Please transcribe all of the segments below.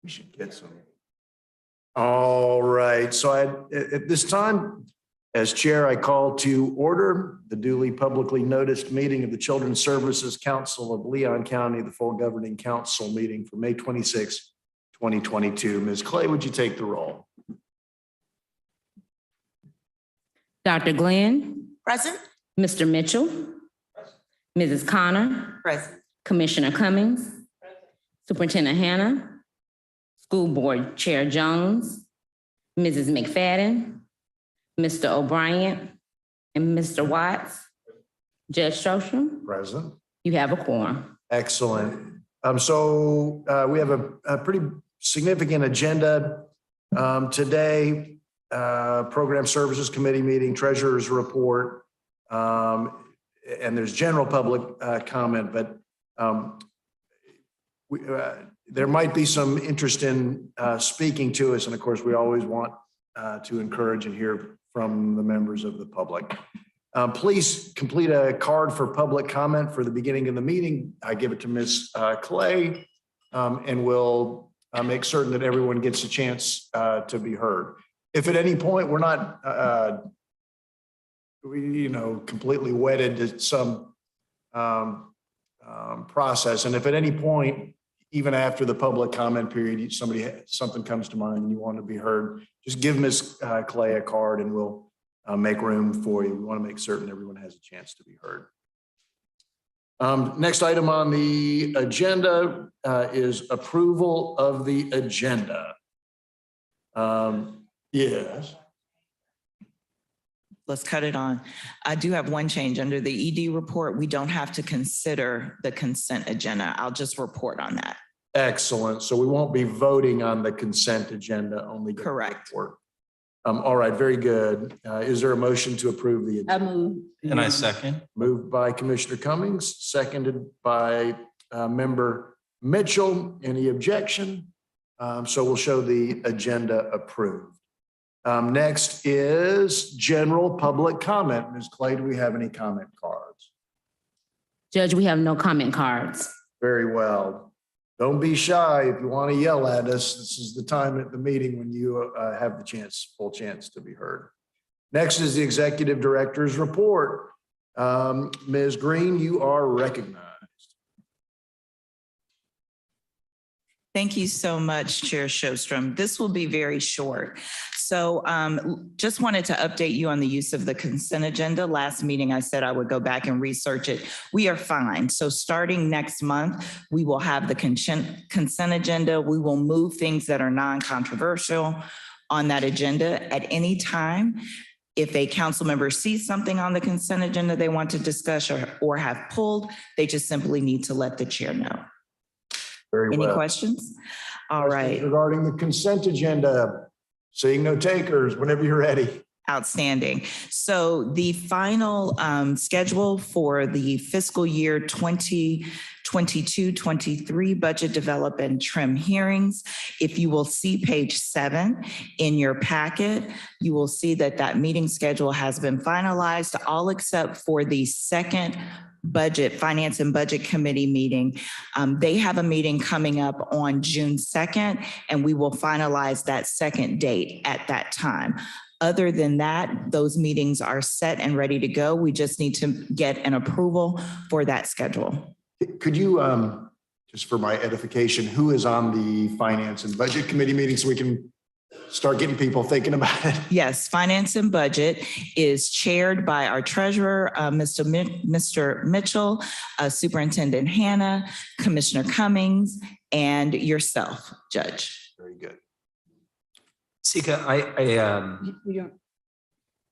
We should get some. All right, so at this time, as chair, I call to order the duly publicly noticed meeting of the Children's Services Council of Leon County, the full governing council meeting for May 26, 2022. Ms. Clay, would you take the roll? Dr. Glenn. Present. Mr. Mitchell. Mrs. Connor. Present. Commissioner Cummings. Superintendent Hannah. School Board Chair Jones. Mrs. McFadden. Mr. O'Brien. And Mr. Watts. Judge Strostrom. Present. You have a quorum. Excellent. So we have a pretty significant agenda today. Program Services Committee meeting, Treasurer's report, and there's general public comment, but there might be some interest in speaking to us. And of course, we always want to encourage and hear from the members of the public. Please complete a card for public comment for the beginning of the meeting. I give it to Ms. Clay, and we'll make certain that everyone gets a chance to be heard. If at any point we're not, completely wedded to some process, and if at any point, even after the public comment period, something comes to mind and you want to be heard, just give Ms. Clay a card and we'll make room for you. We want to make certain everyone has a chance to be heard. Next item on the agenda is approval of the agenda. Yes. Let's cut it on. I do have one change under the ED report. We don't have to consider the consent agenda. I'll just report on that. Excellent. So we won't be voting on the consent agenda, only. Correct. All right, very good. Is there a motion to approve the agenda? I move. And I second. Moved by Commissioner Cummings, seconded by Member Mitchell. Any objection? So we'll show the agenda approved. Next is general public comment. Ms. Clay, do we have any comment cards? Judge, we have no comment cards. Very well. Don't be shy. If you want to yell at us, this is the time at the meeting when you have the full chance to be heard. Next is the executive director's report. Ms. Green, you are recognized. Thank you so much, Chair Strostrom. This will be very short. So just wanted to update you on the use of the consent agenda. Last meeting, I said I would go back and research it. We are fine. So starting next month, we will have the consent agenda. We will move things that are non-controversial on that agenda at any time. If a council member sees something on the consent agenda they want to discuss or have pulled, they just simply need to let the chair know. Very well. Any questions? All right. Regarding the consent agenda, seeing no takers, whenever you're ready. Outstanding. So the final schedule for the fiscal year 2022-23 budget develop and trim hearings. If you will see page 7 in your packet, you will see that that meeting schedule has been finalized, all except for the second Finance and Budget Committee meeting. They have a meeting coming up on June 2nd, and we will finalize that second date at that time. Other than that, those meetings are set and ready to go. We just need to get an approval for that schedule. Could you, just for my edification, who is on the Finance and Budget Committee meeting so we can start getting people thinking about it? Yes, Finance and Budget is chaired by our treasurer, Mr. Mitchell, Superintendent Hannah, Commissioner Cummings, and yourself, Judge. Very good. Sika,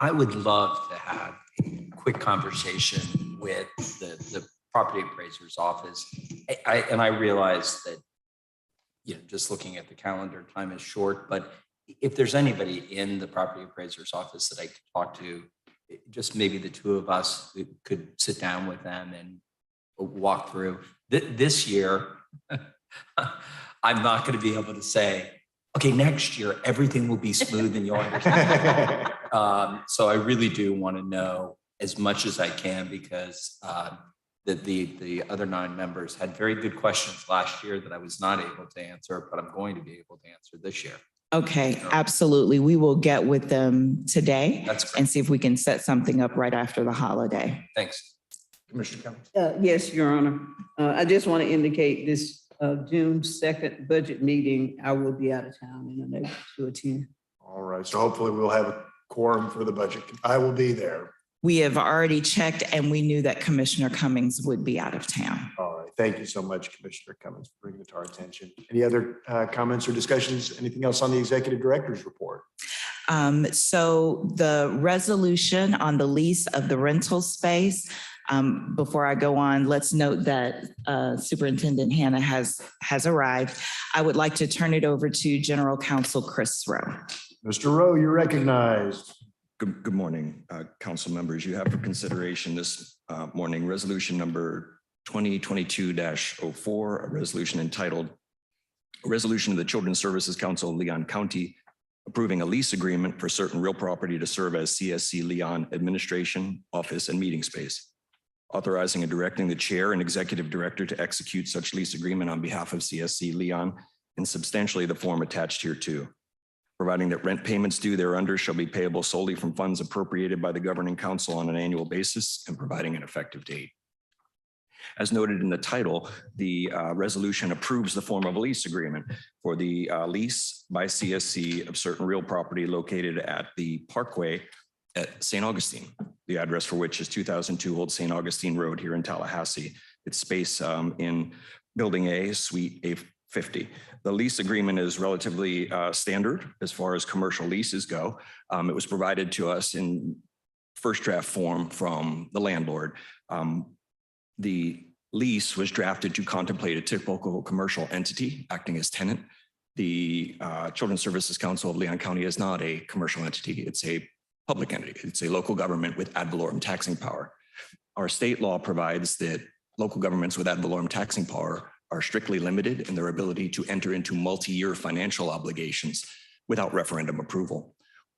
I would love to have a quick conversation with the property appraiser's office. And I realize that, just looking at the calendar, time is short, but if there's anybody in the property appraiser's office that I could talk to, just maybe the two of us could sit down with them and walk through. This year, I'm not going to be able to say, okay, next year, everything will be smooth and you'll understand. So I really do want to know as much as I can because that the other 9 members had very good questions last year that I was not able to answer, but I'm going to be able to answer this year. Okay, absolutely. We will get with them today That's great. and see if we can set something up right after the holiday. Thanks. Commissioner Cummings. Yes, Your Honor. I just want to indicate this June 2nd budget meeting, I will be out of town and unable to attend. All right, so hopefully we'll have a quorum for the budget. I will be there. We have already checked and we knew that Commissioner Cummings would be out of town. All right, thank you so much, Commissioner Cummings, for bringing it to our attention. Any other comments or discussions? Anything else on the executive director's report? So the resolution on the lease of the rental space, before I go on, let's note that Superintendent Hannah has arrived. I would like to turn it over to General Counsel Chris Rowe. Mr. Rowe, you're recognized. Good morning, council members. You have for consideration this morning resolution number 2022-04, a resolution entitled "A Resolution of the Children's Services Council of Leon County approving a lease agreement for certain real property to serve as CSC Leon administration, office, and meeting space, authorizing and directing the chair and executive director to execute such lease agreement on behalf of CSC Leon in substantially the form attached hereto, providing that rent payments due thereunder shall be payable solely from funds appropriated by the governing council on an annual basis, and providing an effective date." As noted in the title, the resolution approves the form of a lease agreement for the lease by CSC of certain real property located at the Parkway at St. Augustine, the address for which is 2002 Old St. Augustine Road here in Tallahassee. It's space in Building A, Suite A50. The lease agreement is relatively standard as far as commercial leases go. It was provided to us in first draft form from the landlord. The lease was drafted to contemplate a typical commercial entity acting as tenant. The Children's Services Council of Leon County is not a commercial entity. It's a public entity. It's a local government with ad valorem taxing power. Our state law provides that local governments with ad valorem taxing power are strictly limited in their ability to enter into multi-year financial obligations without referendum approval.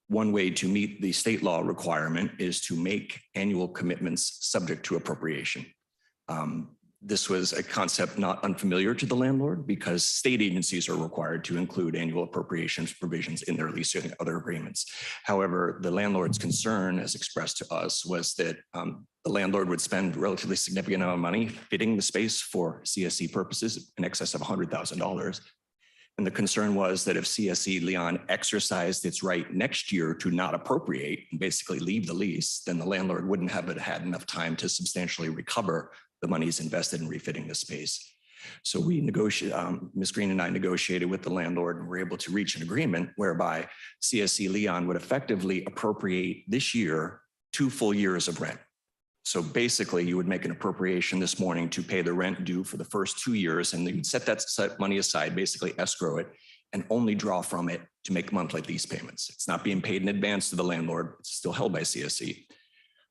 One way to meet the state law requirement is to make annual commitments subject to appropriation. This was a concept not unfamiliar to the landlord because state agencies are required to include annual appropriations provisions in their lease and other agreements. However, the landlord's concern, as expressed to us, was that the landlord would spend a relatively significant amount of money fitting the space for CSC purposes in excess of $100,000. And the concern was that if CSC Leon exercised its right next year to not appropriate and basically leave the lease, then the landlord wouldn't have had enough time to substantially recover the monies invested in refitting the space. So we negotiated, Ms. Green and I negotiated with the landlord and were able to reach an agreement whereby CSC Leon would effectively appropriate this year 2 full years of rent. So basically you would make an appropriation this morning to pay the rent due for the first 2 years, and you'd set that money aside, basically escrow it, and only draw from it to make monthly lease payments. It's not being paid in advance to the landlord. It's still held by CSC,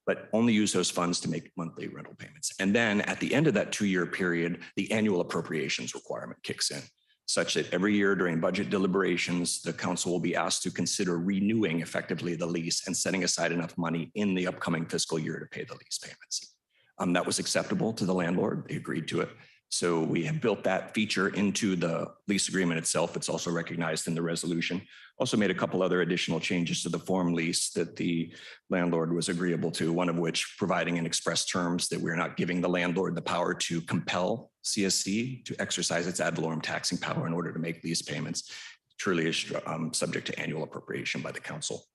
but only use those funds to make monthly rental payments. And then at the end of that 2-year period, the annual appropriations requirement kicks in, such that every year during budget deliberations, the council will be asked to consider renewing effectively the lease and setting aside enough money in the upcoming fiscal year to pay the lease payments. That was acceptable to the landlord. They agreed to it. So we have built that feature into the lease agreement itself. It's also recognized in the resolution. Also made a couple other additional changes to the form lease that the landlord was agreeable to, one of which providing in express terms that we're not giving the landlord the power to compel CSC to exercise its ad valorem taxing power in order to make lease payments. It truly is subject to annual appropriation by the council.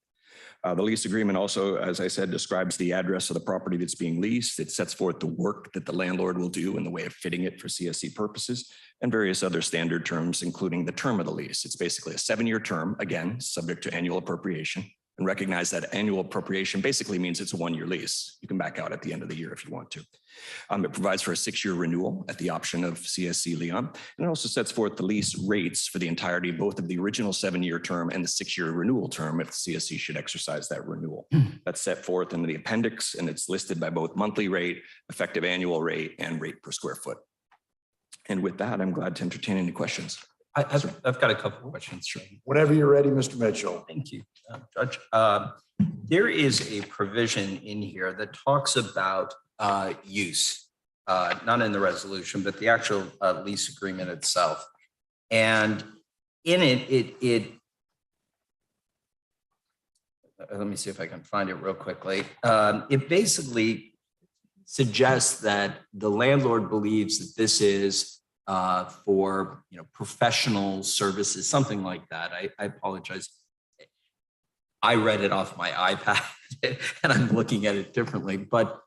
The lease agreement also, as I said, describes the address of the property that's being leased. It sets forth the work that the landlord will do in the way of fitting it for CSC purposes and various other standard terms, including the term of the lease. It's basically a 7-year term, again, subject to annual appropriation, and recognize that annual appropriation basically means it's a 1-year lease. You can back out at the end of the year if you want to. It provides for a 6-year renewal at the option of CSC Leon. And it also sets forth the lease rates for the entirety, both of the original 7-year term and the 6-year renewal term if CSC should exercise that renewal. That's set forth in the appendix, and it's listed by both monthly rate, effective annual rate, and rate per square foot. And with that, I'm glad to entertain any questions. I've got a couple of questions. Sure. Whenever you're ready, Mr. Mitchell. Thank you, Judge. There is a provision in here that talks about use not in the resolution, but the actual lease agreement itself. And in it, let me see if I can find it real quickly. It basically suggests that the landlord believes that this is for professional services, something like that. I apologize. I read it off my iPad and I'm looking at it differently. But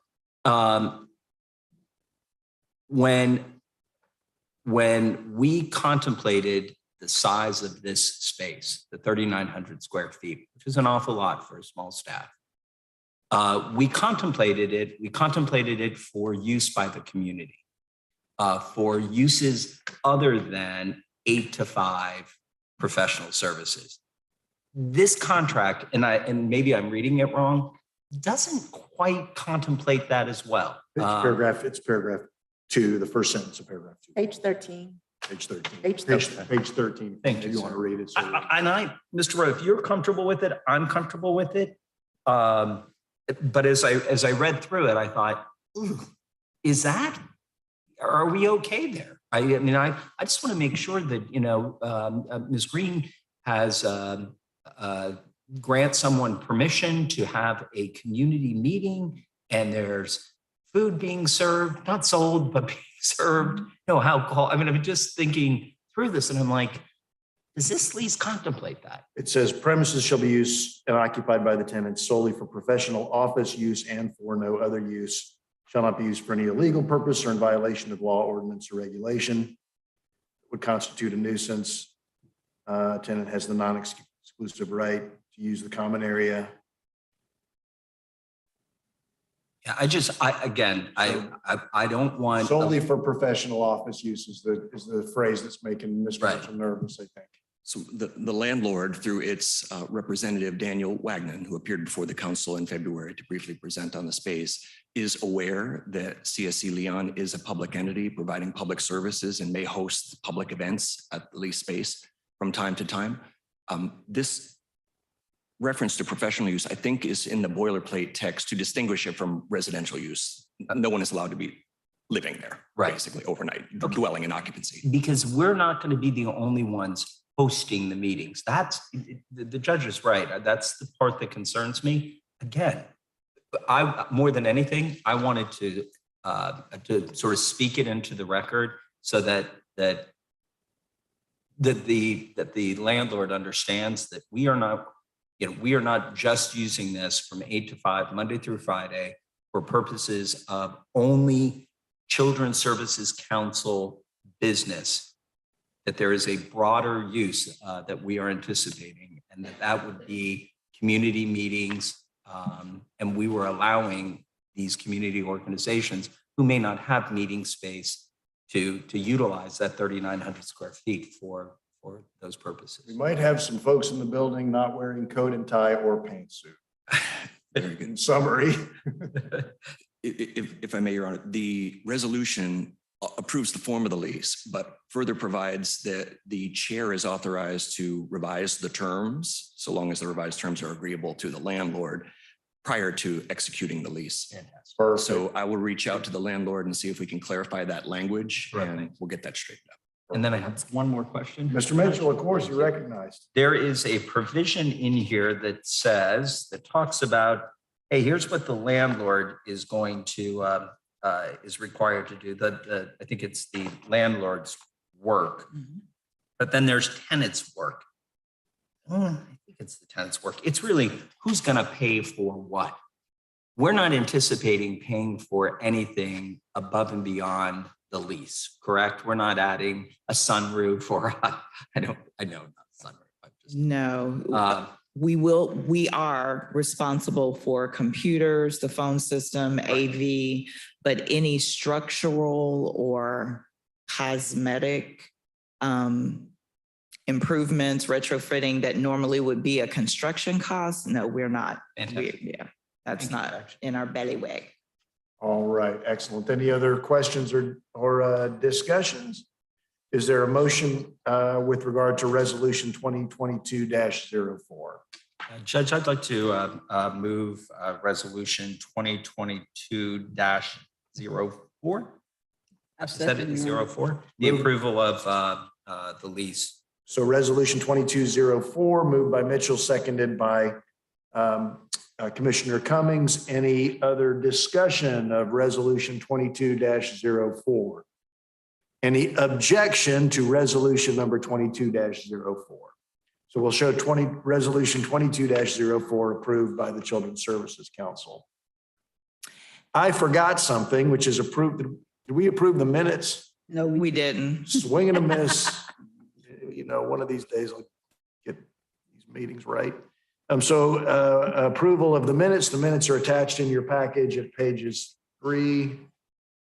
when we contemplated the size of this space, the 3,900 square feet, which is an awful lot for a small staff, we contemplated it for use by the community, for uses other than 8 to 5 professional services. This contract, and maybe I'm reading it wrong, doesn't quite contemplate that as well. It's paragraph 2, the first sentence of paragraph 2. Page 13. Page 13. Page Page 13. page 13. Thank If you, you sir. want to read it. Mr. Rowe, if you're comfortable with it, I'm comfortable with it. But as I read through it, I thought, ooh, are we okay there? I mean, I just want to make sure that, Ms. Green has grant someone permission to have a community meeting and there's food being served, not sold, but being served, no alcohol. I mean, I'm just thinking through this and I'm like, does this lease contemplate that? It says premises shall be used and occupied by the tenant solely for professional office use and for no other use. Shall not be used for any illegal purpose or in violation of law, ordinance, or regulation. Would constitute a nuisance. Tenant has the non-exclusive right to use the common area. Yeah, I don't want. Solely for professional office use is the phrase that's making Mr. Right. Mitchell nervous, I think. So the landlord, through its representative, Daniel Wagnon, who appeared before the council in February to briefly present on the space, is aware that CSC Leon is a public entity providing public services and may host public events at the lease space from time to time. This reference to professional use, I think, is in the boilerplate text to distinguish it from residential use. No one is allowed to be living there, Right. basically overnight, dwelling in occupancy. Because we're not going to be the only ones hosting the meetings. The judge is right. That's the part that concerns me. Again, more than anything, I wanted to sort of speak it into the record so that the landlord understands that we are not just using this from 8 to 5, Monday through Friday, for purposes of only Children's Services Council business, that there is a broader use that we are anticipating, and that would be community meetings. And we were allowing these community organizations who may not have meeting space to utilize that 3,900 square feet for those purposes. We might have some folks in the building not wearing coat and tie or pantsuit. Very good. In summary. If I may, Your Honor, the resolution approves the form of the lease, but further provides that the chair is authorized to revise the terms, so long as the revised terms are agreeable to the landlord prior to executing the lease. Perfect. So I will reach out to the landlord and see if we can clarify that language, and Right. we'll get that straightened up. And then I have one more question. Mr. Mitchell, of course, you're recognized. There is a provision in here that talks about, hey, here's what the landlord is going to, is required to do. I think it's the landlord's work, but then there's tenant's work. I think it's the tenant's work. It's really who's going to pay for what. We're not anticipating paying for anything above and beyond the lease, correct? We're not adding a sunroof or I know not sunroof. I'm just, No, we are responsible for computers, the phone system, AV, but any structural or cosmetic improvements, retrofitting that normally would be a construction cost, no, we're not. Fantastic. Yeah, that's Thank you, not Judge. in our bailiwick. All right, excellent. Any other questions or discussions? Is there a motion with regard to resolution 2022-04? Judge, I'd like to move resolution 2022-04. I Is that second it, your- 04? The approval of the lease. So resolution 2204, moved by Mitchell, seconded by Commissioner Cummings. Any other discussion of resolution 22-04? Any objection to resolution number 22-04? So we'll show resolution 22-04 approved by the Children's Services Council. I forgot something, which is approved. Did we approve the minutes? No, We didn't. Swing and a miss. You know, one of these days I'll get these meetings right. So approval of the minutes. The minutes are attached in your package at pages 3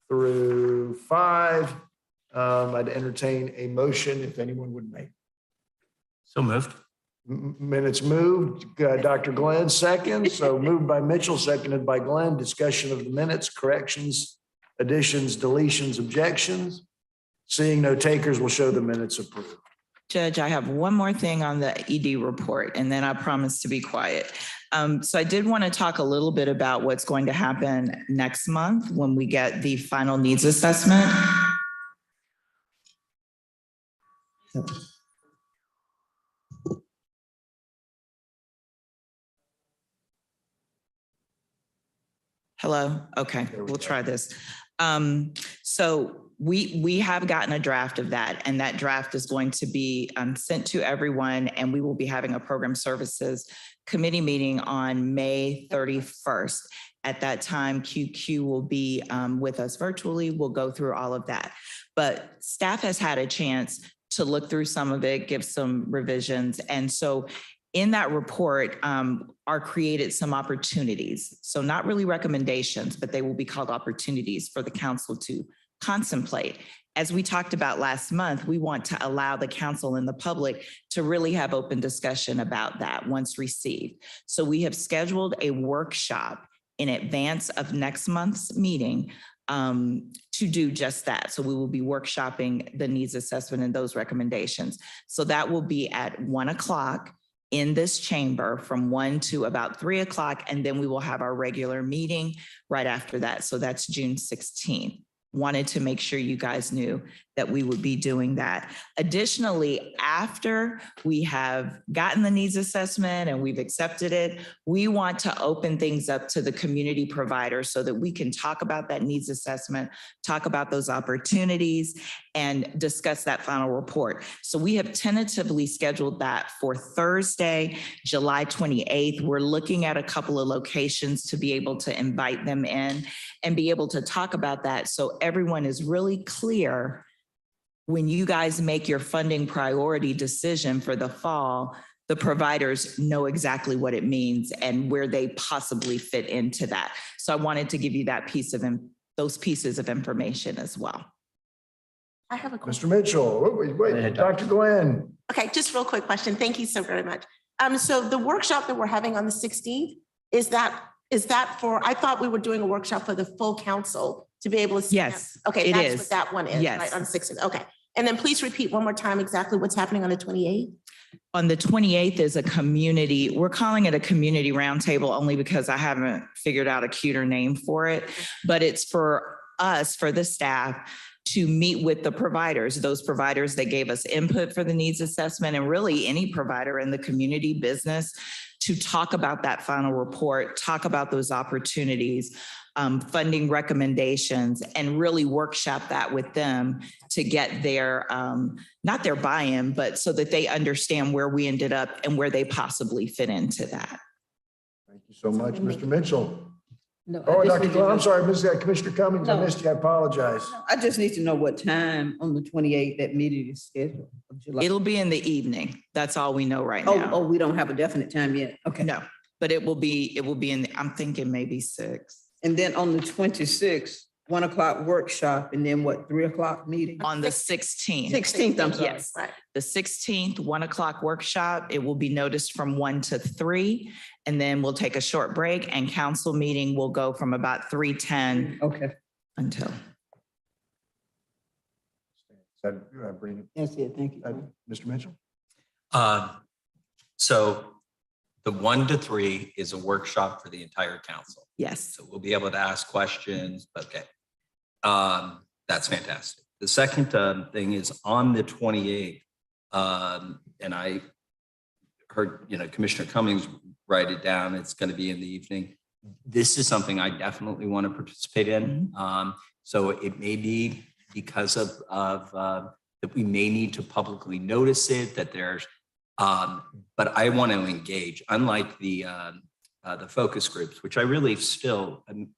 through 5. I'd entertain a motion if anyone would make. So moved. Minutes moved. Dr. Glenn, second. So moved by Mitchell, seconded by Glenn. Discussion of the minutes, corrections, additions, deletions, objections. Seeing no takers, will show the minutes approved. Judge, I have one more thing on the ED report, and then I promise to be quiet. So I did want to talk a little bit about what's going to happen next month when we get the final needs assessment. Hello? Okay, There we we'll go. try this. So we have gotten a draft of that, and that draft is going to be sent to everyone, and we will be having a program services committee meeting on May 31st. At that time, QQ will be with us virtually. We'll go through all of that. But staff has had a chance to look through some of it, give some revisions. And so in that report are created some opportunities. So not really recommendations, but they will be called opportunities for the council to contemplate. As we talked about last month, we want to allow the council and the public to really have open discussion about that once received. So we have scheduled a workshop in advance of next month's meeting to do just that. So we will be workshopping the needs assessment and those recommendations. So that will be at 1 o'clock in this chamber from 1 to about 3 o'clock. And then we will have our regular meeting right after that. So that's June 16th. Wanted to make sure you guys knew that we would be doing that. Additionally, after we have gotten the needs assessment and we've accepted it, we want to open things up to the community providers so that we can talk about that needs assessment, talk about those opportunities, and discuss that final report. So we have tentatively scheduled that for Thursday, July 28th. We're looking at a couple of locations to be able to invite them in and be able to talk about that so everyone is really clear when you guys make your funding priority decision for the fall, the providers know exactly what it means and where they possibly fit into that. So I wanted to give you that those pieces of information as well. I have a question. Mr. Mitchell, wait, Dr. Glenn. Okay, just real quick question. Thank you so very much. So the workshop that we're having on the 16th, is that for, I thought we were doing a workshop for the full council to be able to see. Yes, Okay, it that's is. what that one is, Yes. right, on the 16th. Okay. And then please repeat one more time exactly what's happening on the 28th. On the 28th is a community, we're calling it a community roundtable only because I haven't figured out a cuter name for it. But it's for us, for the staff, to meet with the providers, those providers that gave us input for the needs assessment, and really any provider in the community business, to talk about that final report, talk about those opportunities, funding recommendations, and really workshop that with them to get their, not their buy-in, but so that they understand where we ended up and where they possibly fit into that. Thank you so much, Mr. Mitchell. No, I Oh, just Dr. need to Glenn, I'm know- sorry, Commissioner Cummings, I No. missed you. I apologize. I just need to know what time on the 28th that meeting is scheduled of July. It'll be in the evening. That's all we know right Oh, now. we don't have a definite time yet. Okay. No, but it will be in, I'm thinking maybe 6. And then on the 26th, 1 o'clock workshop, and then what, 3 o'clock meeting? On the 16th. 16th, I'm sorry. Yes. Right. The 16th, 1 o'clock workshop. It will be noticed from 1 to 3. And then we'll take a short break, and council meeting will go from about 3:10 Okay, until. Bring it, that's it. Thank you. Mr. Mitchell? So the 1 to 3 is a workshop for the entire council. Yes. So we'll be able to ask questions. Okay. That's fantastic. The second thing is on the 28th, and I heard, Commissioner Cummings write it down. It's going to be in the evening. This is something I definitely want to participate in. So it may be because of that we may need to publicly notice it, that there's, but I want to engage, unlike the focus groups, which I really still am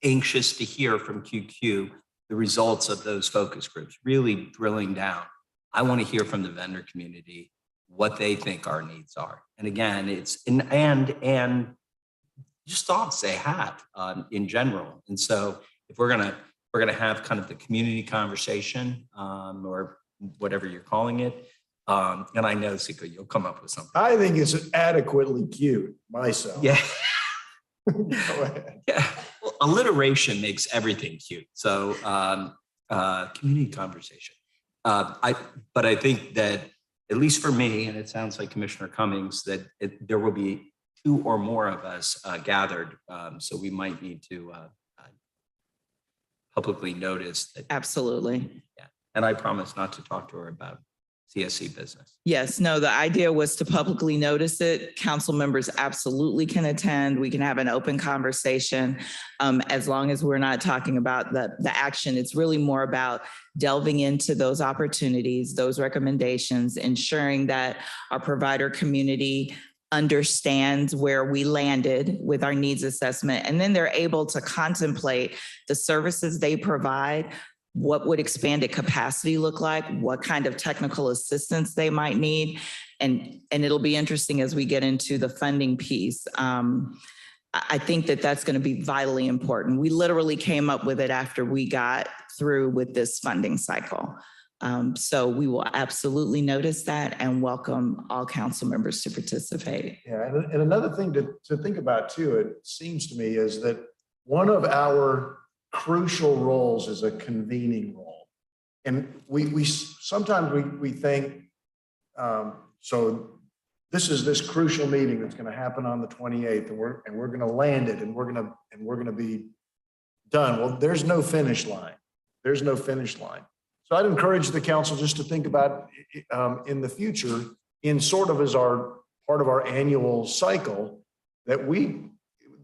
anxious to hear from QQ, the results of those focus groups, really drilling down. I want to hear from the vendor community what they think our needs are. And again, it's and just thoughts they have in general. And so if we're gonna have kind of the community conversation or whatever you're calling it, and I know Sika, you'll come up with something. I think it's adequately cute myself. Yeah. Go ahead. Yeah. Well, alliteration makes everything cute. So community conversation. But I think that at least for me, and it sounds like Commissioner Cummings, that there will be 2 or more of us gathered. So we might need to publicly notice that. Absolutely. Yeah. And I promise not to talk to her about CSC business. Yes, no, the idea was to publicly notice it. Council members absolutely can attend. We can have an open conversation. As long as we're not talking about the action, it's really more about delving into those opportunities, those recommendations, ensuring that our provider community understands where we landed with our needs assessment, and then they're able to contemplate the services they provide. What would expanded capacity look like? What kind of technical assistance they might need? And it'll be interesting as we get into the funding piece. I think that that's going to be vitally important. We literally came up with it after we got through with this funding cycle. So we will absolutely notice that and welcome all council members to participate. Yeah, and another thing to think about too, it seems to me, is that one of our crucial roles is a convening role. And we sometimes we think, so this is this crucial meeting that's going to happen on the 28th, and we're going to land it, and we're going to be done. Well, there's no finish line. There's no finish line. So I'd encourage the council just to think about in the future, in sort of as our part of our annual cycle, that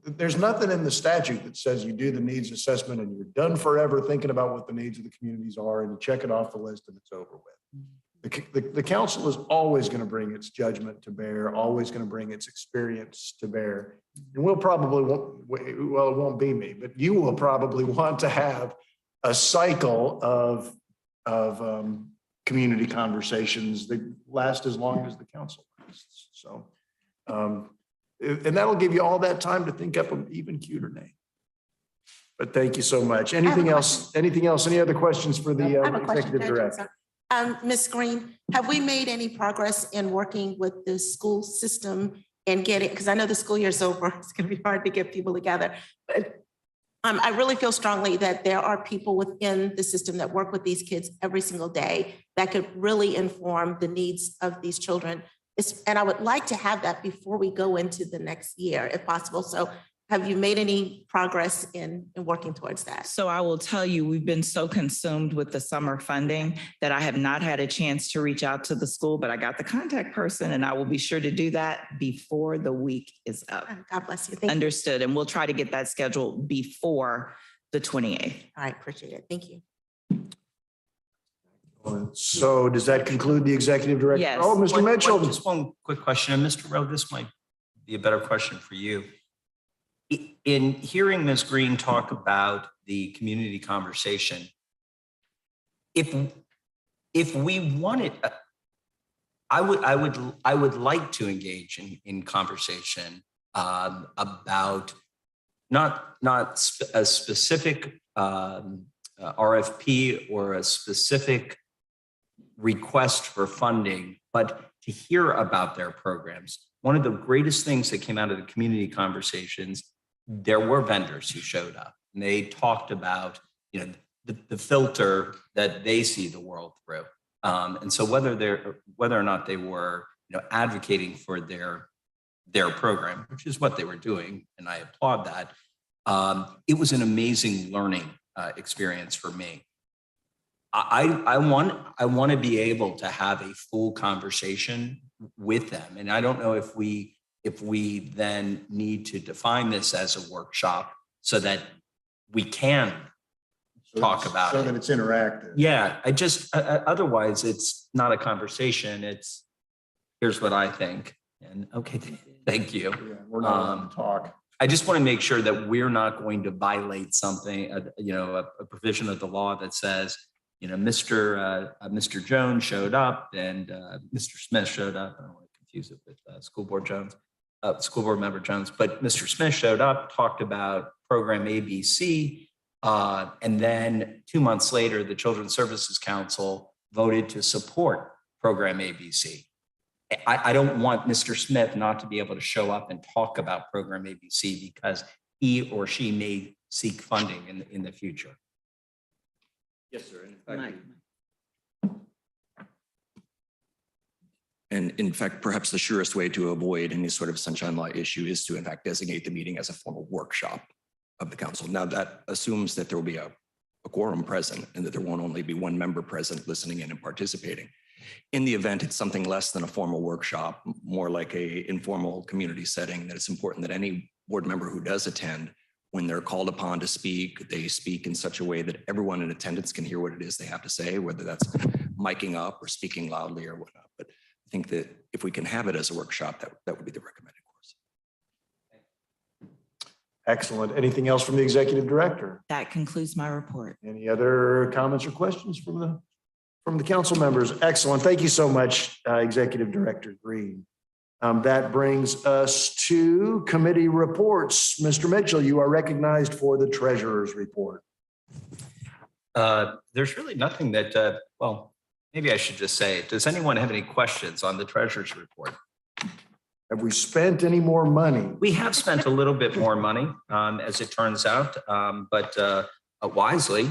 there's nothing in the statute that says you do the needs assessment and you're done forever thinking about what the needs of the communities are, and you check it off the list and it's over with. The council is always going to bring its judgment to bear, always going to bring its experience to bear. And we'll probably, well, it won't be me, but you will probably want to have a cycle of community conversations that last as long as the council lasts. So, and that'll give you all that time to think up an even cuter name. But thank you so much. Anything else? Anything else? Any other questions for the I have a question, executive Judge. director? Ms. Green, have we made any progress in working with the school system and getting, because I know the school year's over, it's going to be hard to get people together. But I really feel strongly that there are people within the system that work with these kids every single day that could really inform the needs of these children. And I would like to have that before we go into the next year, if possible. So have you made any progress in working towards that? So I will tell you, we've been so consumed with the summer funding that I have not had a chance to reach out to the school, but I got the contact person and I will be sure to do that before the week is up. God bless you. Thank you. Understood. And we'll try to get that scheduled before the 28th. All right, appreciate it. Thank you. So does that conclude the executive director? Yes. Oh, Mr. Mitchell. Just one quick question, and Mr. Rowe, this might be a better question for you. In hearing Ms. Green talk about the community conversation, if we wanted, I would like to engage in conversation about not a specific RFP or a specific request for funding, but to hear about their programs. One of the greatest things that came out of the community conversations, there were vendors who showed up and they talked about, the filter that they see the world through. And so whether or not they were, advocating for their program, which is what they were doing, and I applaud that, it was an amazing learning experience for me. I want to be able to have a full conversation with them. And I don't know if we then need to define this as a workshop so that we can talk about So it. that it's interactive. Yeah, otherwise it's not a conversation. It's, here's what I think. And okay, thank you. Yeah, we're not allowed to talk. I just want to make sure that we're not going to violate something, a provision of the law that says, Mr. Jones showed up and Mr. Smith showed up. I don't want to confuse it with school board member Jones, but Mr. Smith showed up, talked about program ABC, and then 2 months later, the Children's Services Council voted to support program ABC. I don't want Mr. Smith not to be able to show up and talk about program ABC because he or she may seek funding in the future. Yes, sir. Mike. And in fact, perhaps the surest way to avoid any sort of sunshine law issue is to in fact designate the meeting as a formal workshop of the council. Now that assumes that there will be a quorum present and that there won't only be one member present listening in and participating. In the event it's something less than a formal workshop, more like a informal community setting, that it's important that any board member who does attend, when they're called upon to speak, they speak in such a way that everyone in attendance can hear what it is they have to say, whether that's miking up or speaking loudly or whatnot. But I think that if we can have it as a workshop, that would be the recommended course. Excellent. Anything else from the executive director? That concludes my report. Any other comments or questions from the council members? Excellent. Thank you so much, Executive Director Green. That brings us to committee reports. Mr. Mitchell, you are recognized for the treasurer's report. There's really nothing that, well, maybe I should just say, does anyone have any questions on the treasurer's report? Have we spent any more money? We have spent a little bit more money, as it turns out, but wisely,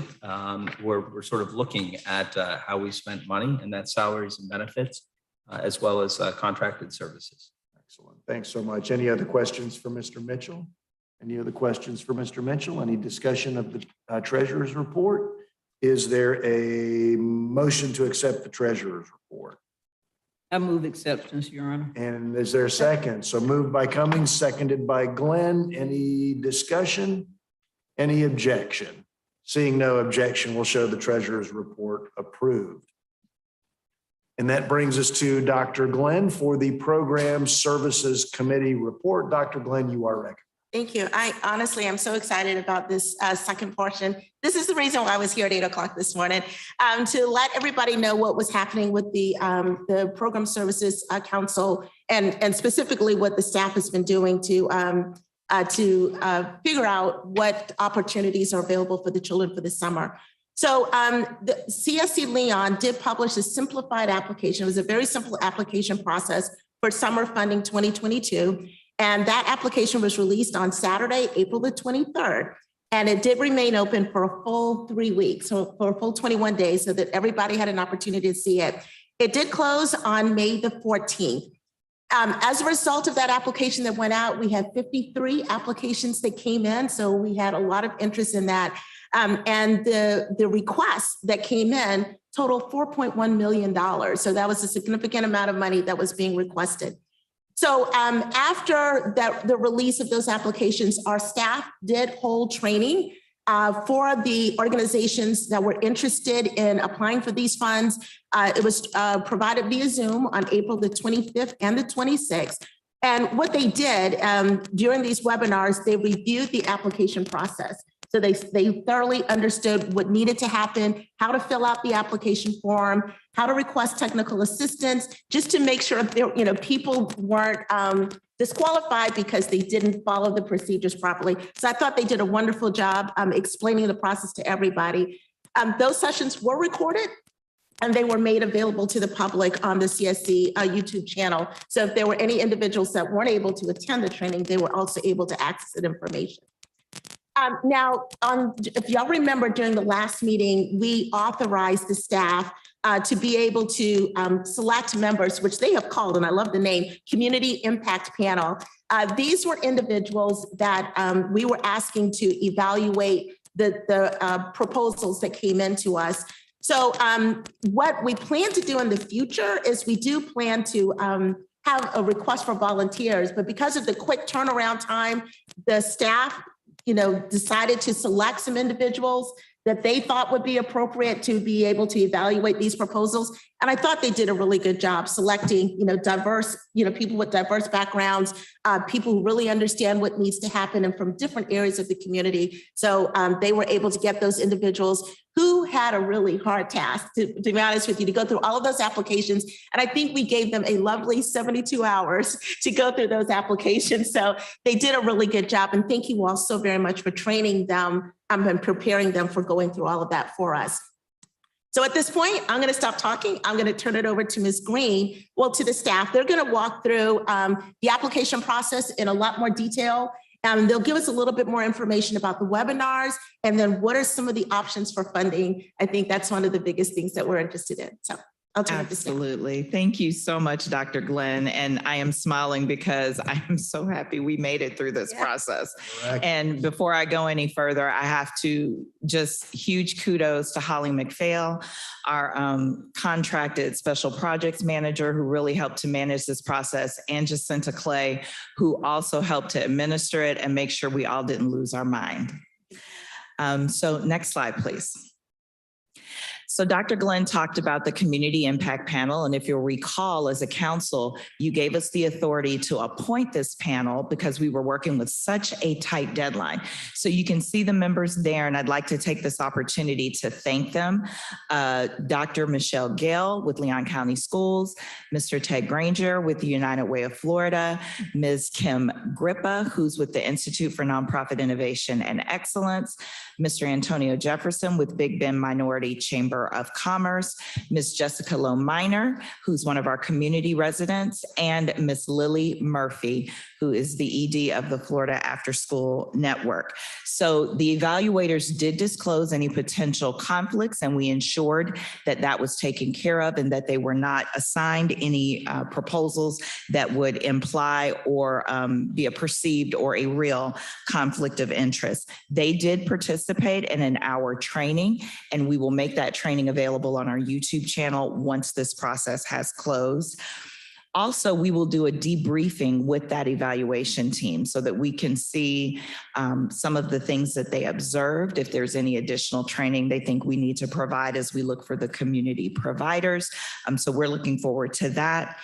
we're sort of looking at how we spent money, and that's salaries and benefits, as well as contracted services. Excellent. Thanks so much. Any other questions for Mr. Mitchell? Any other questions for Mr. Mitchell? Any discussion of the treasurer's report? Is there a motion to accept the treasurer's report? I move acceptance, Your Honor. And is there a second? So moved by Cummings, seconded by Glenn. Any discussion? Any objection? Seeing no objection, we'll show the treasurer's report approved. And that brings us to Dr. Glenn for the Program Services Committee report. Dr. Glenn, you are recognized. Thank you. I honestly am so excited about this second portion. This is the reason why I was here at 8 o'clock this morning, to let everybody know what was happening with the Program Services Council and specifically what the staff has been doing to figure out what opportunities are available for the children for the summer. So the CSC Leon did publish a simplified application. It was a very simple application process for summer funding 2022. And that application was released on Saturday, April the 23rd. And it did remain open for a full 3 weeks, so for a full 21 days, so that everybody had an opportunity to see it. It did close on May the 14th. As a result of that application that went out, we had 53 applications that came in. So we had a lot of interest in that. And the requests that came in totaled $4.1 million. So that was a significant amount of money that was being requested. So after the release of those applications, our staff did hold training for the organizations that were interested in applying for these funds. It was provided via Zoom on April the 25th and the 26th. And what they did during these webinars, they reviewed the application process. So they thoroughly understood what needed to happen, how to fill out the application form, how to request technical assistance, just to make sure that people weren't disqualified because they didn't follow the procedures properly. So I thought they did a wonderful job explaining the process to everybody. Those sessions were recorded and they were made available to the public on the CSC YouTube channel. So if there were any individuals that weren't able to attend the training, they were also able to access that information. Now, if y'all remember during the last meeting, we authorized the staff to be able to select members, which they have called, and I love the name, Community Impact Panel. These were individuals that we were asking to evaluate the proposals that came into us. So what we plan to do in the future is we do plan to have a request for volunteers, but because of the quick turnaround time, the staff, decided to select some individuals that they thought would be appropriate to be able to evaluate these proposals. And I thought they did a really good job selecting, diverse, people with diverse backgrounds, people who really understand what needs to happen and from different areas of the community. So they were able to get those individuals who had a really hard task, to be honest with you, to go through all of those applications. And I think we gave them a lovely 72 hours to go through those applications. So they did a really good job. And thank you all so very much for training them and preparing them for going through all of that for us. So at this point, I'm going to stop talking. I'm going to turn it over to Ms. Green, to the staff. They're going to walk through the application process in a lot more detail. They'll give us a little bit more information about the webinars and then what are some of the options for funding. I think that's one of the biggest things that we're interested in. So I'll turn it to staff. Absolutely. Thank you so much, Dr. Glenn. And I am smiling because I am so happy we made it through this process. Correct. And before I go any further, I have to just huge kudos to Holly McPhail, our contracted special projects manager who really helped to manage this process, and Jacinta Clay, who also helped to administer it and make sure we all didn't lose our mind. So next slide, please. So Dr. Glenn talked about the community impact panel. And if you'll recall, as a council, you gave us the authority to appoint this panel because we were working with such a tight deadline. So you can see the members there, and I'd like to take this opportunity to thank them. Dr. Michelle Gale with Leon County Schools, Mr. Ted Granger with the United Way of Florida, Ms. Kim Grippa, who's with the Institute for Nonprofit Innovation and Excellence, Mr. Antonio Jefferson with Big Bend Minority Chamber of Commerce, Ms. Jessica Lowe Minor, who's one of our community residents, and Ms. Lily Murphy, who is the ED of the Florida After School Network. So the evaluators did disclose any potential conflicts, and we ensured that that was taken care of and that they were not assigned any proposals that would imply or be a perceived or a real conflict of interest. They did participate in an hour training, and we will make that training available on our YouTube channel once this process has closed. Also, we will do a debriefing with that evaluation team so that we can see some of the things that they observed, if there's any additional training they think we need to provide as we look for the community providers. So we're looking forward to that.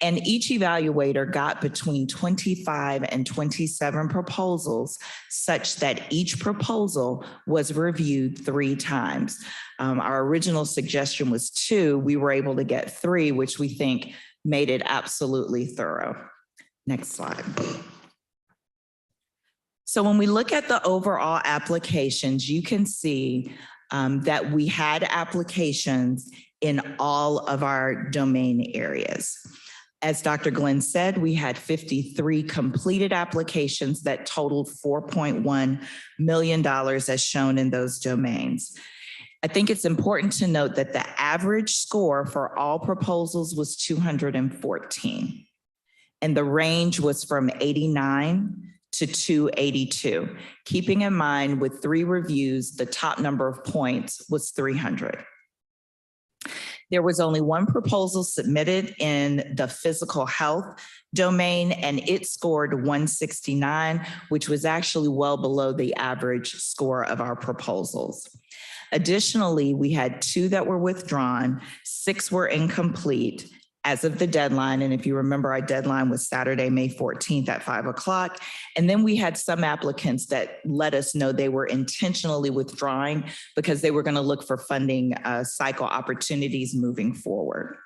And each evaluator got between 25 and 27 proposals, such that each proposal was reviewed 3 times. Our original suggestion was 2. We were able to get 3, which we think made it absolutely thorough. Next slide. So when we look at the overall applications, you can see that we had applications in all of our domain areas. As Dr. Glenn said, we had 53 completed applications that totaled $4.1 million as shown in those domains. I think it's important to note that the average score for all proposals was 214, and the range was from 89 to 282. Keeping in mind with 3 reviews, the top number of points was 300. There was only 1 proposal submitted in the physical health domain, and it scored 169, which was actually well below the average score of our proposals. Additionally, we had 2 that were withdrawn, 6 were incomplete as of the deadline. And if you remember, our deadline was Saturday, May 14th at 5 o'clock. And then we had some applicants that let us know they were intentionally withdrawing because they were going to look for funding cycle opportunities moving forward.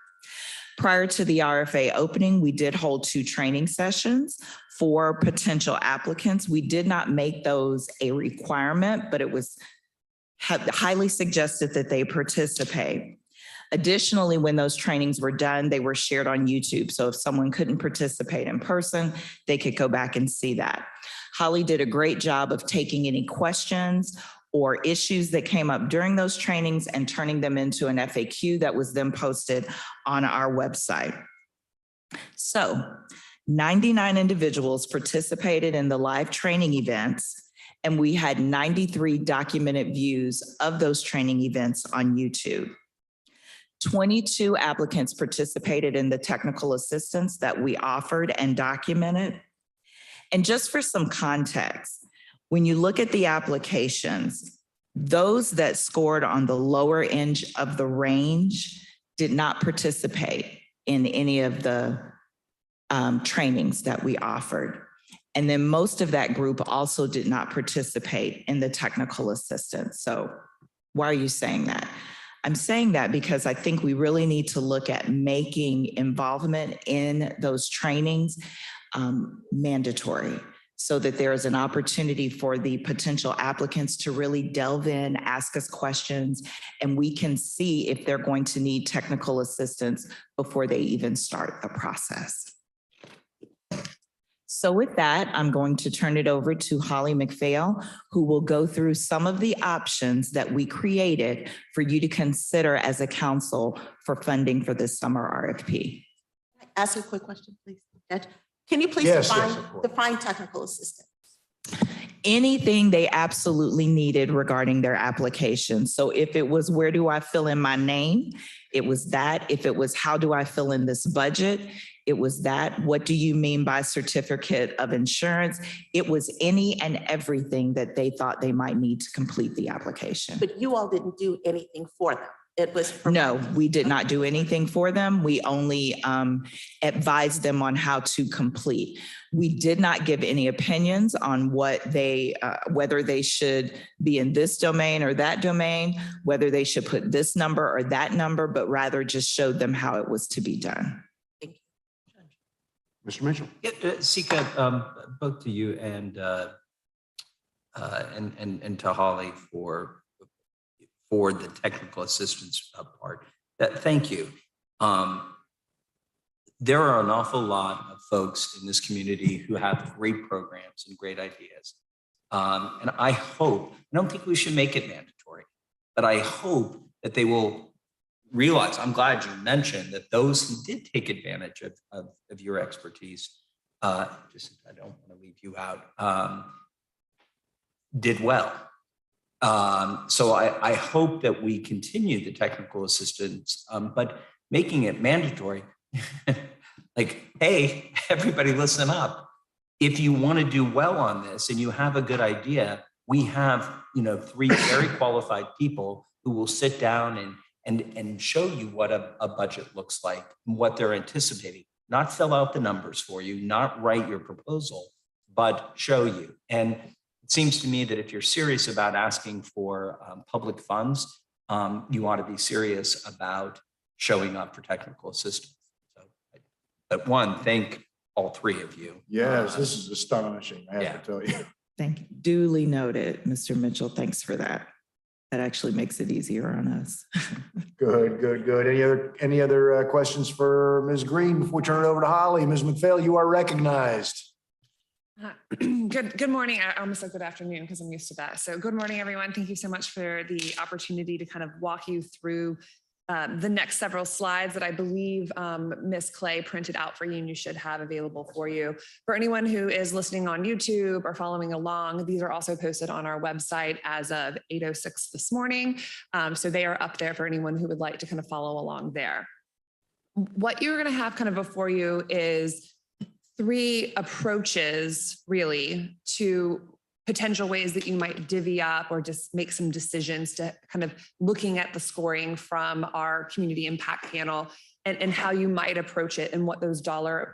Prior to the RFA opening, we did hold 2 training sessions for potential applicants. We did not make those a requirement, but it was highly suggested that they participate. Additionally, when those trainings were done, they were shared on YouTube. So if someone couldn't participate in person, they could go back and see that. Holly did a great job of taking any questions or issues that came up during those trainings and turning them into an FAQ that was then posted on our website. So 99 individuals participated in the live training events, and we had 93 documented views of those training events on YouTube. 22 applicants participated in the technical assistance that we offered and documented. And just for some context, when you look at the applications, those that scored on the lower end of the range did not participate in any of the trainings that we offered. And then most of that group also did not participate in the technical assistance. So why are you saying that? I'm saying that because I think we really need to look at making involvement in those trainings mandatory, so that there is an opportunity for the potential applicants to really delve in, ask us questions, and we can see if they're going to need technical assistance before they even start the process. So with that, I'm going to turn it over to Holly McPhail, who will go through some of the options that we created for you to consider as a council for funding for this summer RFP. Ask a quick question, please. Judge. Can you please Yes, yes, of course. define technical assistance? Anything they absolutely needed regarding their application. So if it was, where do I fill in my name? It was that. If it was, how do I fill in this budget? It was that. What do you mean by certificate of insurance? It was any and everything that they thought they might need to complete the application. But you all didn't do anything for them. It was. No, we did not do anything for them. We only advised them on how to complete. We did not give any opinions on what they, whether they should be in this domain or that domain, whether they should put this number or that number, but rather just showed them how it was to be done. Mr. Mitchell. Yeah, Sika, both to you and to Holly for the technical assistance part. Thank you. There are an awful lot of folks in this community who have great programs and great ideas. And I hope, I don't think we should make it mandatory, but I hope that they will realize, I'm glad you mentioned that those who did take advantage of your expertise, I don't want to leave you out, did well. So I hope that we continue the technical assistance, but making it mandatory, like, hey, everybody listen up. If you want to do well on this and you have a good idea, we have, 3 very qualified people who will sit down and show you what a budget looks like, and what they're anticipating, not fill out the numbers for you, not write your proposal, but show you. And it seems to me that if you're serious about asking for public funds, you ought to be serious about showing up for technical assistance. So, but one, thank all 3 of you. Yes, this is astonishing, I have Yeah. to tell you. Thank you. Duly noted, Mr. Mitchell. Thanks for that. That actually makes it easier on us. Good, good, good. Any other questions for Ms. Green before we turn it over to Holly? Ms. McPhail, you are recognized. Good morning. I almost said good afternoon because I'm used to that. So good morning, everyone. Thank you so much for the opportunity to kind of walk you through the next several slides that I believe Ms. Clay printed out for you and you should have available for you. For anyone who is listening on YouTube or following along, these are also posted on our website as of 8:06 this morning. So they are up there for anyone who would like to kind of follow along there. What you're going to have kind of before you is 3 approaches really to potential ways that you might divvy up or just make some decisions to kind of looking at the scoring from our community impact panel and how you might approach it and what those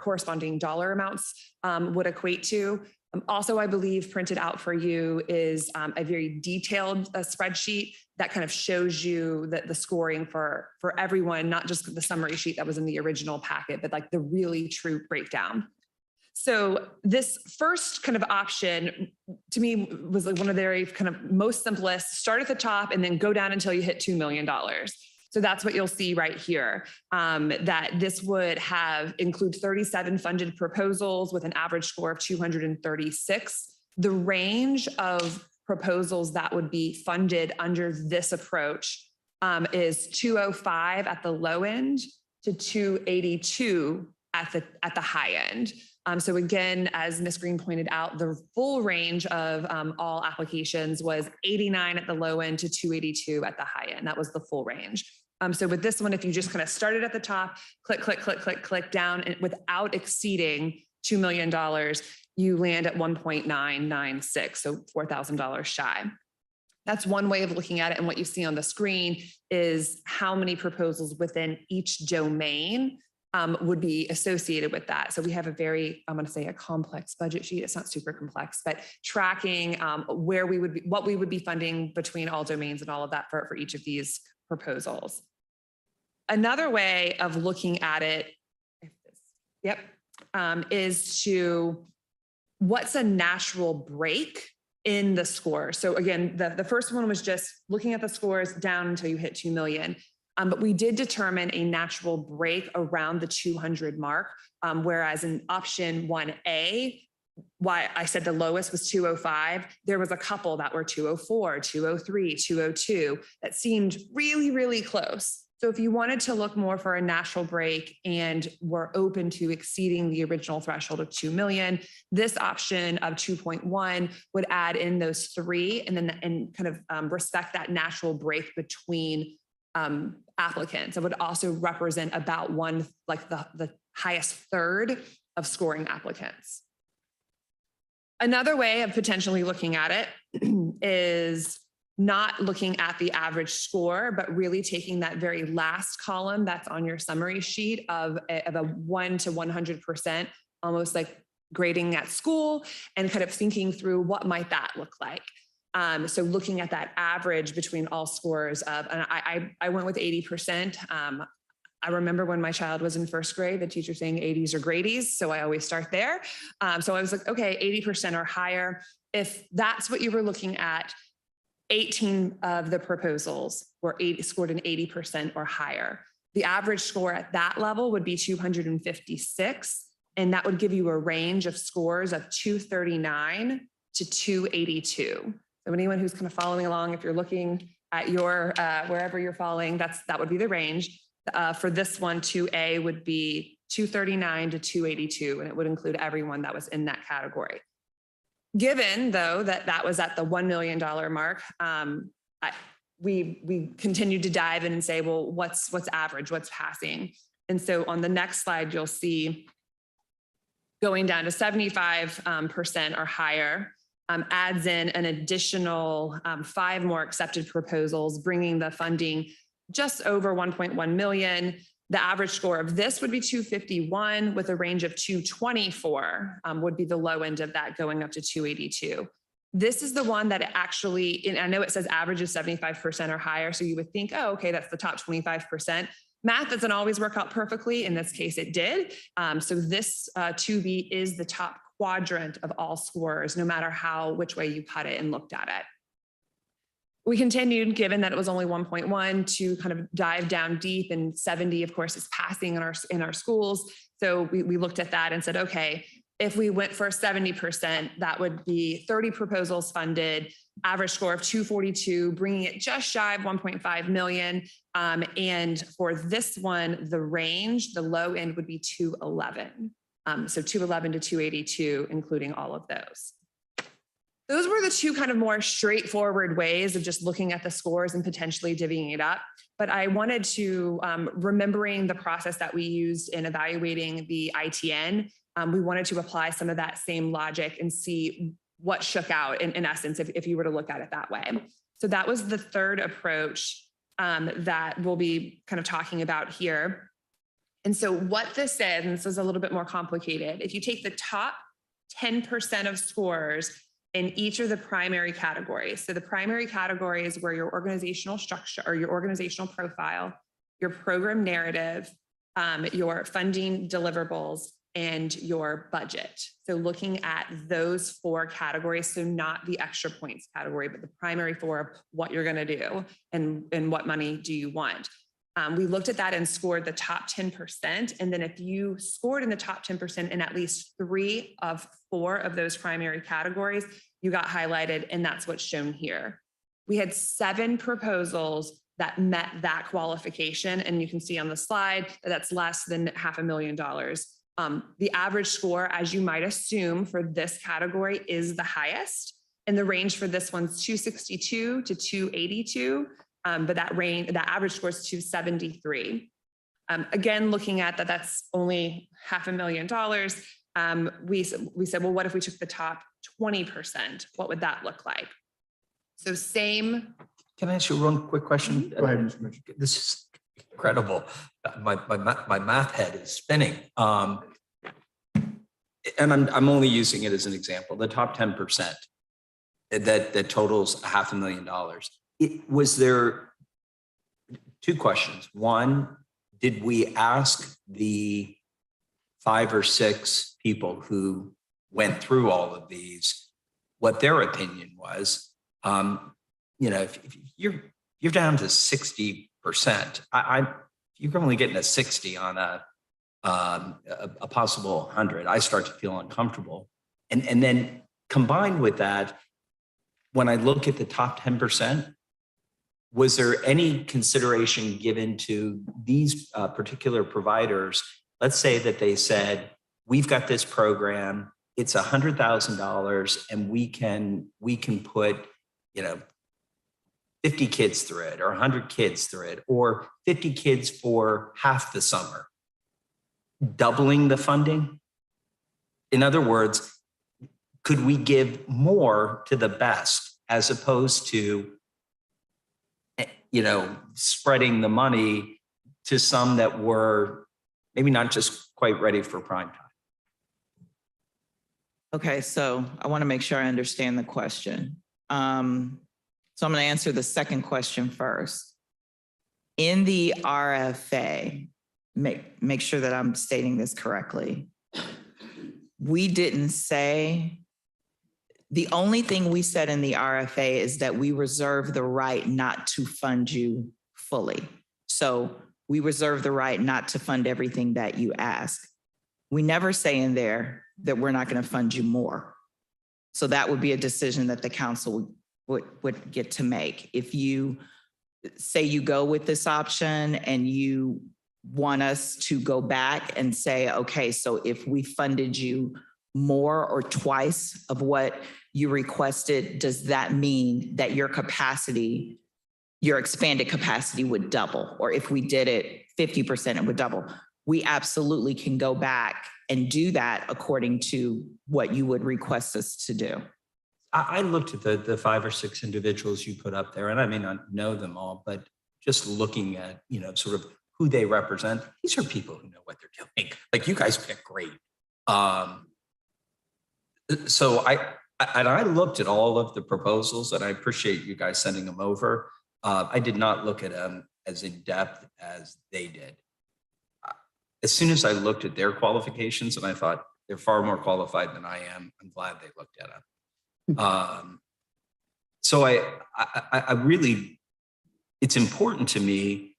corresponding dollar amounts would equate to. Also, I believe printed out for you is a very detailed spreadsheet that kind of shows you the scoring for everyone, not just the summary sheet that was in the original packet, but like the really true breakdown. So this first kind of option to me was like one of the very kind of most simplest, start at the top and then go down until you hit $2 million. So that's what you'll see right here, that this would include 37 funded proposals with an average score of 236. The range of proposals that would be funded under this approach is 205 at the low end to 282 at the high end. So again, as Ms. Green pointed out, the full range of all applications was 89 at the low end to 282 at the high end. That was the full range. So with this one, if you just kind of started at the top, click, click, click, click, click down, and without exceeding $2 million, you land at 1.996, so $4,000 shy. That's one way of looking at it. And what you see on the screen is how many proposals within each domain would be associated with that. So we have a very, I'm going to say a complex budget sheet. It's not super complex, but tracking where we would be, what we would be funding between all domains and all of that for each of these proposals. Another way of looking at it, is to what's a natural break in the score. So again, the first one was just looking at the scores down until you hit 2 million. But we did determine a natural break around the 200 mark, whereas in option 1A, why I said the lowest was 205, there was a couple that were 204, 203, 202 that seemed really, really close. So if you wanted to look more for a natural break and were open to exceeding the original threshold of 2 million, this option of 2.1 would add in those three and kind of respect that natural break between applicants. It would also represent about one, like the highest third of scoring applicants. Another way of potentially looking at it is not looking at the average score, but really taking that very last column that's on your summary sheet of a 1 to 100%, almost like grading at school, and kind of thinking through what might that look like. So looking at that average between all scores of, and I went with 80%. I remember when my child was in first grade, the teacher saying 80s are gradies. So I always start there. So I was like, okay, 80% or higher. If that's what you were looking at, 18 of the proposals were scored an 80% or higher. The average score at that level would be 256. And that would give you a range of scores of 239 to 282. So anyone who's kind of following along, if you're looking at your, wherever you're falling, that would be the range. For this one, 2A would be 239 to 282, and it would include everyone that was in that category. Given though, that was at the $1 million mark, we continued to dive in and say, well, what's average, what's passing? And so on the next slide, you'll see going down to 75% or higher, adds in an additional 5 more accepted proposals, bringing the funding just over 1.1 million. The average score of this would be 251 with a range of 224 would be the low end of that, going up to 282. This is the one that actually, and I know it says average is 75% or higher. So you would think, oh, okay, that's the top 25%. Math doesn't always work out perfectly. In this case, it did. So this 2B is the top quadrant of all scores, no matter which way you cut it and looked at it. We continued, given that it was only 1.1, to kind of dive down deep, and 70, of course, is passing in our schools. So we looked at that and said, okay, if we went for 70%, that would be 30 proposals funded, average score of 242, bringing it just shy of 1.5 million. And for this one, the range, the low end would be 211. So 211 to 282, including all of those. Those were the two kind of more straightforward ways of just looking at the scores and potentially divvying it up. But I wanted to, remembering the process that we used in evaluating the ITN, we wanted to apply some of that same logic and see what shook out in essence, if you were to look at it that way. So that was the third approach that we'll be kind of talking about here. And so what this is, and this is a little bit more complicated, if you take the top 10% of scores in each of the primary categories. So the primary categories were your organizational structure or your organizational profile, your program narrative, your funding deliverables, and your budget. So looking at those 4 categories, so not the extra points category, but the primary 4 of what you're going to do and what money do you want. We looked at that and scored the top 10%. And then if you scored in the top 10% in at least 3 of 4 of those primary categories, you got highlighted, and that's what's shown here. We had 7 proposals that met that qualification. And you can see on the slide that that's less than $500,000 The average score, as you might assume, for this category is the highest. And the range for this one's 262 to 282. But that average score is 273. Again, looking at that, that's only $500,000. We said, well, what if we took the top 20%? What would that look like? So same. Can I ask you one quick question? Go ahead, Mr. Commissioner. This is incredible. My math head is spinning. And I'm only using it as an example. The top 10% that totals $500,000. Was there two questions? One, did we ask the 5 or 6 people who went through all of these what their opinion was? If you're down to 60%, you're only getting a 60 on a possible 100. I start to feel uncomfortable. And then combined with that, when I look at the top 10%, was there any consideration given to these particular providers? Let's say that they said, we've got this program, it's $100,000 and we can put, 50 kids through it or 100 kids through it or 50 kids for half the summer, doubling the funding? In other words, could we give more to the best as opposed to, spreading the money to some that were maybe not just quite ready for prime time? Okay, so I want to make sure I understand the question. So I'm going to answer the second question first. In the RFA, make sure that I'm stating this correctly. We didn't say, the only thing we said in the RFA is that we reserve the right not to fund you fully. So we reserve the right not to fund everything that you ask. We never say in there that we're not going to fund you more. So that would be a decision that the council would get to make. If you say you go with this option and you want us to go back and say, okay, so if we funded you more or twice of what you requested, does that mean that your capacity, your expanded capacity would double? Or if we did it 50%, it would double? We absolutely can go back and do that according to what you would request us to do. I looked at the 5 or 6 individuals you put up there, and I may not know them all, but just looking at, sort of who they represent, these are people who know what they're doing. Like, you guys pick great. So I looked at all of the proposals, and I appreciate you guys sending them over. I did not look at them as in depth as they did. As soon as I looked at their qualifications, and I thought they're far more qualified than I am, I'm glad they looked at them. So I really, it's important to me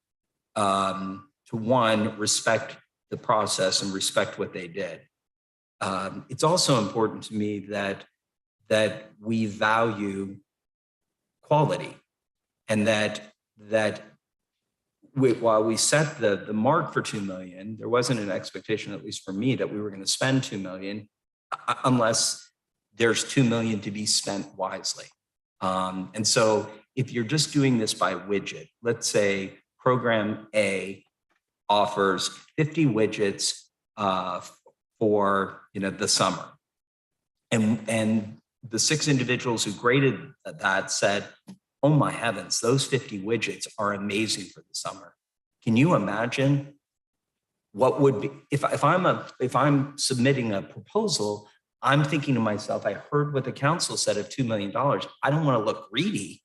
to, one, respect the process and respect what they did. It's also important to me that we value quality, and that while we set the mark for $2 million, there wasn't an expectation, at least for me, that we were going to spend $2 million unless there's $2 million to be spent wisely. And so if you're just doing this by widget, let's say program A offers 50 widgets for the summer, and the 6 individuals who graded that said, oh my heavens, those 50 widgets are amazing for the summer. Can you imagine what would be, if I'm submitting a proposal, I'm thinking to myself, I heard what the council said of $2 million. I don't want to look greedy,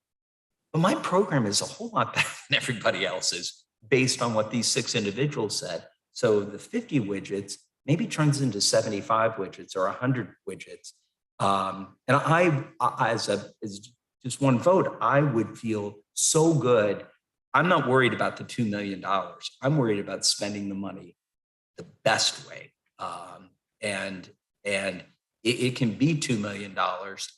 but my program is a whole lot better than everybody else's based on what these 6 individuals said. So the 50 widgets maybe turns into 75 widgets or 100 widgets. And I, as just one vote, I would feel so good. I'm not worried about the $2 million. I'm worried about spending the money the best way. And it can be $2 million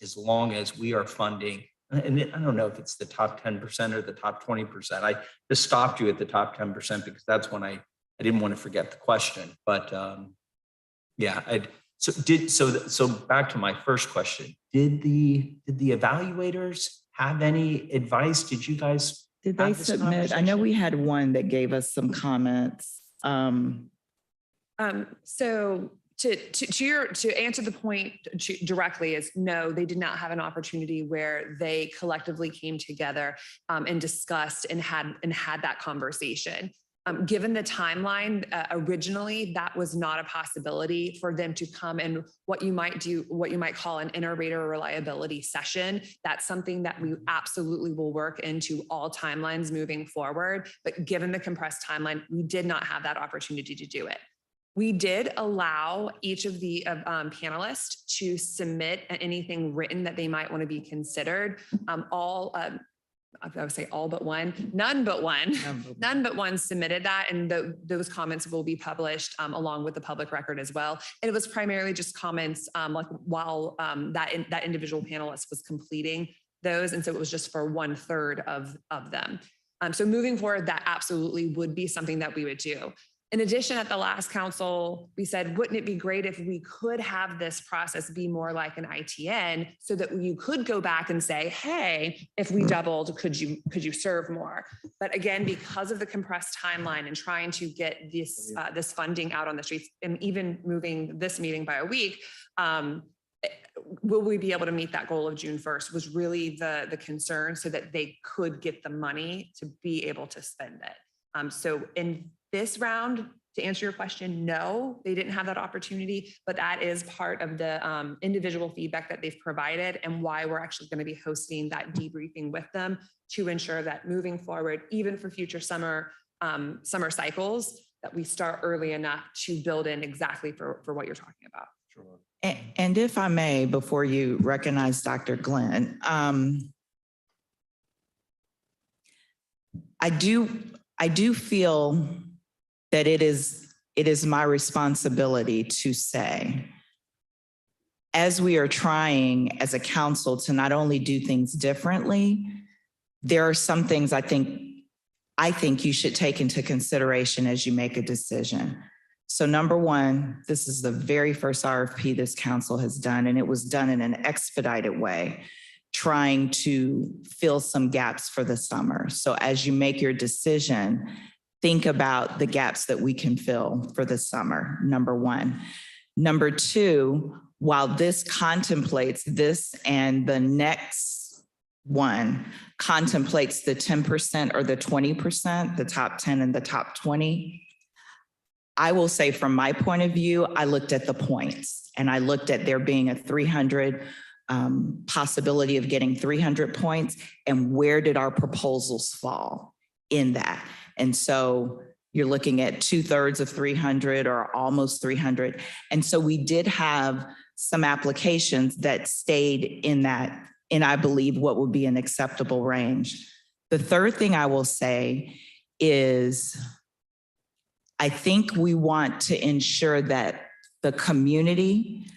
as long as we are funding. And I don't know if it's the top 10% or the top 20%. I just stopped you at the top 10% because that's when I didn't want to forget the question. But Yeah, so back to my first question. Did the evaluators have any advice? Did you guys? Did they have this submit? I know conversation? we had one that gave us some comments. So to answer the point directly is no, they did not have an opportunity where they collectively came together and discussed and had that conversation. Given the timeline, originally that was not a possibility for them to come and what you might call an inter-rater reliability session. That's something that we absolutely will work into all timelines moving forward. But given the compressed timeline, we did not have that opportunity to do it. We did allow each of the panelists to submit anything written that they might want to be considered. I would say all but one, none but one submitted that. And those comments will be published along with the public record as well. And it was primarily just comments like while that individual panelist was completing those. And so it was just for 1/3 of them. So moving forward, that absolutely would be something that we would do. In addition, at the last council, we said, wouldn't it be great if we could have this process be more like an ITN so that you could go back and say, hey, if we doubled, could you serve more? But again, because of the compressed timeline and trying to get this funding out on the streets and even moving this meeting by a week, will we be able to meet that goal of June 1st was really the concern so that they could get the money to be able to spend it. So in this round, to answer your question, no, they didn't have that opportunity, but that is part of the individual feedback that they've provided and why we're actually going to be hosting that debriefing with them to ensure that moving forward, even for future summer cycles, that we start early enough to build in exactly for what you're talking about. Sure. And if I may, before you recognize Dr. Glenn, I do feel that it is my responsibility to say, as we are trying as a council to not only do things differently, there are some things I think you should take into consideration as you make a decision. So number one, this is the very first RFP this council has done, and it was done in an expedited way, trying to fill some gaps for the summer. So as you make your decision, think about the gaps that we can fill for the summer, number one. Number two, while this contemplates this and the next one contemplates the 10% or the 20%, the top 10 and the top 20, I will say from my point of view, I looked at the points and I looked at there being a 300 possibility of getting 300 points and where did our proposals fall in that. And so you're looking at 2/3 of 300 or almost 300. And so we did have some applications that stayed in that, in I believe what would be an acceptable range. The third thing I will say is I think we want to ensure that the community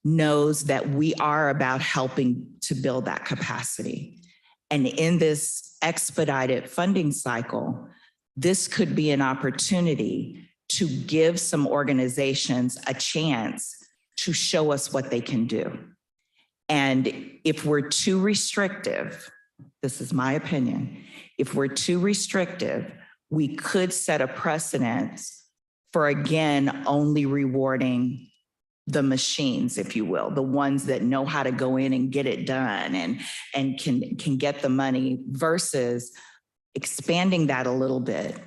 knows that we are about helping to build that capacity. And in this expedited funding cycle, this could be an opportunity to give some organizations a chance to show us what they can do. And if we're too restrictive, this is my opinion, if we're too restrictive, we could set a precedent for, again, only rewarding the machines, if you will, the ones that know how to go in and get it done and can get the money versus expanding that a little bit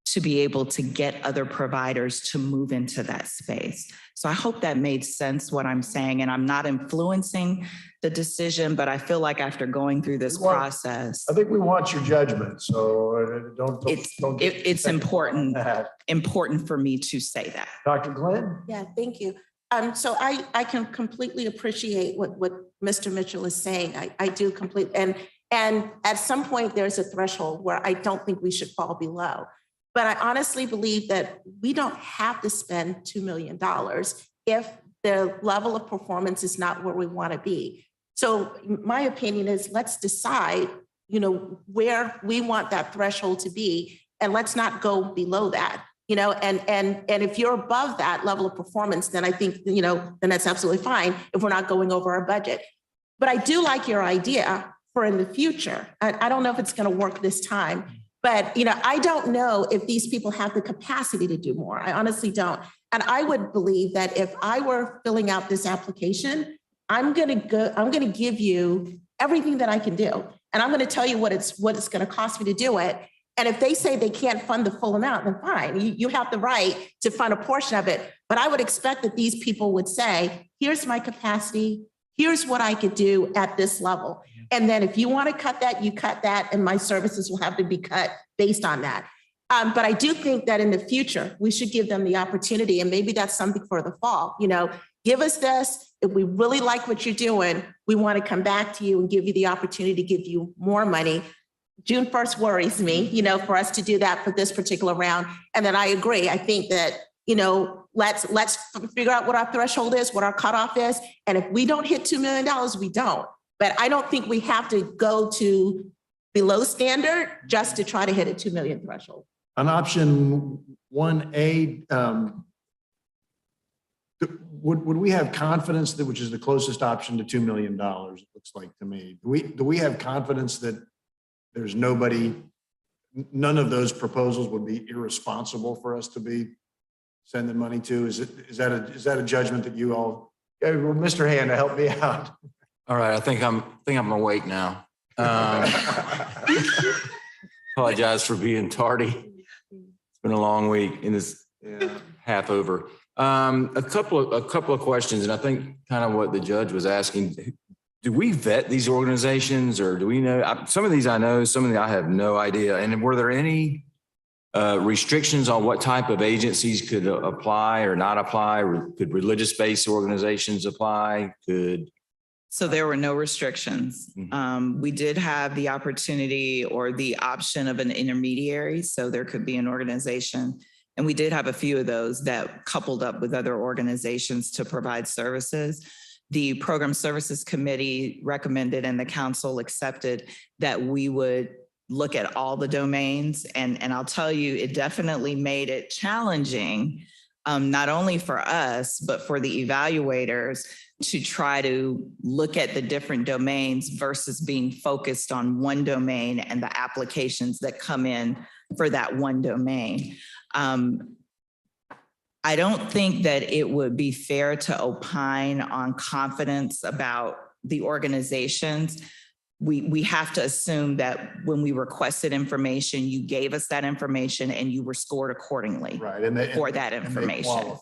to be able to get other providers to move into that space. So I hope that made sense what I'm saying, and I'm not influencing the decision, but I feel like after going through this process, I think we want your judgment, so don't it's important for me to say that. Dr. Glenn? Yeah, thank you. So I can completely appreciate what Mr. Mitchell is saying. I do completely, and at some point there's a threshold where I don't think we should fall below. But I honestly believe that we don't have to spend $2 million if the level of performance is not where we want to be. So my opinion is let's decide, where we want that threshold to be, and let's not go below that. and if you're above that level of performance, then I think, then that's absolutely fine if we're not going over our budget. But I do like your idea for in the future. I don't know if it's going to work this time, but, I don't know if these people have the capacity to do more. I honestly don't. And I would believe that if I were filling out this application, I'm going to give you everything that I can do. And I'm going to tell you what it's going to cost me to do it. And if they say they can't fund the full amount, then fine, you have the right to fund a portion of it. But I would expect that these people would say, here's my capacity, here's what I could do at this level. And then if you want to cut that, you cut that, and my services will have to be cut based on that. But I do think that in the future, we should give them the opportunity, and maybe that's something for the fall, give us this. If we really like what you're doing, we want to come back to you and give you the opportunity to give you more money. June 1st worries me, for us to do that for this particular round. And then I agree. I think that, let's figure out what our threshold is, what our cutoff is. And if we don't hit $2 million, we don't. But I don't think we have to go to below standard just to try to hit a 2 million threshold. On option 1A, would we have confidence that, which is the closest option to $2 million, it looks like to me, do we have confidence that there's none of those proposals would be irresponsible for us to be sending money to? Is that a judgment that you all, Mr. Hanna, help me out. All right, I think I'm awake now. Apologize for being tardy. It's been a long week and it's half over. A couple of questions, and I think kind of what the judge was asking. Do we vet these organizations, or do we know? Some of these I know, some of these I have no idea. And were there any restrictions on what type of agencies could apply or not apply? Could religious-based organizations apply? So there were no restrictions. We did have the opportunity or the option of an intermediary. So there could be an organization, and we did have a few of those that coupled up with other organizations to provide services. The Program Services Committee recommended and the council accepted that we would look at all the domains. And I'll tell you, it definitely made it challenging, not only for us, but for the evaluators to try to look at the different domains versus being focused on one domain and the applications that come in for that one domain. I don't think that it would be fair to opine on confidence about the organizations. We have to assume that when we requested information, you gave us that information and you were scored accordingly for that information.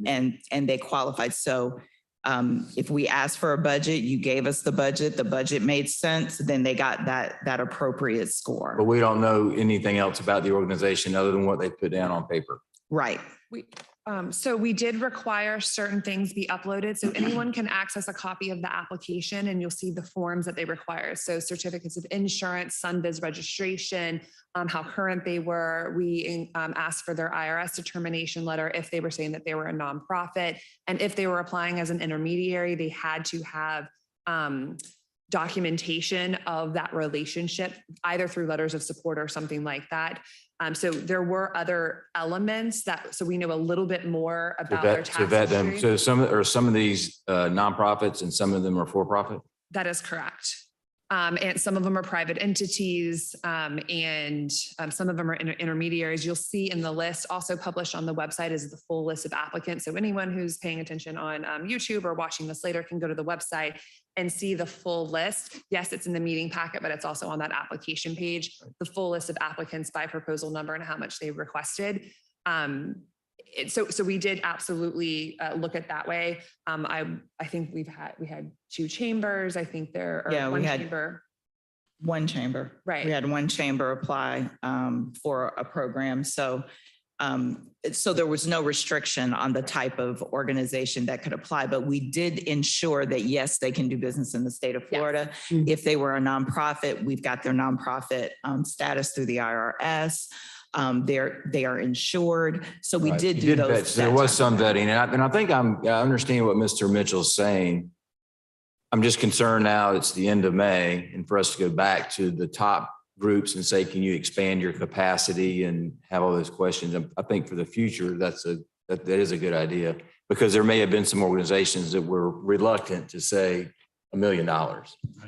And they qualified. So if we asked for a budget, you gave us the budget made sense, then they got that appropriate score. But we don't know anything else about the organization other than what they put down on paper. Right. So we did require certain things be uploaded. So anyone can access a copy of the application and you'll see the forms that they require. So certificates of insurance, Sunbiz registration, how current they were. We asked for their IRS determination letter if they were saying that they were a nonprofit. And if they were applying as an intermediary, they had to have documentation of that relationship, either through letters of support or something like that. So there were other elements so we know a little bit more about their tax history. So some of these nonprofits and some of them are for-profit? That is correct. And some of them are private entities and some of them are intermediaries. You'll see in the list also published on the website is the full list of applicants. So anyone who's paying attention on YouTube or watching this later can go to the website and see the full list. Yes, it's in the meeting packet, but it's also on that application page, the full list of applicants by proposal number and how much they requested. So we did absolutely look at that way. I think we had two chambers. I think there are one chamber. One chamber. Right. We had one chamber apply for a program. So there was no restriction on the type of organization that could apply, but we did ensure that, yes, they can do business in the state of Florida. Yes. If they were a nonprofit, we've got their nonprofit status through the IRS. They are insured. So we did do those. There was some vetting. And I think I understand what Mr. Mitchell's saying. I'm just concerned now it's the end of May and for us to go back to the top groups and say, can you expand your capacity and have all those questions. I think for the future, that is a good idea, because there may have been some organizations that were reluctant to say $1 million.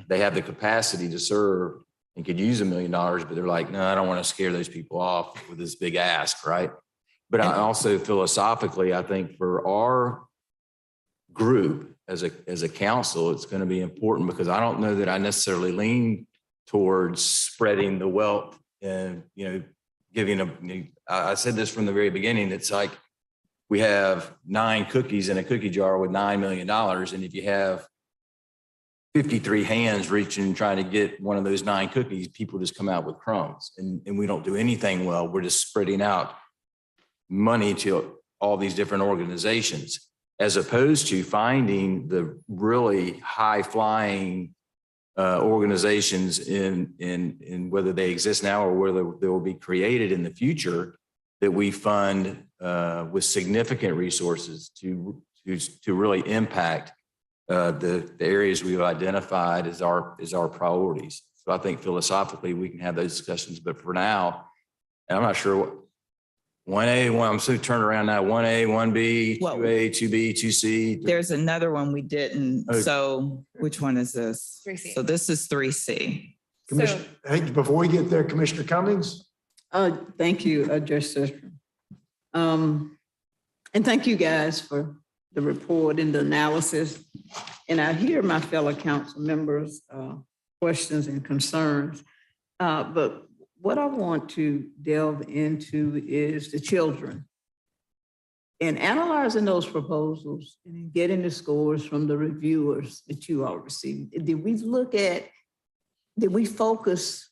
They have the capacity to serve and could use $1 million, but they're like, no, I don't want to scare those people off with this big ask, right? But I also philosophically, I think for our group as a council, it's going to be important, because I don't know that I necessarily lean towards spreading the wealth and, giving I said this from the very beginning. It's like we have 9 cookies in a cookie jar with $9 million. And if you have 53 hands reaching, trying to get one of those 9 cookies, people just come out with crumbs, and we don't do anything well. We're just spreading out money to all these different organizations, as opposed to finding the really high flying organizations in whether they exist now or whether they will be created in the future, that we fund with significant resources to really impact the areas we've identified as our priorities. So I think philosophically we can have those discussions, but for now, and I'm not sure what 1A, I'm so turned around now, 1A, 1B, 2A, 2B, 2C. There's another one we didn't. Oh. So which one is this? 3C. So this is 3C. Commissioner, hey, before we get there, Commissioner Cummings? Thank you, Judge Sesstrom. And thank you guys for the report and the analysis. And I hear my fellow council members' questions and concerns. But what I want to delve into is the children. And analyzing those proposals and getting the scores from the reviewers that you all received, did we focus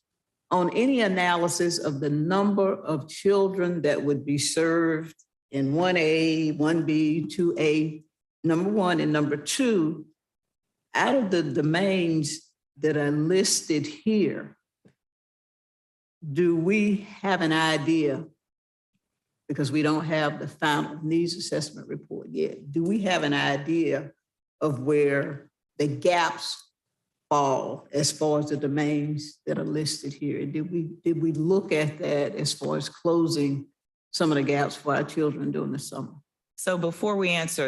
on any analysis of the number of children that would be served in 1A, 1B, 2A, number one, and number two, out of the domains that are listed here, do we have an idea, because we don't have the final needs assessment report yet, do we have an idea of where the gaps fall as far as the domains that are listed here? Did we look at that as far as closing some of the gaps for our children during the summer? So before we answer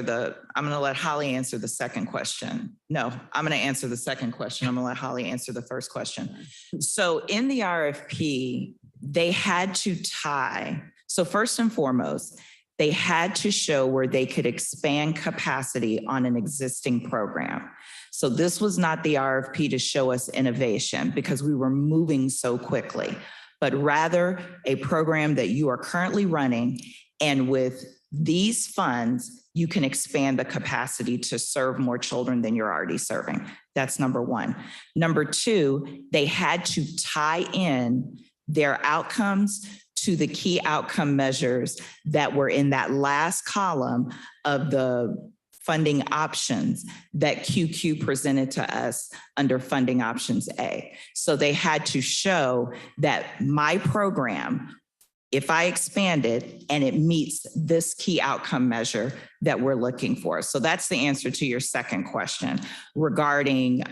I'm going to let Holly answer the second question. No, I'm going to answer the second question. I'm going to let Holly answer the first question. So in the RFP, they had to tie. So first and foremost, they had to show where they could expand capacity on an existing program. So this was not the RFP to show us innovation, because we were moving so quickly, but rather a program that you are currently running, and with these funds, you can expand the capacity to serve more children than you're already serving. That's number one. Number two, they had to tie in their outcomes to the key outcome measures that were in that last column of the funding options that QQ presented to us under funding options A. So they had to show that my program, if I expand it and it meets this key outcome measure that we're looking for. So that's the answer to your second question regarding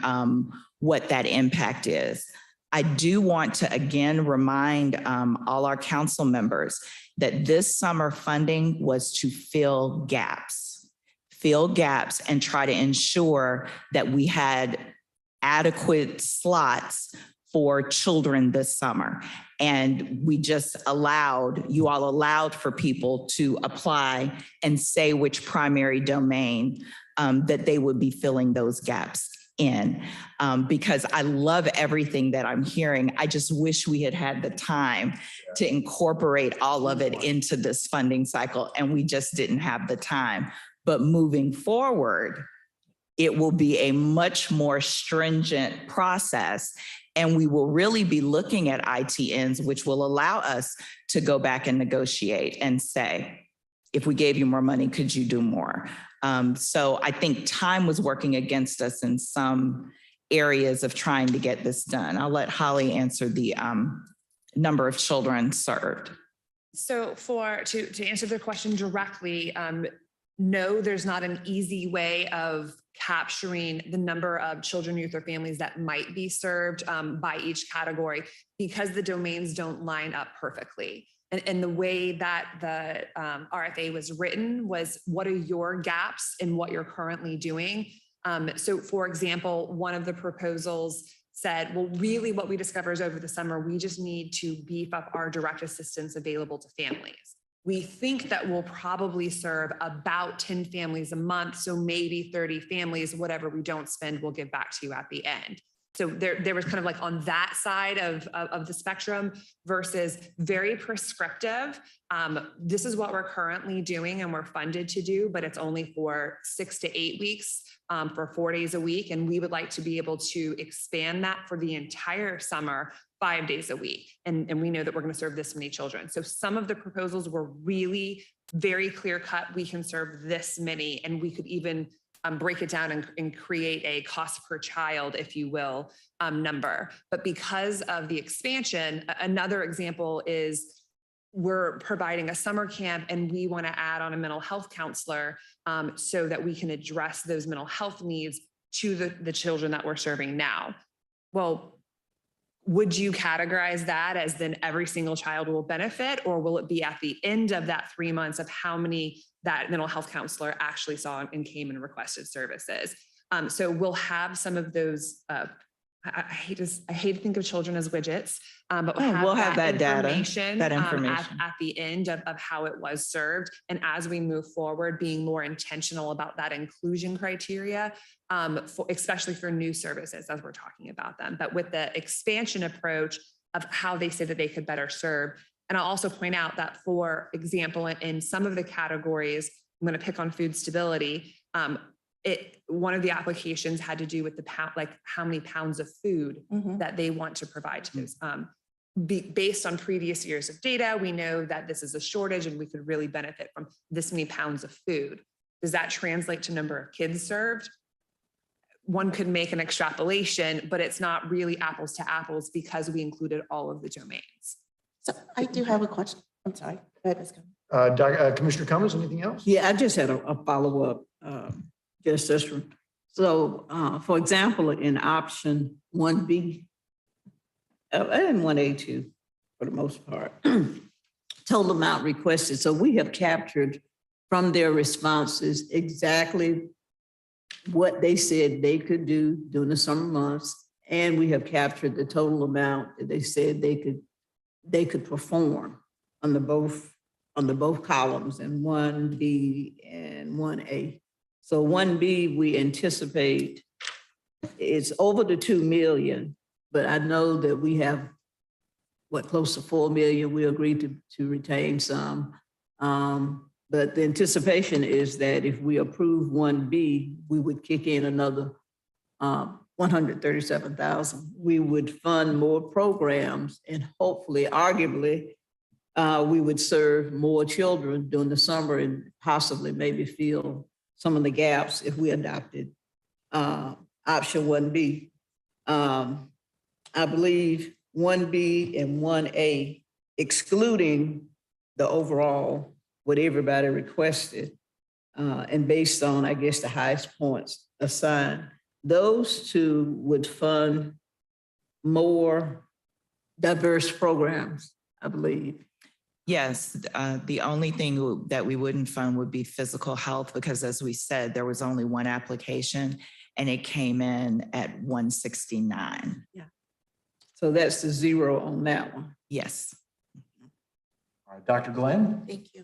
what that impact is. I do want to again remind all our council members that this summer funding was to fill gaps and try to ensure that we had adequate slots for children this summer. And we just you all allowed for people to apply and say which primary domain that they would be filling those gaps in. Because I love everything that I'm hearing. I just wish we had had the time to incorporate all of it into this funding cycle, and we just didn't have the time. But moving forward, it will be a much more stringent process. And we will really be looking at ITNs, which will allow us to go back and negotiate and say, if we gave you more money, could you do more? So I think time was working against us in some areas of trying to get this done. I'll let Holly answer the number of children served. So to answer the question directly, no, there's not an easy way of capturing the number of children, youth, or families that might be served by each category because the domains don't line up perfectly. And the way that the RFA was written was, what are your gaps in what you're currently doing? So for example, one of the proposals said, well, really what we discovered is over the summer, we just need to beef up our direct assistance available to families. We think that we'll probably serve about 10 families a month. So maybe 30 families, whatever we don't spend, we'll give back to you at the end. So there was kind of like on that side of the spectrum versus very prescriptive. This is what we're currently doing and we're funded to do, but it's only for 6 to 8 weeks for 4 days a week. And we would like to be able to expand that for the entire summer, 5 days a week. And we know that we're going to serve this many children. So some of the proposals were really very clear cut. We can serve this many, and we could even break it down and create a cost per child, if you will, number. But because of the expansion, another example is we're providing a summer camp and we want to add on a mental health counselor so that we can address those mental health needs to the children that we're serving now. Well, would you categorize that as then every single child will benefit, or will it be at the end of that 3 months of how many that mental health counselor actually saw and came and requested services? So we'll have some of those. I hate to think of children as widgets, but we'll have that data, information, that information. At the end of how it was served. And as we move forward, being more intentional about that inclusion criteria, especially for new services as we're talking about them. But with the expansion approach of how they say that they could better serve. And I'll also point out that, for example, in some of the categories, I'm going to pick on food stability. One of the applications had to do with the pound, like how many pounds of food that they want to provide to those. Based on previous years of data, we know that this is a shortage and we could really benefit from this many pounds of food. Does that translate to number of kids served? One could make an extrapolation, but it's not really apples to apples because we included all of the domains. So I do have a question. I'm sorry. Go ahead, Ms. Cummings. Commissioner Cummings, anything else? Yeah, I just had a follow-up, just this one. So, for example, in option 1B, and 1A too, for the most part, total amount requested. So we have captured from their responses exactly what they said they could do during the summer months. And we have captured the total amount that they said they could perform on the both columns in 1B and 1A. So 1B, we anticipate it's over the 2 million, but I know that we have close to 4 million. We agreed to retain some. But the anticipation is that if we approve 1B, we would kick in another 137,000. We would fund more programs and hopefully, arguably, we would serve more children during the summer and possibly maybe fill some of the gaps if we adopted option 1B. I believe 1B and 1A, excluding the overall, what everybody requested, and based on, I guess, the highest points assigned, those two would fund more diverse programs, I believe. Yes, the only thing that we wouldn't fund would be physical health, because as we said, there was only one application and it came in at 169. Yeah. So that's the zero on that one. Yes. All right, Dr. Glenn? Thank you.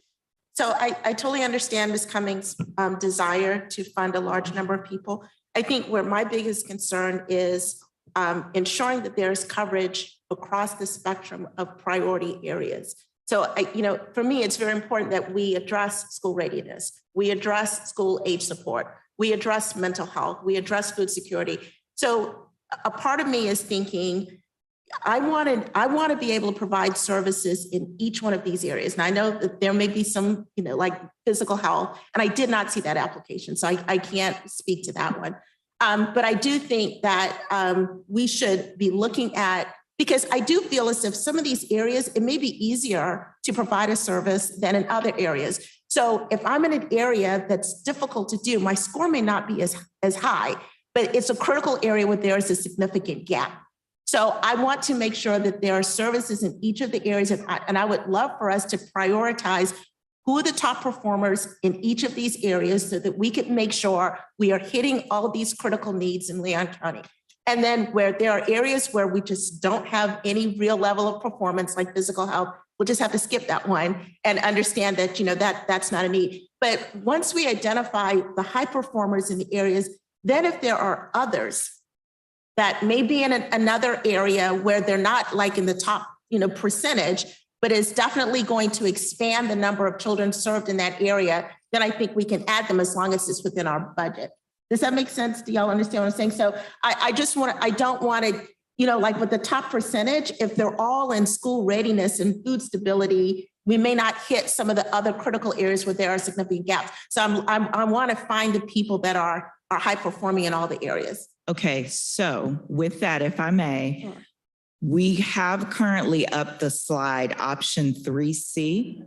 So I totally understand Ms. Cummings' desire to fund a large number of people. I think where my biggest concern is ensuring that there's coverage across the spectrum of priority areas. So, for me, it's very important that we address school readiness. We address school age support. We address mental health. We address food security. So a part of me is thinking, I want to be able to provide services in each one of these areas. And I know that there may be some, like physical health, and I did not see that application, so I can't speak to that one. But I do think that we should be looking at, because I do feel as if some of these areas, it may be easier to provide a service than in other areas. So if I'm in an area that's difficult to do, my score may not be as high, but it's a critical area where there is a significant gap. So I want to make sure that there are services in each of the areas, and I would love for us to prioritize who are the top performers in each of these areas so that we can make sure we are hitting all these critical needs in Leon County. And then where there are areas where we just don't have any real level of performance, like physical health, we'll just have to skip that one and understand that, that's not a need. But once we identify the high performers in the areas, then if there are others that may be in another area where they're not like in the top, percentage, but is definitely going to expand the number of children served in that area, then I think we can add them as long as it's within our budget. Does that make sense? Do y'all understand what I'm saying? So I don't want to, like with the top percentage, if they're all in school readiness and food stability, we may not hit some of the other critical areas where there are significant gaps. So I want to find the people that are high performing in all the areas. Okay, so with that, if I may, Sure. we have currently up the slide option 3C.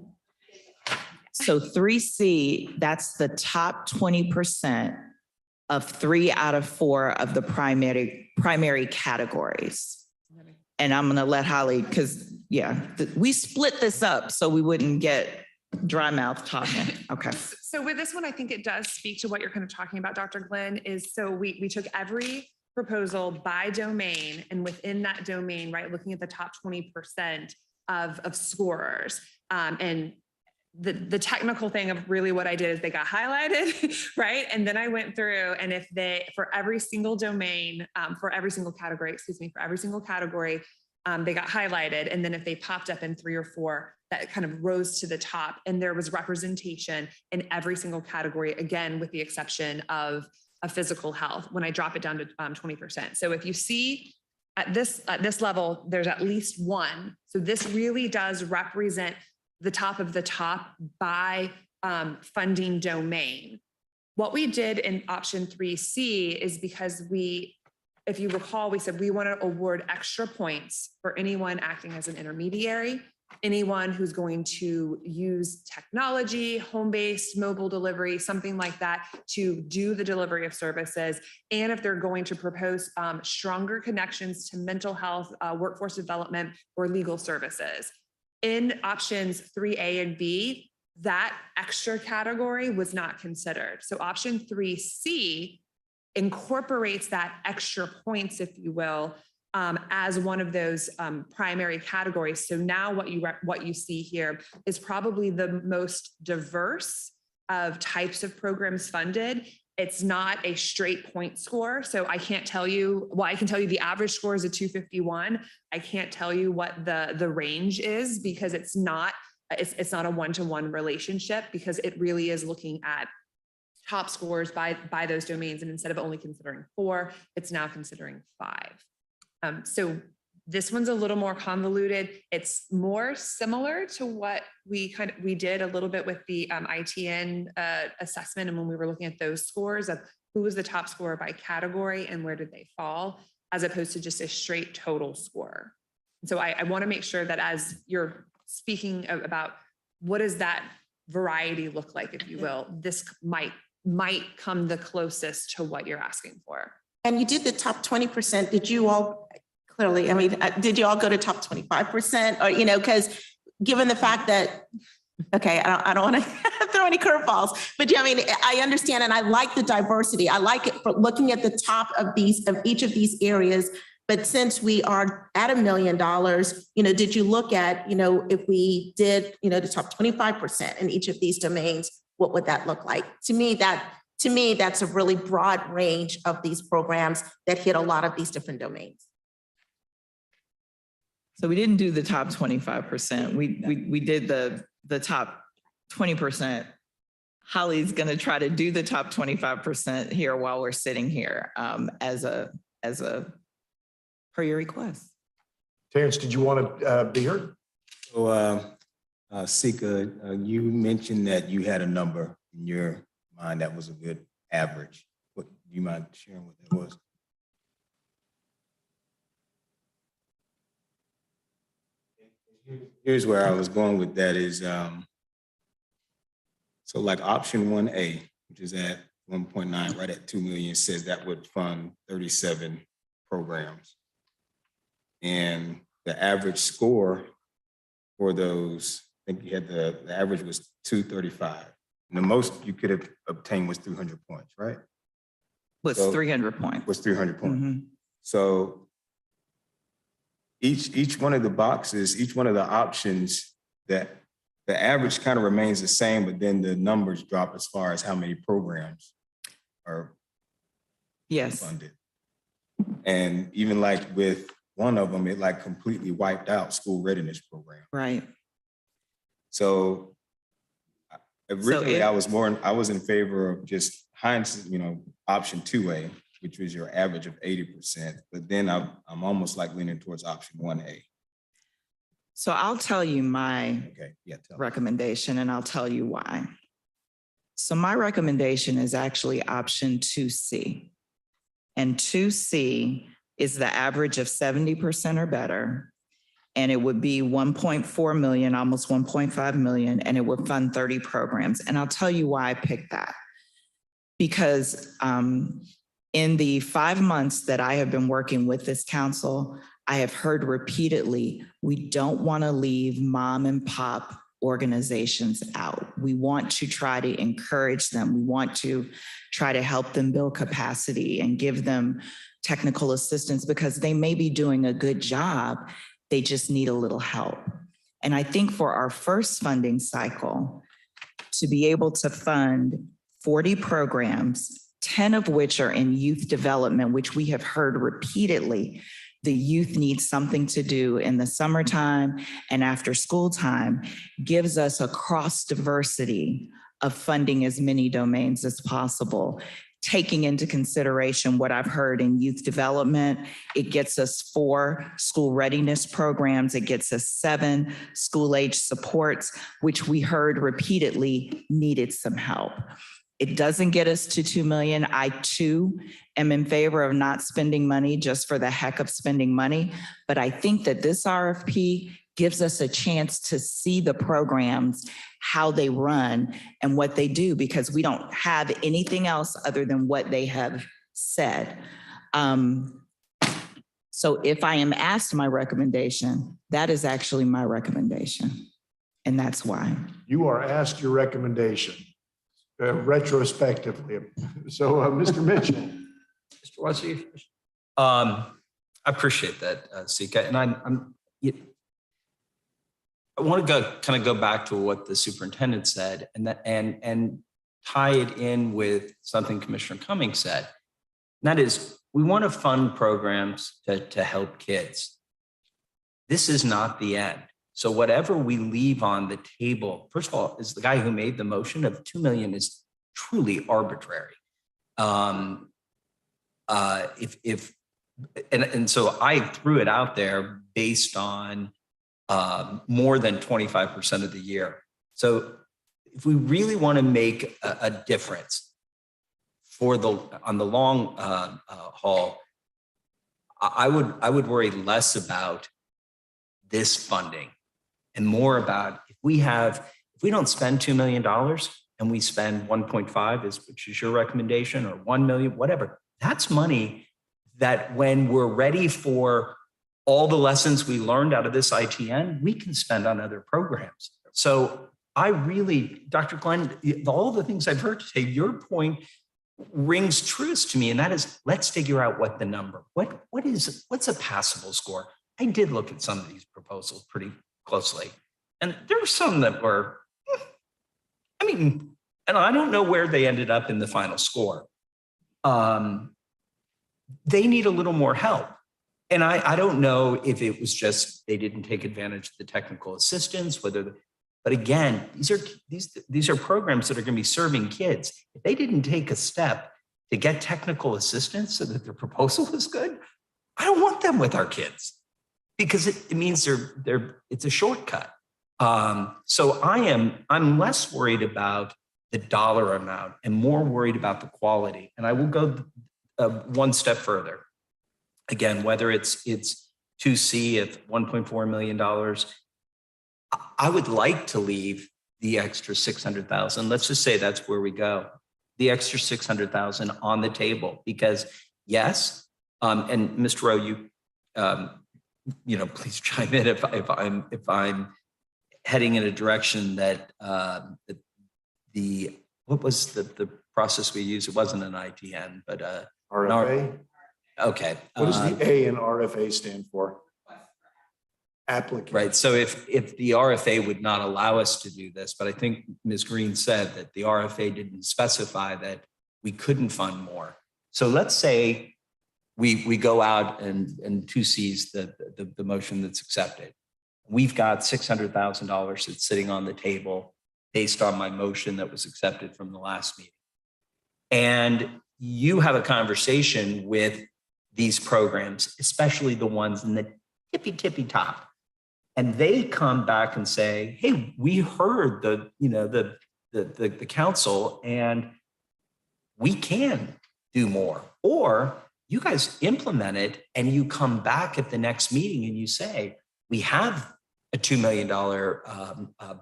So 3C, that's the top 20% of 3 out of 4 of the primary categories. And I'm gonna let Holly, because we split this up so we wouldn't get dry mouth talking. Okay. So with this one, I think it does speak to what you're kind of talking about, Dr. Glenn, is so we took every proposal by domain, and within that domain, right, looking at the top 20% of scorers. And the technical thing of really what I did is they got highlighted, right? And then I went through, and if for every single domain, for every single category, they got highlighted. And then if they popped up in 3 or 4, that kind of rose to the top, and there was representation in every single category, again, with the exception of physical health, when I drop it down to 20%. So if you see at this level, there's at least one. So this really does represent the top of the top by funding domain. What we did in option 3C is because if you recall, we said we want to award extra points for anyone acting as an intermediary, anyone who's going to use technology, home-based, mobile delivery, something like that to do the delivery of services. And if they're going to propose stronger connections to mental health, workforce development, or legal services. In options 3A and B, that extra category was not considered. So option 3C incorporates that extra points, if you will, as one of those primary categories. So now what you see here is probably the most diverse of types of programs funded. It's not a straight point score. So I can't tell you, well, I can tell you the average score is a 251. I can't tell you what the range is because it's not a one-to-one relationship, because it really is looking at top scores by those domains. And instead of only considering 4, it's now considering 5. So this one's a little more convoluted. It's more similar to what we did a little bit with the ITN assessment, and when we were looking at those scores of who was the top scorer by category and where did they fall, as opposed to just a straight total score. And so I want to make sure that as you're speaking about what does that variety look like, if you will, this might come the closest to what you're asking for. And you did the top 20%. Did you all clearly, did you all go to top 25%? Or, because given the fact that, okay, I don't want to throw any curveballs, but I understand, and I like the diversity. I like it for looking at the top of each of these areas. But since we are at $1 million, did you look at, if we did, the top 25% in each of these domains, what would that look like? To me, that's a really broad range of these programs that hit a lot of these different domains. So we didn't do the top 25%. We did the top 20%. Holly's going to try to do the top 25% here while we're sitting here as a per your request. Terrence, did you want to be heard? So, Sika, you mentioned that you had a number in your mind that was a good average. Do you mind sharing what that was? Here's where I was going with that is, So like option 1A, which is at 1.9, right at 2 million, says that would fund 37 programs. And the average score for those, I think you had the average was 235. And the most you could have obtained was 300 points, right? Was So- 300 points. Was 300 points. Mhm. So each one of the boxes, each one of the options, that the average kind of remains the same, but then the numbers drop as far as how many programs are Yes. funded. And even like with one of them, it like completely wiped out school readiness program. Right. So originally if- I was in favor of just Heinz, option 2A, which was your average of 80%. But then I'm almost like leaning towards option 1A. So I'll tell you my Okay, yeah. Tell me. recommendation and I'll tell you why. So my recommendation is actually option 2C. And 2C is the average of 70% or better. And it would be 1.4 million, almost 1.5 million, and it would fund 30 programs. And I'll tell you why I picked that. Because in the 5 months that I have been working with this council, I have heard repeatedly, we don't want to leave mom and pop organizations out. We want to try to encourage them. We want to try to help them build capacity and give them technical assistance because they may be doing a good job. They just need a little help. And I think for our first funding cycle, to be able to fund 40 programs, 10 of which are in youth development, which we have heard repeatedly, the youth need something to do in the summertime and after school time, gives us a cross diversity of funding as many domains as possible. Taking into consideration what I've heard in youth development, it gets us 4 school readiness programs. It gets us 7 school age supports, which we heard repeatedly needed some help. It doesn't get us to 2 million. I too am in favor of not spending money just for the heck of spending money. But I think that this RFP gives us a chance to see the programs, how they run and what they do, because we don't have anything else other than what they have said. So if I am asked my recommendation, that is actually my recommendation. And that's why. You are asked your recommendation retrospectively. So, Mr. Mitchell. Mr. Wesley. I appreciate that, Sika. And I want to kind of go back to what the superintendent said and tie it in with something Commissioner Cummings said. And that is, we want to fund programs to help kids. This is not the end. So whatever we leave on the table, first of all, is the guy who made the motion of 2 million is truly arbitrary. And so I threw it out there based on more than 25% of the year. So if we really want to make a difference on the long haul, I would worry less about this funding and more about if we don't spend $2 million and we spend 1.5, which is your recommendation, or 1 million, whatever, that's money that when we're ready for all the lessons we learned out of this ITN, we can spend on other programs. So I really, Dr. Glenn, all the things I've heard today, your point rings truest to me, and that is, let's figure out what the number, what's a passable score? I did look at some of these proposals pretty closely, and there were some that were, and I don't know where they ended up in the final score. They need a little more help. And I don't know if it was just they didn't take advantage of the technical assistance, but again, these are programs that are going to be serving kids. If they didn't take a step to get technical assistance so that their proposal was good, I don't want them with our kids because it means it's a shortcut. So I'm less worried about the dollar amount and more worried about the quality. And I will go one step further. Again, whether it's 2C at $1.4 million, I would like to leave the extra 600,000. Let's just say that's where we go. The extra 600,000 on the table, because yes, and Mr. Rowe, please chime in if I'm heading in a direction that what was the process we used? It wasn't an ITN, but RFA? okay. What does the A in RFA stand for? Applicant. Right. So if the RFA would not allow us to do this, but I think Ms. Green said that the RFA didn't specify that we couldn't fund more. So let's say we go out and 2C's the motion that's accepted. We've got $600,000 that's sitting on the table based on my motion that was accepted from the last meeting. And you have a conversation with these programs, especially the ones in the tippy top. And they come back and say, hey, we heard the council and we can do more. Or you guys implement it and you come back at the next meeting and you say, we have a $2 million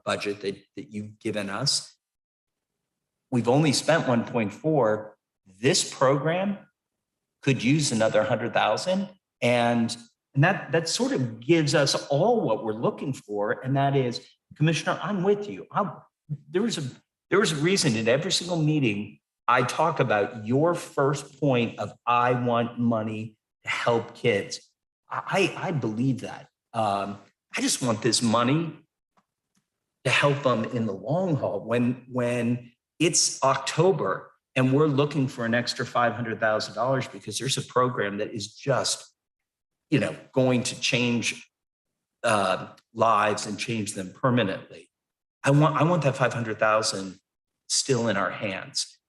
budget that you've given us. We've only spent 1.4. This program could use another 100,000. And that sort of gives us all what we're looking for. And that is, Commissioner, I'm with you. There was a reason in every single meeting I talk about your first point of I want money to help kids. I believe that. I just want this money to help them in the long haul. When it's October and we're looking for an extra $500,000 because there's a program that is just, going to change lives and change them permanently. I want that 500,000 still in our hands.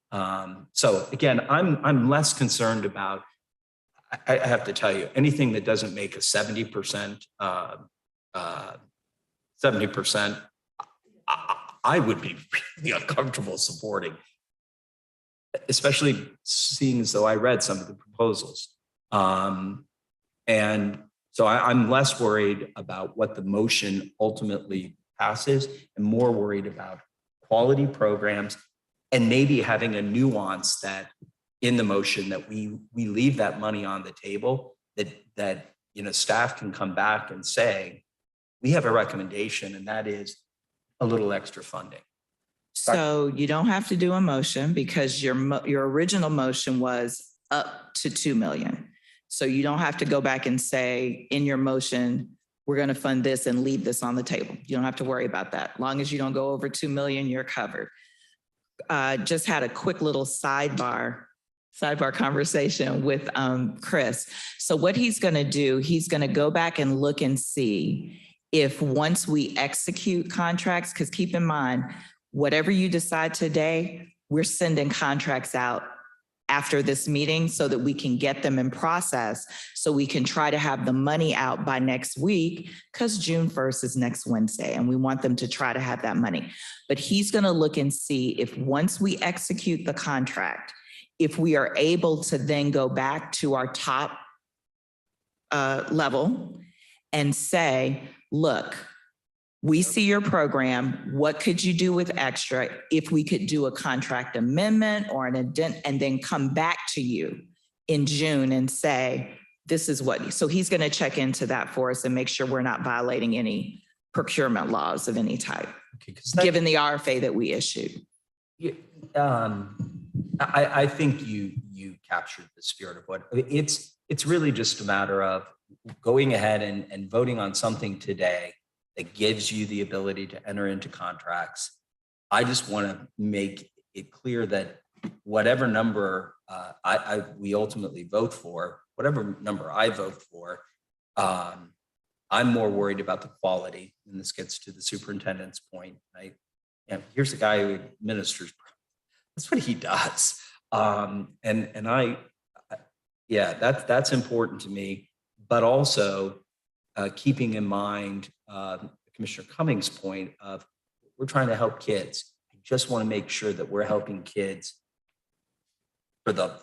So again, I'm less concerned about, I have to tell you, anything that doesn't make a 70%, I would be really uncomfortable supporting, especially seeing as though I read some of the proposals. And so I'm less worried about what the motion ultimately passes and more worried about quality programs and maybe having a nuance that in the motion that we leave that money on the table, that staff can come back and say, we have a recommendation, and that is a little extra funding. So you don't have to do a motion because your original motion was up to 2 million. So you don't have to go back and say in your motion, we're going to fund this and leave this on the table. You don't have to worry about that. As long as you don't go over 2 million, you're covered. Just had a quick little sidebar conversation with Chris. So what he's going to do, he's going to go back and look and see if once we execute contracts, because keep in mind, whatever you decide today, we're sending contracts out after this meeting so that we can get them in process, so we can try to have the money out by next week, because June 1st is next Wednesday, and we want them to try to have that money. But he's going to look and see if once we execute the contract, if we are able to then go back to our top level and say, look, we see your program. What could you do with extra? If we could do a contract amendment or an addendum, and then come back to you in June and say, this is what, so he's going to check into that for us and make sure we're not violating any procurement laws of any type, given the RFA that we issued. I think you captured the spirit of what it's really just a matter of going ahead and voting on something today that gives you the ability to enter into contracts. I just want to make it clear that whatever number we ultimately vote for, whatever number I vote for, I'm more worried about the quality. And this gets to the superintendent's point. Here's a guy who administers. That's what he does. That's important to me. But also keeping in mind Commissioner Cummings' point of we're trying to help kids. I just want to make sure that we're helping kids for the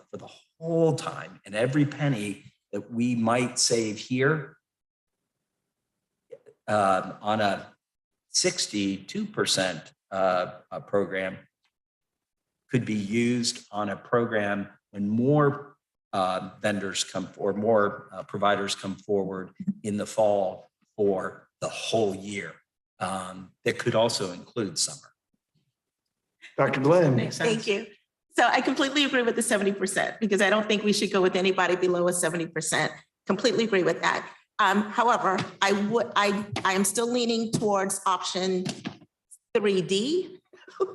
whole time, and every penny that we might save here on a 62% program could be used on a program when more vendors come or more providers come forward in the fall for the whole year. That could also include summer. Dr. Glenn. Thank you. So I completely agree with the 70% because I don't think we should go with anybody below a 70%. Completely agree with that. However, I am still leaning towards option 3D,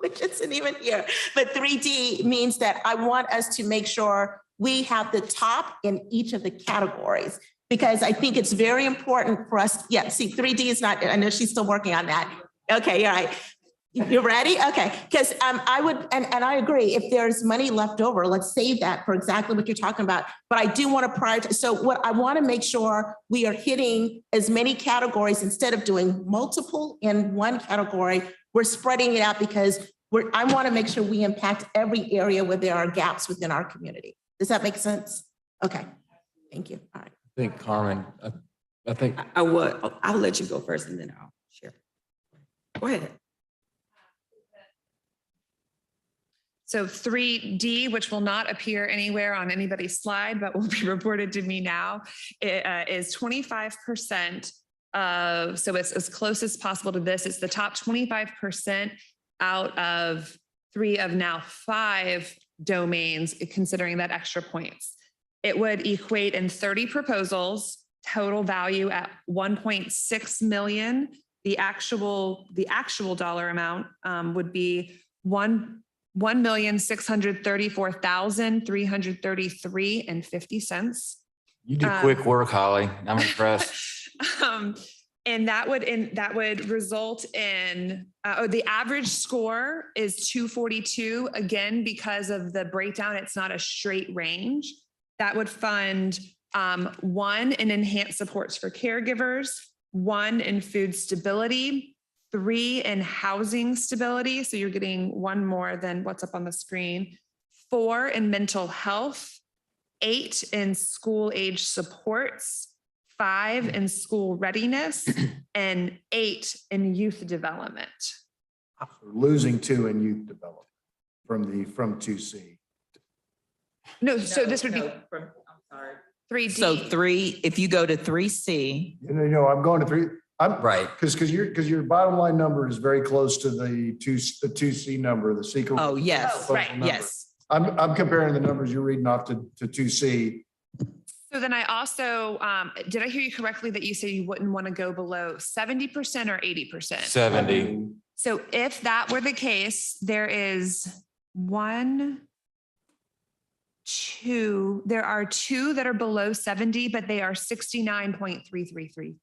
which isn't even here, but 3D means that I want us to make sure we have the top in each of the categories, because I think it's very important for us. Yeah, see, 3D is not, I know she's still working on that. Okay, all right. You're ready? Okay, because I would, and I agree, if there's money left over, let's save that for exactly what you're talking about. But I do want to prioritize. So what I want to make sure we are hitting as many categories instead of doing multiple in one category. We're spreading it out because I want to make sure we impact every area where there are gaps within our community. Does that make sense? Okay, thank you. All right. I think Carmen, I think, I'll let you go first and then I'll share. Go ahead. So 3D, which will not appear anywhere on anybody's slide, but will be reported to me now, is 25% of, so it's as close as possible to this. It's the top 25% out of 3 of now 5 domains, considering that extra points. It would equate in 30 proposals, total value at 1.6 million. The actual dollar amount would be $1,634,333.50. you do quick work, Holly. I'm impressed. And that would result in, the average score is 242. Again, because of the breakdown, it's not a straight range. That would fund 1 in enhanced supports for caregivers, 1 in food stability, 3 in housing stability. So you're getting 1 more than what's up on the screen, 4 in mental health, 8 in school age supports, 5 in school readiness, and 8 in youth development. We're losing 2 in youth development from 2C. No, so this would be I'm sorry. 3D. So 3, if you go to 3C, No, I'm going to 3. Right. Because your bottom line number is very close to the 2C number, the secret. oh, yes, right, number. yes. I'm comparing the numbers you're reading off to 2C. So then I also, did I hear you correctly that you said you wouldn't want to go below 70% or 80%? 70. So if that were the case, there is 1, 2, there are 2 that are below 70, but they are 69.3333.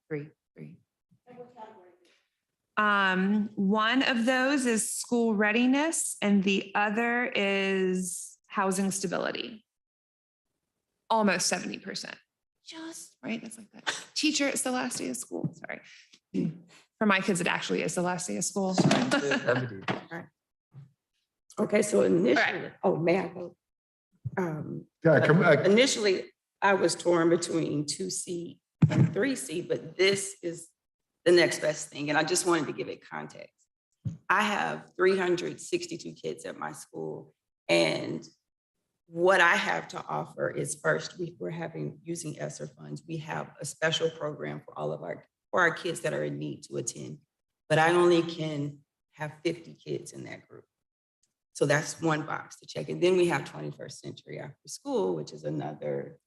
One of those is school readiness and the other is housing stability. Almost 70%. Just right. That's like that. Teacher, it's the last day of school. Sorry. For my kids, it actually is the last day of school. Okay, so initially, may I go? Yeah, come back. Initially, I was torn between 2C and 3C, but this is the next best thing. And I just wanted to give it context. I have 362 kids at my school. And what I have to offer is first, we're using ESSER funds. We have a special program for all of our kids that are in need to attend, but I only can have 50 kids in that group. So that's one box to check. And then we have 21st Century After School, which is another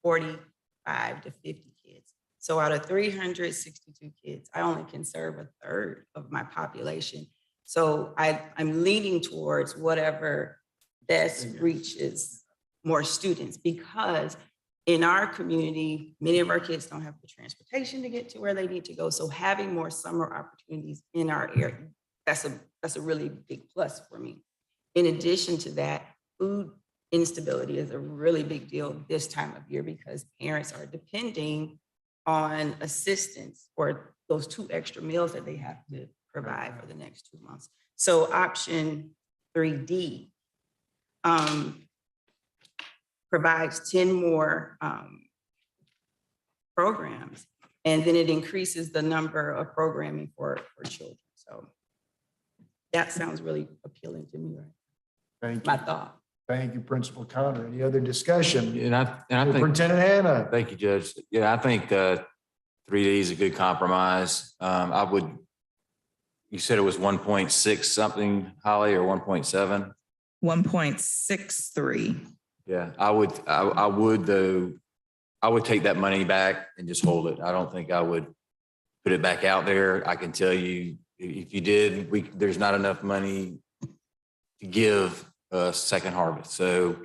45 to 50 kids. So out of 362 kids, I only can serve 1/3 of my population. So I'm leaning towards whatever best reaches more students, because in our community, many of our kids don't have the transportation to get to where they need to go. So having more summer opportunities in our area, that's a really big plus for me. In addition to that, food instability is a really big deal this time of year because parents are depending on assistance for those 2 extra meals that they have to provide for the next 2 months. So option 3D provides 10 more programs, and then it increases the number of programming for children. So That sounds really appealing to me, right? Thank My you. thought. Thank you, Principal Connor. Any other discussion? And I think, Superintendent Hannah. thank you, Judge. Yeah, I think 3D is a good compromise. You said it was 1.6 something, Holly, or 1.7? 1.63. Yeah, I would take that money back and just hold it. I don't think I would put it back out there. I can tell you, if you did, there's not enough money to give a second harvest. So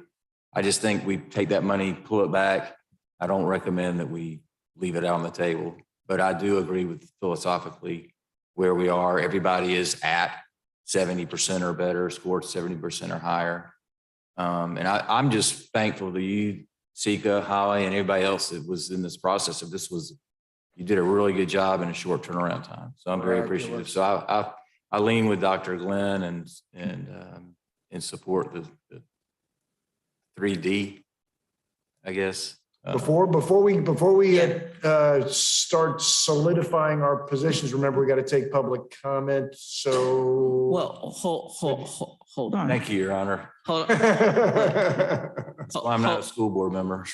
I just think we take that money, pull it back. I don't recommend that we leave it out on the table, but I do agree with philosophically where we are. Everybody is at 70% or better, scored 70% or higher. And I'm just thankful to you, Sika, Holly, and everybody else that was in this process. You did a really good job in a short turnaround time. So I'm very appreciative. So I lean with Dr. Glenn and support the 3D, I guess. Before we start solidifying our positions, remember, we got to take public comment. So. Well, hold on. Thank you, Your Honor. Hold on. That's why I'm not a school board member.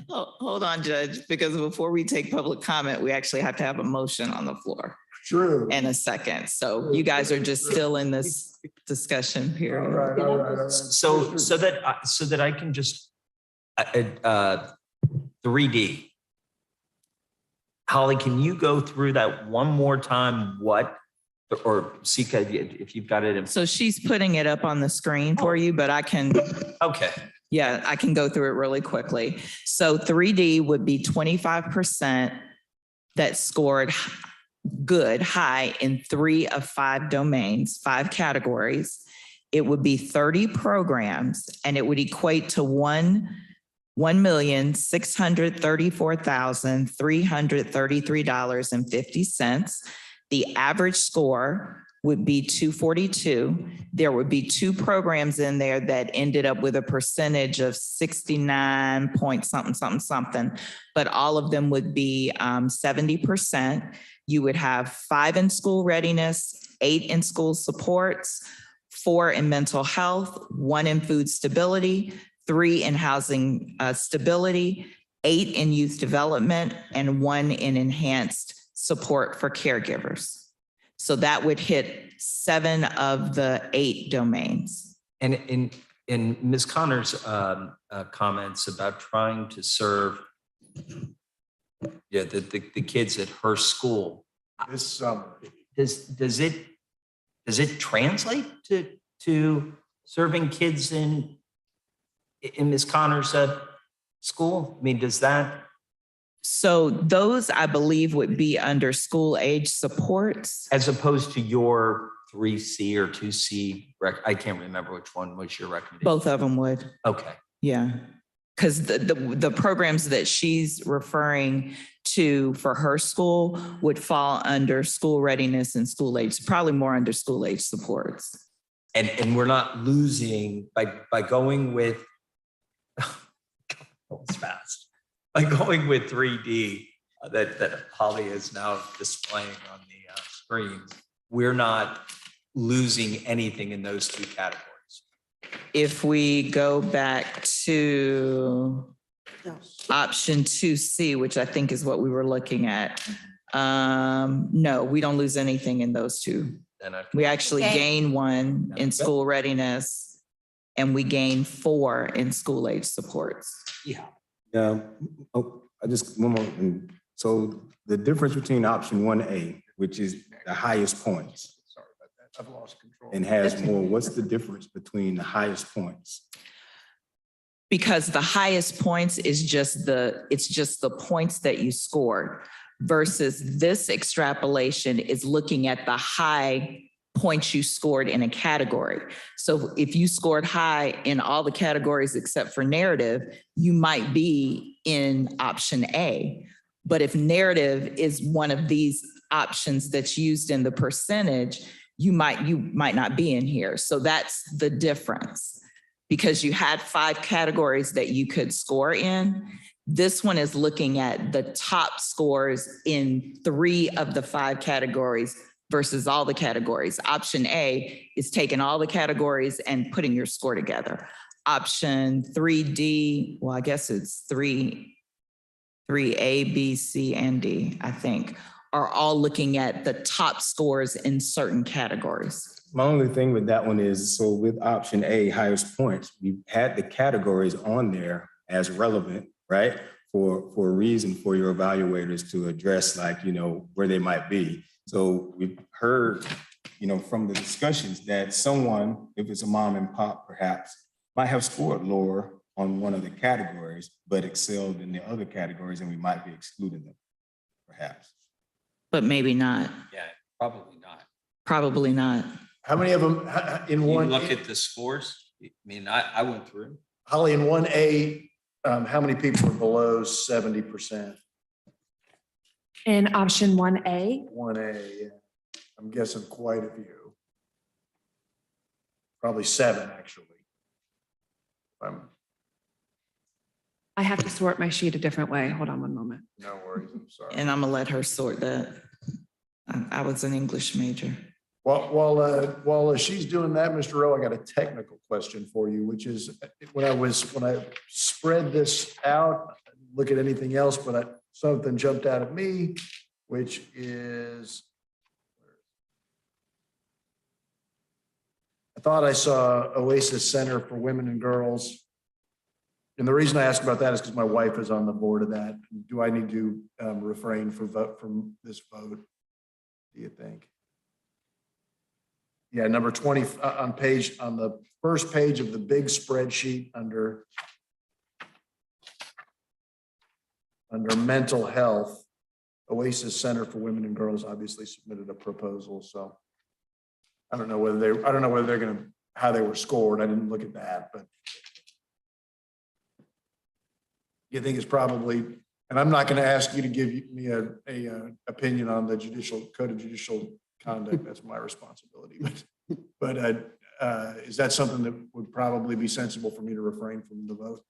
Hold on, Judge, because before we take public comment, we actually have to have a motion on the floor True. and a second. So you guys are just still in this discussion All period. right, all right. So that I can just 3D. Holly, can you go through that one more time? Or Sika, if you've got it. So she's putting it up on the screen for you, but I can, Okay. yeah, I can go through it really quickly. So 3D would be 25% that scored good, high in 3 of 5 domains, 5 categories. It would be 30 programs, and it would equate to $1,634,333.50. The average score would be 242. There would be 2 programs in there that ended up with a percentage of 69 point something, but all of them would be 70%. You would have 5 in school readiness, 8 in school supports, 4 in mental health, 1 in food stability, 3 in housing stability, 8 in youth development, and 1 in enhanced support for caregivers. So that would hit 7 of the 8 domains. And in Ms. Connor's comments about trying to serve the kids at her school, This summer. does it translate to serving kids in Ms. Connor's school? I mean, does that? So those, I believe, would be under school age supports. As opposed to your 3C or 2C, I can't remember which one was your recommendation. Both of them would, Okay. yeah. Because the programs that she's referring to for her school would fall under school readiness and school age, probably more under school age supports. And we're not losing by going with, it's fast. By going with 3D that Holly is now displaying on the screen, we're not losing anything in those 2 categories. If we go back to option 2C, which I think is what we were looking at, no, we don't lose anything in those 2. We actually gain 1 in school readiness, and we gain 4 in school age supports. Yeah. Yeah, I just, one more. So the difference between option 1A, which is the highest points. Sorry about that. I've lost control. And has more, what's the difference between the highest points? Because the highest points is just the points that you scored versus this extrapolation is looking at the high points you scored in a category. So if you scored high in all the categories except for narrative, you might be in option A. But if narrative is one of these options that's used in the percentage, you might not be in here. So that's the difference. Because you had 5 categories that you could score in. This one is looking at the top scores in 3 of the 5 categories versus all the categories. Option A is taking all the categories and putting your score together. Option 3D, well, I guess it's 3A, B, C, and D, I think, are all looking at the top scores in certain categories. My only thing with that one is, so with option A, highest points, we had the categories on there as relevant, right? For a reason for your evaluators to address, like, where they might be. So we've heard, from the discussions that someone, if it's a mom and pop perhaps, might have scored lower on one of the categories, but excelled in the other categories, and we might be excluding them, perhaps. But maybe not. Yeah, probably not. Probably not. How many of them in You one? look at the scores. I mean, I went through. Holly, in 1A, how many people are below 70%? In option 1A, 1A, yeah. I'm guessing quite a few. Probably 7, actually. I have to sort my sheet a different way. Hold on one moment. No worries, I'm sorry. And I'm gonna let her sort that. I was an English major. While she's doing that, Mr. Rowe, I got a technical question for you, which is when I spread this out, look at anything else, but something jumped out at me, which is, I thought I saw Oasis Center for Women and Girls. And the reason I ask about that is because my wife is on the board of that. Do I need to refrain from this vote, do you think? Yeah, number 20 on the first page of the big spreadsheet under mental health, Oasis Center for Women and Girls obviously submitted a proposal. So I don't know whether they're going to, how they were scored. I didn't look at that, but you think it's probably, and I'm not going to ask you to give me a opinion on the code of judicial conduct. That's my responsibility. But is that something that would probably be sensible for me to refrain from the vote?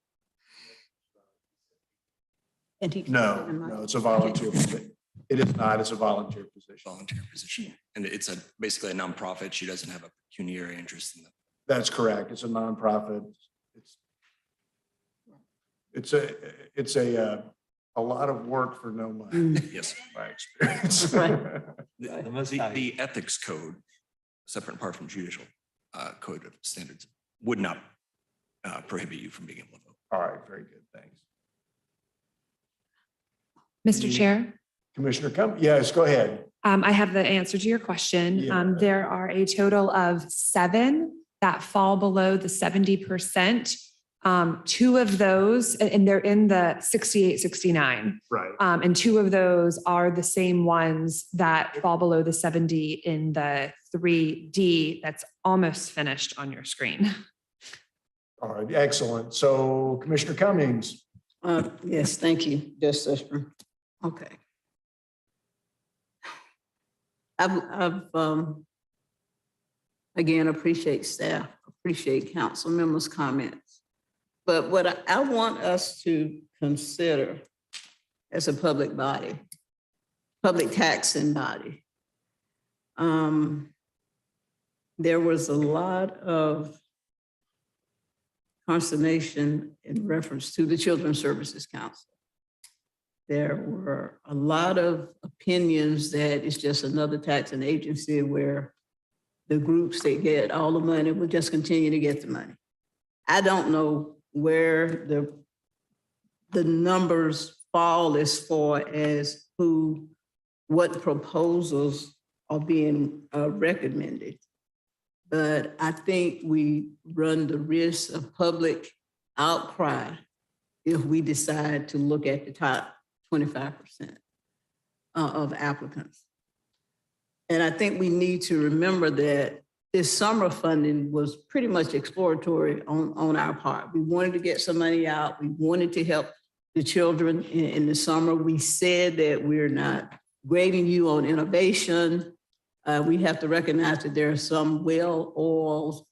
No, it's a volunteer position. It is not. It's a volunteer position. Volunteer position. And it's basically a nonprofit. She doesn't have a pecuniary interest in them. That's correct. It's a nonprofit. It's a lot of work for no money. Yes. My experience. The ethics code, separate and apart from judicial code of standards, would not prohibit you from being able to vote. All right, very good. Thanks. Mr. Chair, Commissioner yes, go ahead. I have the answer to your question. Yeah. There are a total of 7 that fall below the 70%. 2 of those, and they're in the 68, 69. Right. And 2 of those are the same ones that fall below the 70 in the 3D that's almost finished on your screen. All right, excellent. So Commissioner Cummings. Yes, thank you, Justice. Okay. I've again, appreciate staff, appreciate council members' comments. But what I want us to consider as a public body, public taxing body, there was a lot of consternation in reference to the Children's Services Council. There were a lot of opinions that it's just another taxing agency where the groups that get all the money will just continue to get the money. I don't know where the numbers fall as far as what proposals are being recommended. But I think we run the risk of public outcry if we decide to look at the top 25% of applicants. And I think we need to remember that this summer funding was pretty much exploratory on our part. We wanted to get some money out. We wanted to help the children in the summer. We said that we're not grading you on innovation. We have to recognize that there are some well-oiled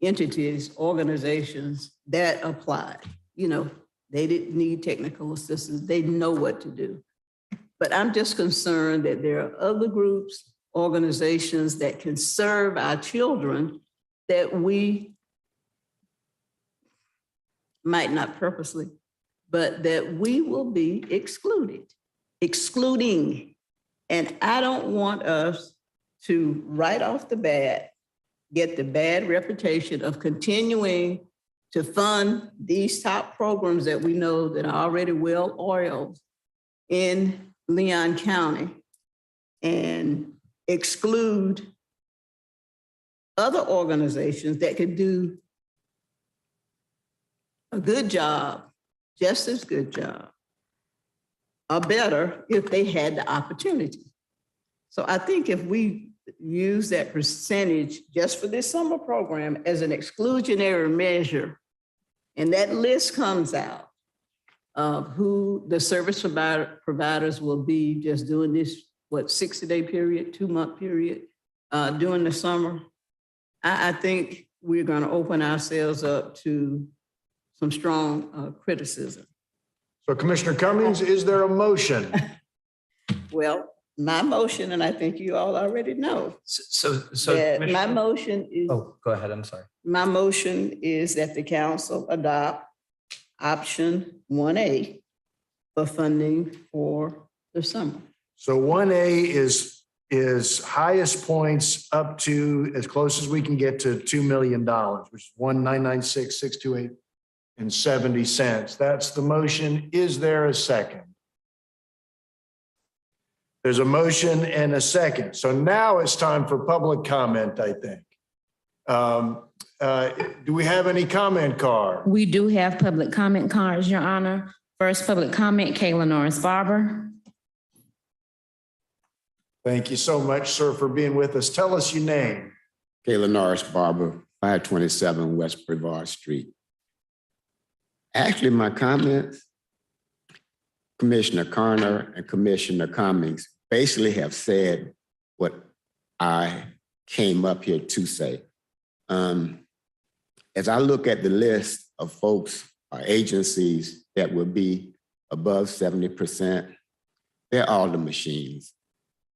entities, organizations that applied. You know, they didn't need technical assistance. They know what to do. But I'm just concerned that there are other groups organizations that can serve our children that we might not purposely, but that we will be excluding. And I don't want us to right off the bat get the bad reputation of continuing to fund these top programs that we know that are already well oiled in Leon County and exclude other organizations that could do a good job, just as good job, or better if they had the opportunity. So I think if we use that percentage just for this summer program as an exclusionary measure, and that list comes out of who the service providers will be just doing this, 60-day period, 2-month period during the summer, I think we're going to open ourselves up to some strong criticism. So Commissioner Cummings, is there a motion? Well, my motion, and I think you all already know, So that my Commissioner- motion is, Oh, go ahead. I'm sorry. my motion is that the council adopt option 1A for funding for the summer. So 1A is highest points up to as close as we can get to $2 million, which is 1,996,628.70 cents. That's the motion. Is there a second? There's a motion and a second. So now it's time for public comment, I think. Do we have any comment card? We do have public comment cards, Your Honor. First public comment, Kayla Norris Barber. Thank you so much, sir, for being with us. Tell us your name. Kayla Norris Barber, 527 West Brevard Street. Actually, my comments, Commissioner Carner and Commissioner Cummings basically have said what I came up here to say. As I look at the list of folks or agencies that will be above 70%, they're all the machines.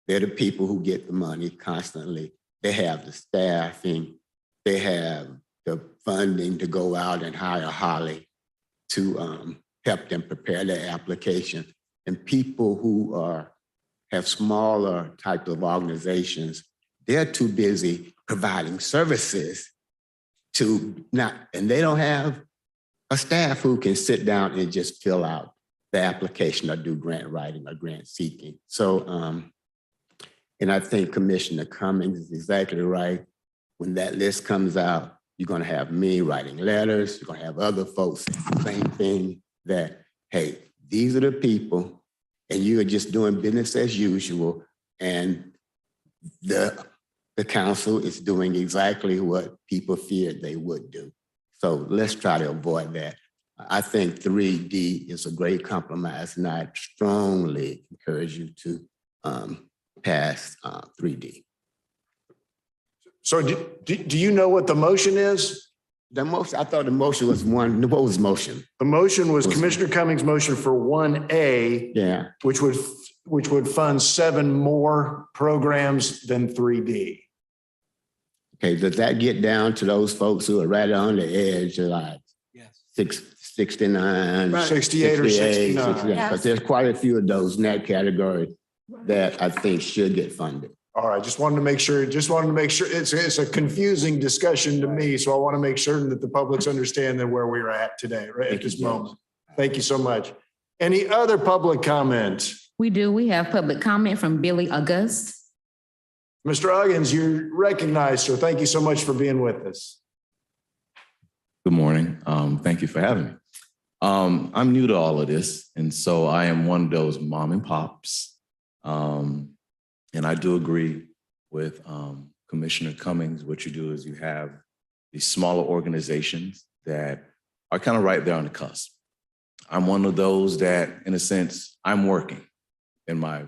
They're the people who get the money constantly. They have the staffing. They have the funding to go out and hire Holly to help them prepare their application. And people who have smaller type of organizations, they're too busy providing services to not, and they don't have a staff who can sit down and just fill out the application or do grant writing or grant seeking. So, and I think Commissioner Cummings is exactly right. When that list comes out, you're gonna have me writing letters, you're gonna have other folks saying the same thing, that, hey, these are the people and you are just doing business as usual. And the council is doing exactly what people feared they would do. So let's try to avoid that. I think 3D is a great compromise, and I strongly encourage you to pass 3D. So do you know what the motion is? The motion, I thought the motion was one, what was motion? The motion was Commissioner Cummings' motion for 1A, Yeah, which would fund 7 more programs than 3D. okay, does that get down to those folks who are right on the edge of like Yes. 69, Right. 68 or 69. Because there's quite a few of those in that category that I think should get funded. All right, just wanted to make sure, it's a confusing discussion to me, so I want to make certain that the public's understand that where we're at today, right at this moment. Thank you so much. Any other public comment? We do. We have public comment from Billy August. Mr. Uggins, you're recognized, sir. Thank you so much for being with us. Good morning. Thank you for having me. I'm new to all of this, and so I am one of those mom and pops. And I do agree with Commissioner Cummings. What you do is you have these smaller organizations that are kind of right there on the cusp. I'm one of those that, in a sense, I'm working, and my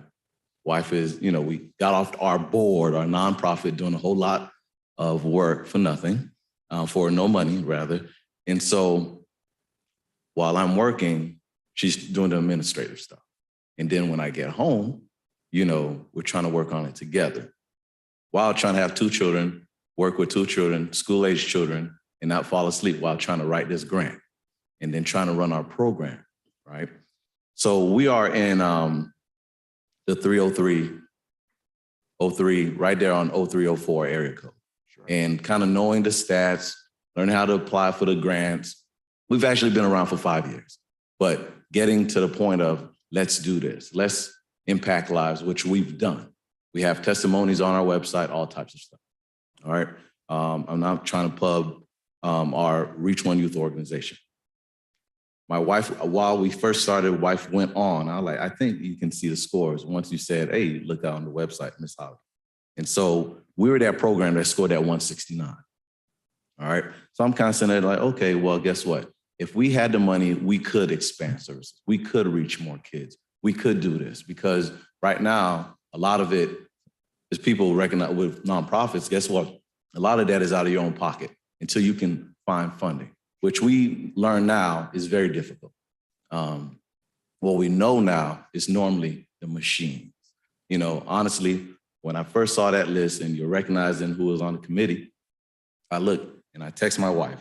wife is, we got off our board, our nonprofit, doing a whole lot of work for nothing, for no money, rather. And so while I'm working, she's doing the administrative stuff. And then when I get home, we're trying to work on it together. while trying to have 2 children, work with 2 children, school-age children, and not fall asleep while trying to write this grant and then trying to run our program, right? So we are in the 303, right there on 0304 area code. Sure. And kind of knowing the stats, learning how to apply for the grants. We've actually been around for 5 years, but getting to the point of let's do this, let's impact lives, which we've done. We have testimonies on our website, all types of stuff. All right. I'm now trying to plug our Reach One Youth organization. My wife, while we first started, wife went on. I was like, I think you can see the scores once you said, hey, look out on the website, Miss Holly. And so we were that program that scored at 169. All right. So I'm kind of sitting there like, okay, well, guess what? If we had the money, we could expand services. We could reach more kids. We could do this because right now, a lot of it is people recognize with nonprofits. Guess what? A lot of that is out of your own pocket until you can find funding, which we learn now is very difficult. What we know now is normally the machines. You know, honestly, when I first saw that list and you're recognizing who was on the committee, I looked and I text my wife.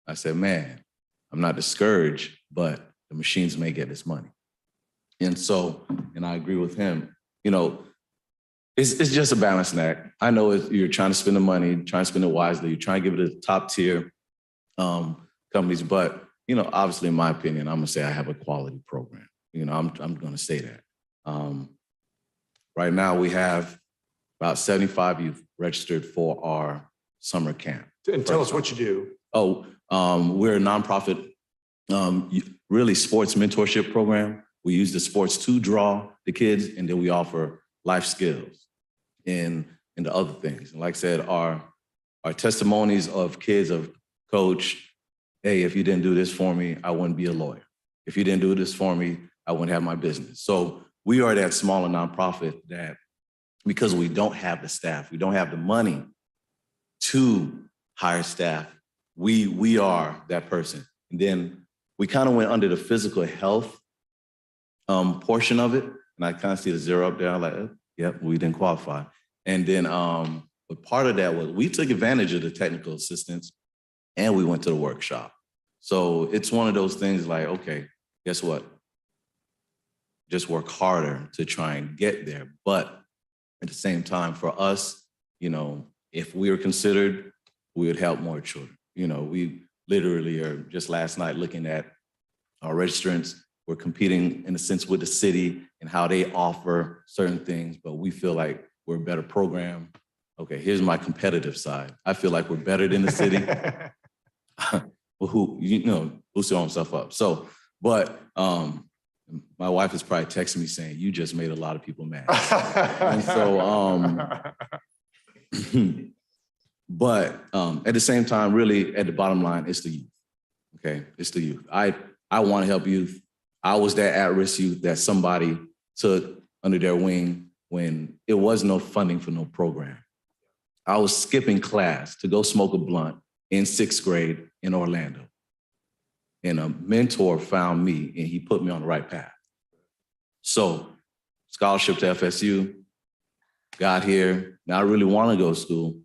I said, man, I'm not discouraged, but the machines may get this money. And so, and I agree with him, you know, it's just a balancing act. I know you're trying to spend the money, trying to spend it wisely, you're trying to give it to top tier companies, but, you know, obviously in my opinion, I'm gonna say I have a quality program. You know, I'm gonna say that. Right now we have about 75 youth registered for our summer camp. And tell us what you do. Oh, we're a nonprofit, really sports mentorship program. We use the sports to draw the kids, and then we offer life skills and the other things. And like I said, our testimonies of kids of coach, hey, if you didn't do this for me, I wouldn't be a lawyer. If you didn't do this for me, I wouldn't have my business. So we are that smaller nonprofit that, because we don't have the staff, we don't have the money to hire staff, we are that person. And then we kind of went under the physical health portion of it. And I kind of see the zero up there. I'm like, yep, we didn't qualify. And then, but part of that was we took advantage of the technical assistance and we went to the workshop. So it's one of those things like, okay, guess what? Just work harder to try and get there. But at the same time, for us, you know, if we were considered, we would help more children. You know, we literally are just last night looking at our registrants. We're competing in a sense with the city and how they offer certain things, but we feel like we're a better program. Okay, here's my competitive side. I feel like we're better than the city. Well, who's throwing himself up? So, but my wife is probably texting me saying, you just made a lot of people mad. And so, but at the same time, really at the bottom line, it's the youth, okay? It's the youth. I want to help youth. I was that at-risk youth that somebody took under their wing when it was no funding for no program. I was skipping class to go smoke a blunt in 6th grade in Orlando. And a mentor found me and he put me on the right path. So scholarship to FSU, got here. Now I really want to go to school,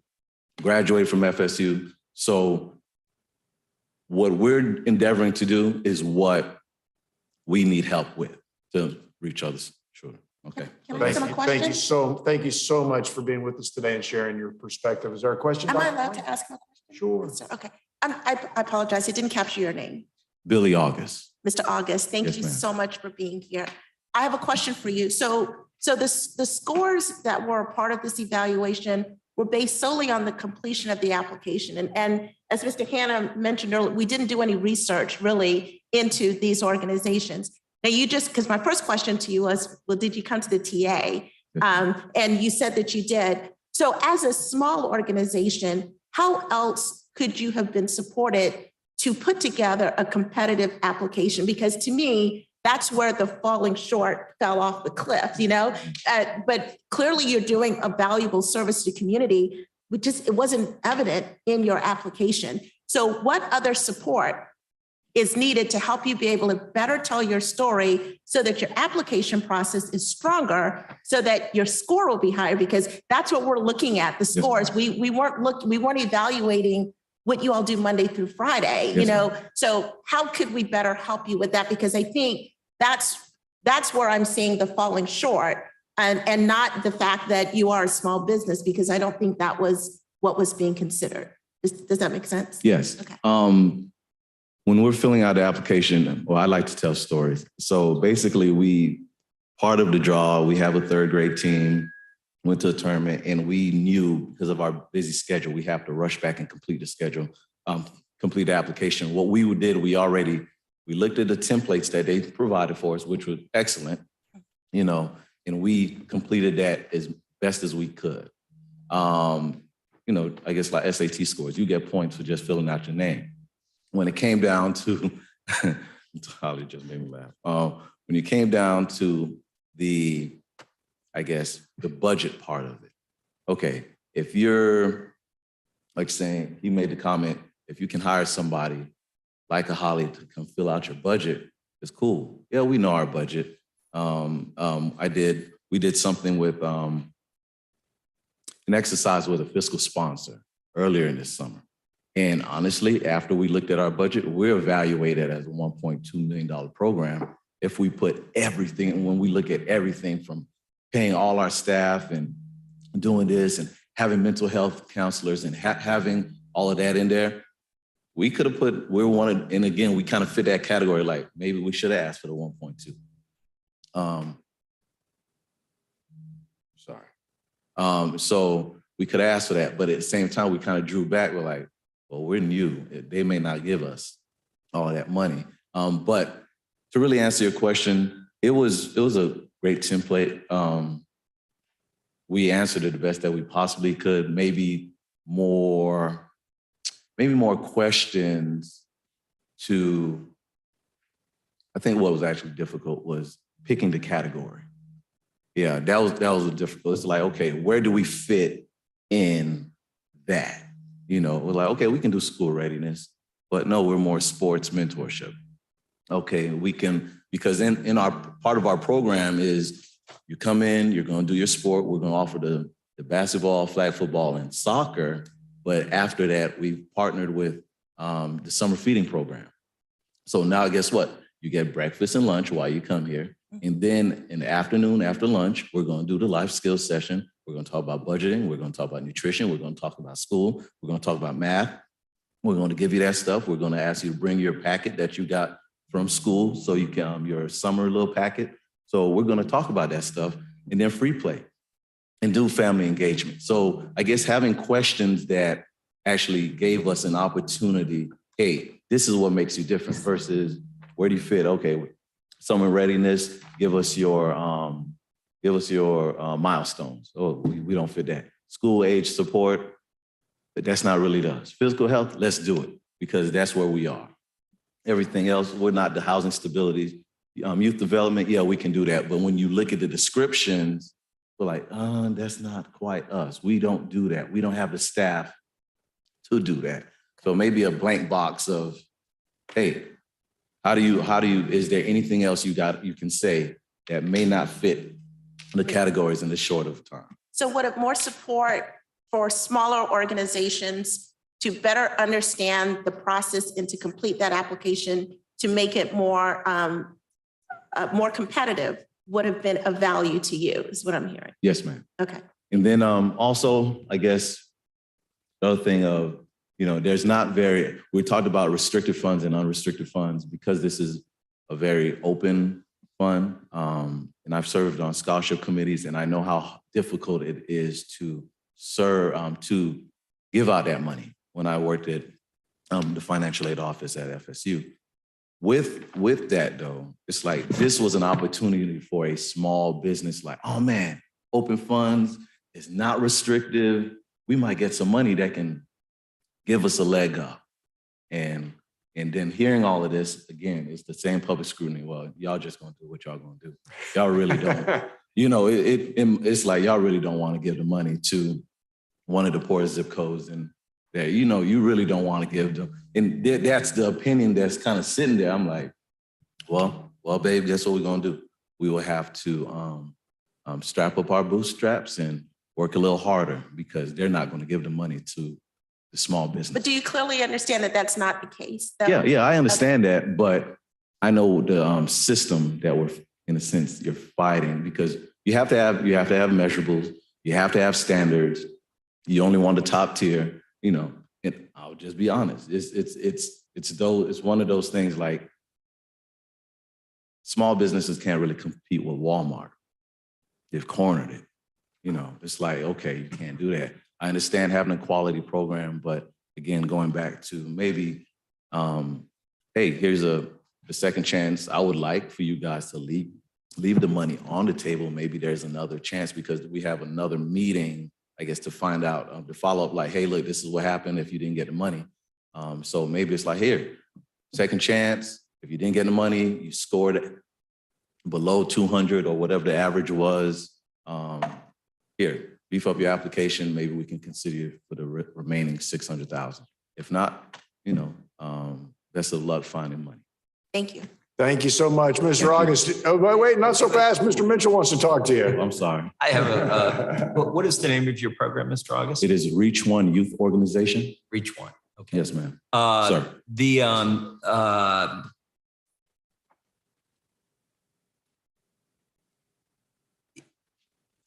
graduated from FSU. So what we're endeavoring to do is what we need help with to reach others. Sure. Okay. Can I ask him a question? Thank you so much for being with us today and sharing your perspective. Is there a question? Am I Dr. allowed White? to ask him a question? Sure. Okay. I apologize. It didn't capture your name. Billy August. Mr. August, thank Yes, you ma'am. so much for being here. I have a question for you. So the scores that were a part of this evaluation were based solely on the completion of the application. And as Mr. Hanna mentioned earlier, we didn't do any research really into these organizations. Now because my first question to you was, well, did you come to the TA? And you said that you did. So as a small organization, how else could you have been supported to put together a competitive application? Because to me, that's where the falling short fell off the cliff, you know? But clearly you're doing a valuable service to the community, it wasn't evident in your application. So what other support is needed to help you be able to better tell your story so that your application process is stronger, so that your score will be higher, because that's what we're looking at, the scores. We weren't evaluating what you all do Monday through Friday, you know? So how could we better help you with that? Because I think that's where I'm seeing the falling short, and not the fact that you are a small business, because I don't think that was what was being considered. Does that make sense? Yes. Okay. When we're filling out the application, well, I like to tell stories. So basically, part of the draw, we have a third grade team, went to a tournament, and we knew because of our busy schedule, we have to rush back and complete the schedule, complete the application. What we did, we looked at the templates that they provided for us, which was excellent, you know, and we completed that as best as we could. You know, I guess like SAT scores, you get points for just filling out your name. When it came down to, Holly just made me laugh. When it came down to the budget part of it. Okay, if you're like saying, he made the comment, if you can hire somebody like a Holly to come fill out your budget, it's cool. Yeah, we know our budget. We did something with an exercise with a fiscal sponsor earlier in this summer. And honestly, after we looked at our budget, we're evaluated as a $1.2 million program if we put everything, and when we look at everything from paying all our staff and doing this and having mental health counselors and having all of that in there, we could have put, and again, we kind of fit that category, like maybe we should have asked for the 1.2. So we could ask for that, but at the same time, we kind of drew back. We're like, well, we're new. They may not give us all of that money. But to really answer your question, it was a great template. We answered it the best that we possibly could. Maybe more questions to, I think what was actually difficult was picking the category. Yeah, that was difficult. It's like, okay, where do we fit in that? You know, we're like, okay, we can do school readiness, but no, we're more sports mentorship. Okay, we can, because in our part of our program is you come in, you're going to do your sport. We're going to offer the basketball, flag football, and soccer. But after that, we've partnered with the summer feeding program. So now guess what? You get breakfast and lunch while you come here. And then in the afternoon, after lunch, we're going to do the life skills session. We're going to talk about budgeting. We're going to talk about nutrition. We're going to talk about school. We're going to talk about math. We're going to give you that stuff. We're going to ask you to bring your packet that you got from school. So you can, your summer little packet. So we're going to talk about that stuff, and then free play and do family engagement. So I guess having questions that actually gave us an opportunity, hey, this is what makes you different versus where do you fit? Okay, summer readiness, give us your milestones. Oh, we don't fit that. School age support, but that's not really us. Physical health, let's do it because that's where we are. Everything else, we're not the housing stability. Youth development, yeah, we can do that. But when you look at the descriptions, we're like, that's not quite us. We don't do that. We don't have the staff to do that. So maybe a blank box of, hey, how do you, is there anything else you can say that may not fit the categories in this short of time? So would it more support for smaller organizations to better understand the process and to complete that application to make it more competitive would have been of value to you, is what I'm hearing. Yes, ma'am. Okay. And then also, I guess, the other thing of, there's not we talked about restricted funds and unrestricted funds because this is a very open fund. And I've served on scholarship committees and I know how difficult it is to give out that money when I worked at the financial aid office at FSU. With that though, it's like, this was an opportunity for a small business like, oh man, open funds, it's not restrictive. We might get some money that can give us a leg up. And then hearing all of this, again, it's the same public scrutiny. Well, y'all just gonna do what y'all gonna do. Y'all really don't. It's like y'all really don't want to give the money to one of the poorest zip codes in that, you really don't want to give them. And that's the opinion that's kind of sitting there. I'm like, well, babe, that's what we're going to do. We will have to strap up our bootstraps and work a little harder because they're not going to give the money to the small business. But do you clearly understand that that's not the case? though? Yeah, I understand that, but I know the system that we're, in a sense, you're fighting because you have to have measurables, you have to have standards. You only want the top tier, and I'll just be honest. It's one of those things like small businesses can't really compete with Walmart. They've cornered it. It's like, okay, you can't do that. I understand having a quality program, but again, going back to maybe, hey, here's a second chance. I would like for you guys to leave the money on the table. Maybe there's another chance because we have another meeting, I guess, to find out, to follow up like, hey, look, this is what happened if you didn't get the money. So maybe it's like, here, second chance. If you didn't get the money, you scored below 200 or whatever the average was. Here, beef up your application. Maybe we can consider you for the remaining 600,000. If not, best of luck finding money. Thank you. Thank you so much, Mr. August. Oh, wait, not so fast. Mr. Mitchell wants to talk to you. I'm sorry. I have what is the name of your program, Mr. August? It is Reach One Youth Organization. Reach One. Okay. Yes, ma'am. Sir. The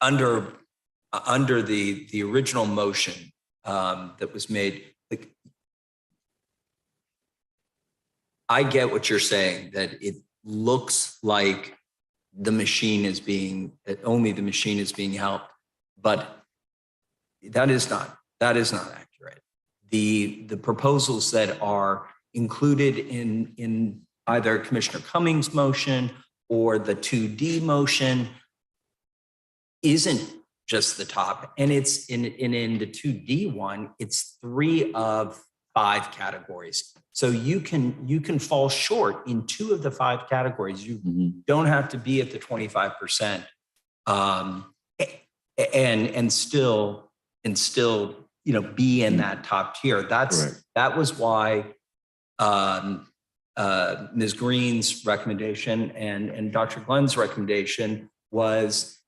under the original motion that was made, like, I get what you're saying, that it looks like only the machine is being helped, but that is not accurate. The proposals that are included in either Commissioner Cummings' motion or the 2D motion isn't just the top, and it's in the 2D one, it's 3 of 5 categories. So you can fall short in 2 of the 5 categories. You don't have to be at the 25%, and still be in that top tier. That was why Ms. Green's recommendation and Dr. Glenn's recommendation was,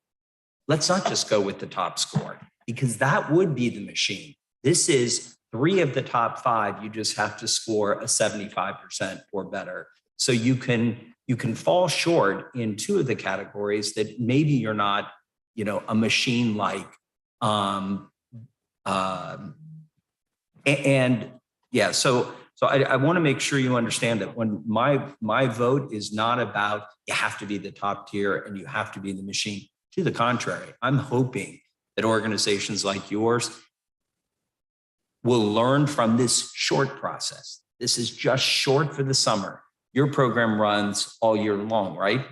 let's not just go with the top score, because that would be the machine. This is 3 of the top 5. You just have to score a 75% or better. So you can fall short in 2 of the categories that maybe you're not, a machine like. So I want to make sure you understand that when my vote is not about you have to be the top tier and you have to be the machine. To the contrary, I'm hoping that organizations like yours will learn from this short process. This is just short for the summer. Your program runs all year long, right?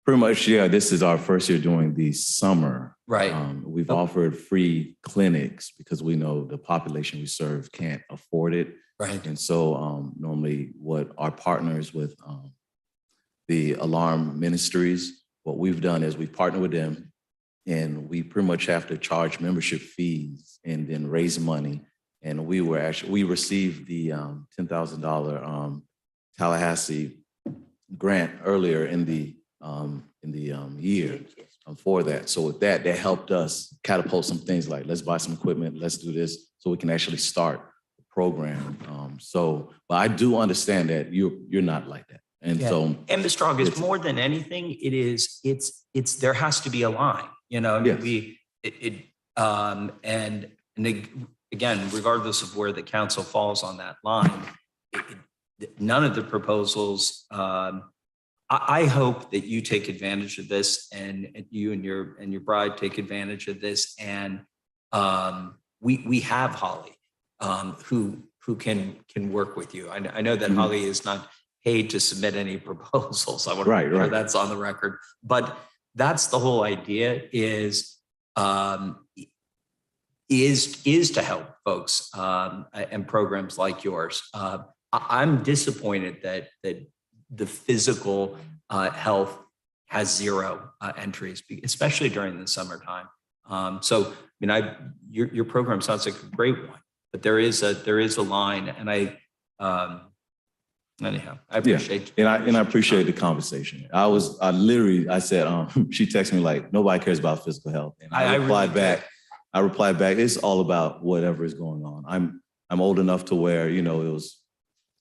Pretty much, yeah. This is our first year doing the summer. Right. We've offered free clinics because we know the population we serve can't afford it. Right. And so normally what our partners with the Alarm Ministries, what we've done is we partner with them and we pretty much have to charge membership fees and then raise money. And we received the $10,000 Tallahassee grant earlier in the year for that. So with that helped us catapult some things like, let's buy some equipment, let's do this, so we can actually start the program. But I do understand that you're not like that. And so, and Mr. August, more than anything, it's there has to be a line, yes. And again, regardless of where the council falls on that line, none of the proposals, I hope that you take advantage of this and you and your bride take advantage of this. And we have Holly who can work with you. I know that Holly is not paid to submit any proposals. I want to make sure that's on the record. But that's the whole idea is to help folks and programs like yours. I'm disappointed that the physical health has 0 entries, especially during the summertime. So, your program sounds like a great one. but there is a line, and anyhow, I appreciate. And I appreciate the conversation. I said, she texted me like, nobody cares about physical health. And I replied back, it's all about whatever is going on. I'm old enough to where, it was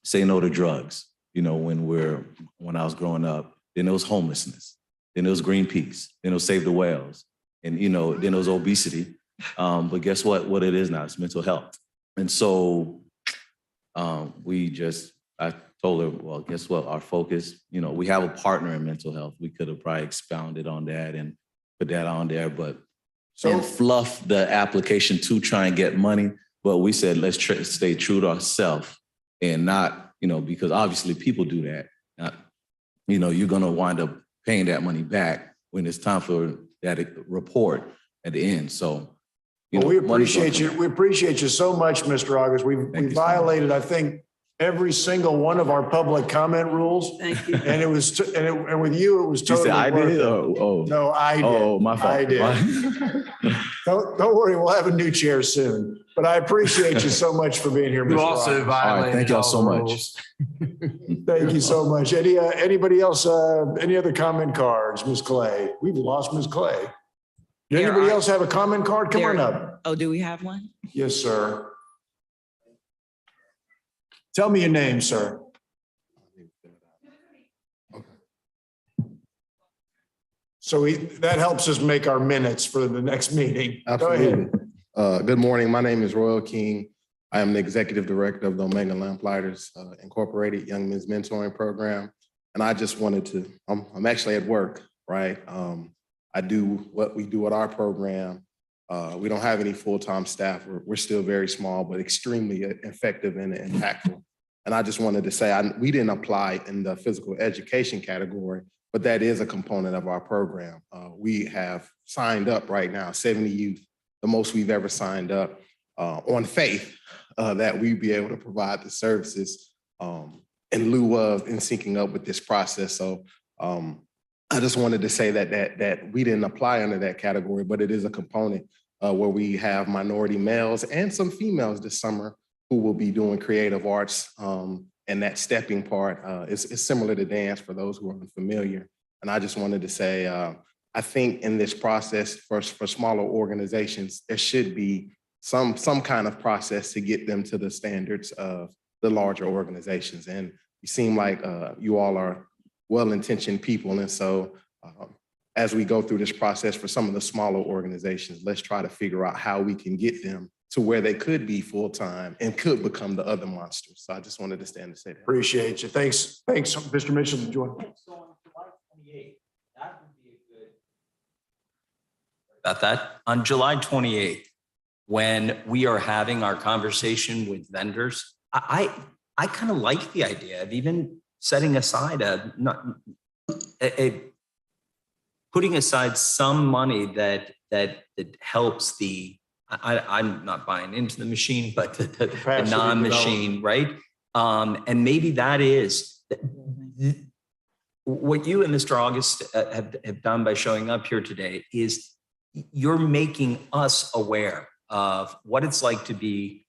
say no to drugs, when I was growing up. Then it was homelessness. Then it was Greenpeace. Then it was Save the Whales. And, then it was obesity. But guess what? What it is now, it's mental health. And so I told her, well, guess what? Our focus, we have a partner in mental health. We could have probably expounded on that and put that on there, but and fluff the application to try and get money. But we said, let's stay true to ourselves and not, because obviously people do that. You're going to wind up paying that money back when it's time for that report at the end. So, we appreciate you. We appreciate you so much, Mr. August. We violated, I think, every single one of our public comment rules. Thank you. And it was, and with you, it was you totally said I worth did? it. Oh, No, I did. oh, my fault. I did. Don't worry, we'll have a new chair soon. But I appreciate you so much for being here, Mr. You also August. violated. thank y'all all so the much. rules. Thank you so much. Anybody else, any other comment cards? Ms. Clay? We've lost Ms. Clay. Did There anybody are- else have a comment card? Come on There- up. Oh, do we have one? Yes, sir. Tell me your name, sir. So that helps us make our minutes for the next meeting. Go ahead. Good morning. My name is Royal King. I am the Executive Director of the Omega Lamplighters Incorporated Young Men's Mentoring Program. And I just wanted to, I'm actually at work, right? I do what we do at our program. We don't have any full-time staff. We're still very small, but extremely effective and impactful. And I just wanted to say, we didn't apply in the physical education category, but that is a component of our program. We have signed up right now, 70 youth, the most we've ever signed up on faith that we'd be able to provide the services in lieu of in syncing up with this process. So I just wanted to say that we didn't apply under that category, but it is a component where we have minority males and some females this summer who will be doing creative arts. And that stepping part is similar to dance for those who are unfamiliar. And I just wanted to say, I think in this process for smaller organizations, there should be some kind of process to get them to the standards of the larger organizations. And you seem like you all are well-intentioned people. And so as we go through this process for some of the smaller organizations, let's try to figure out how we can get them to where they could be full-time and could become the other monsters. So I just wanted to stand to say that. Appreciate you. Thanks, Mr. Mitchell. Did you want? About that, on July 28th, when we are having our conversation with vendors, I kind of like the idea of even setting aside putting aside some money that helps I'm not buying into the machine, but the non-machine, right? And maybe that is what you and Mr. August have done by showing up here today is you're making us aware of what it's like to be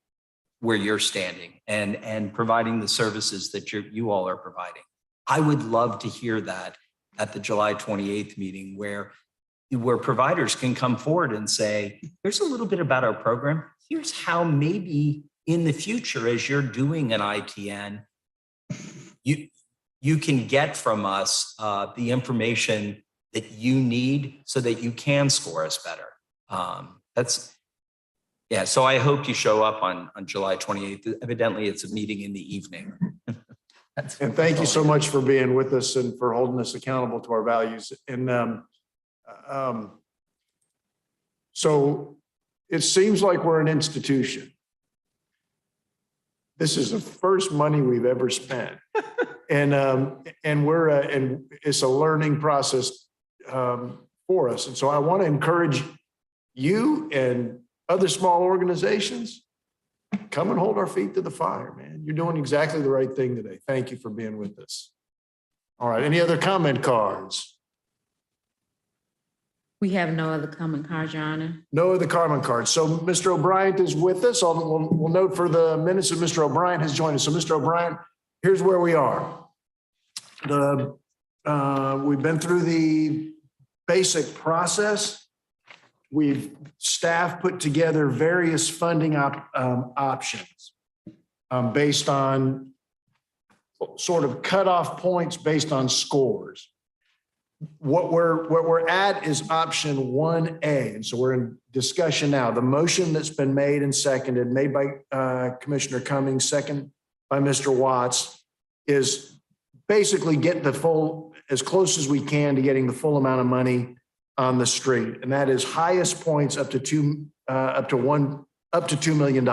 where you're standing and providing the services that you all are providing. I would love to hear that at the July 28th meeting where providers can come forward and say, here's a little bit about our program. Here's how maybe in the future, as you're doing an ITN, you can get from us the information that you need so that you can score us better. So I hope you show up on July 28th. Evidently, it's a meeting in the evening. And thank you so much for being with us and for holding us accountable to our values. And so it seems like we're an institution. This is the first money we've ever spent. And it's a learning process for us. And so I want to encourage you and other small organizations, come and hold our feet to the fire, man. You're doing exactly the right thing today. Thank you for being with us. All right, any other comment cards? We have no other comment cards, Your Honor. No other comment cards. So Mr. O'Brien is with us. We'll note for the minutes that Mr. O'Brien has joined us. So Mr. O'Brien, here's where we are. We've been through the basic process. Staff put together various funding options based on sort of cutoff points based on scores. What we're at is option 1A. And so we're in discussion now. The motion that's been made and seconded, made by Commissioner Cummings, second by Mr. Watts, is basically get the full, as close as we can to getting the full amount of money on the street. And that is highest points up to $2 million.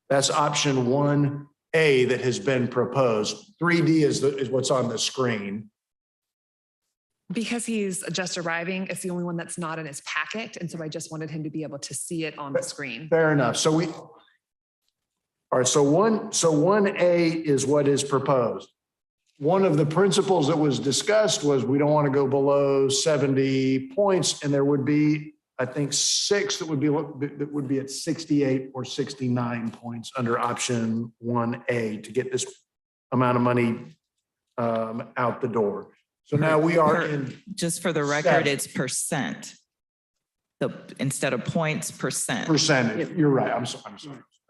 That's option 1A that has been proposed. 3D is what's on the screen. Because he's just arriving, it's the only one that's not in his packet. And so I just wanted him to be able to see it on the screen. Fair enough. All right, so 1A is what is proposed. One of the principles that was discussed was we don't want to go below 70 points, and there would be, I think, 6 that would be at 68 or 69 points under option 1A to get this amount of money out the door. So now we are in. Just for the record, it's percent. Instead of points, percent. Percentage. You're right. I'm sorry. I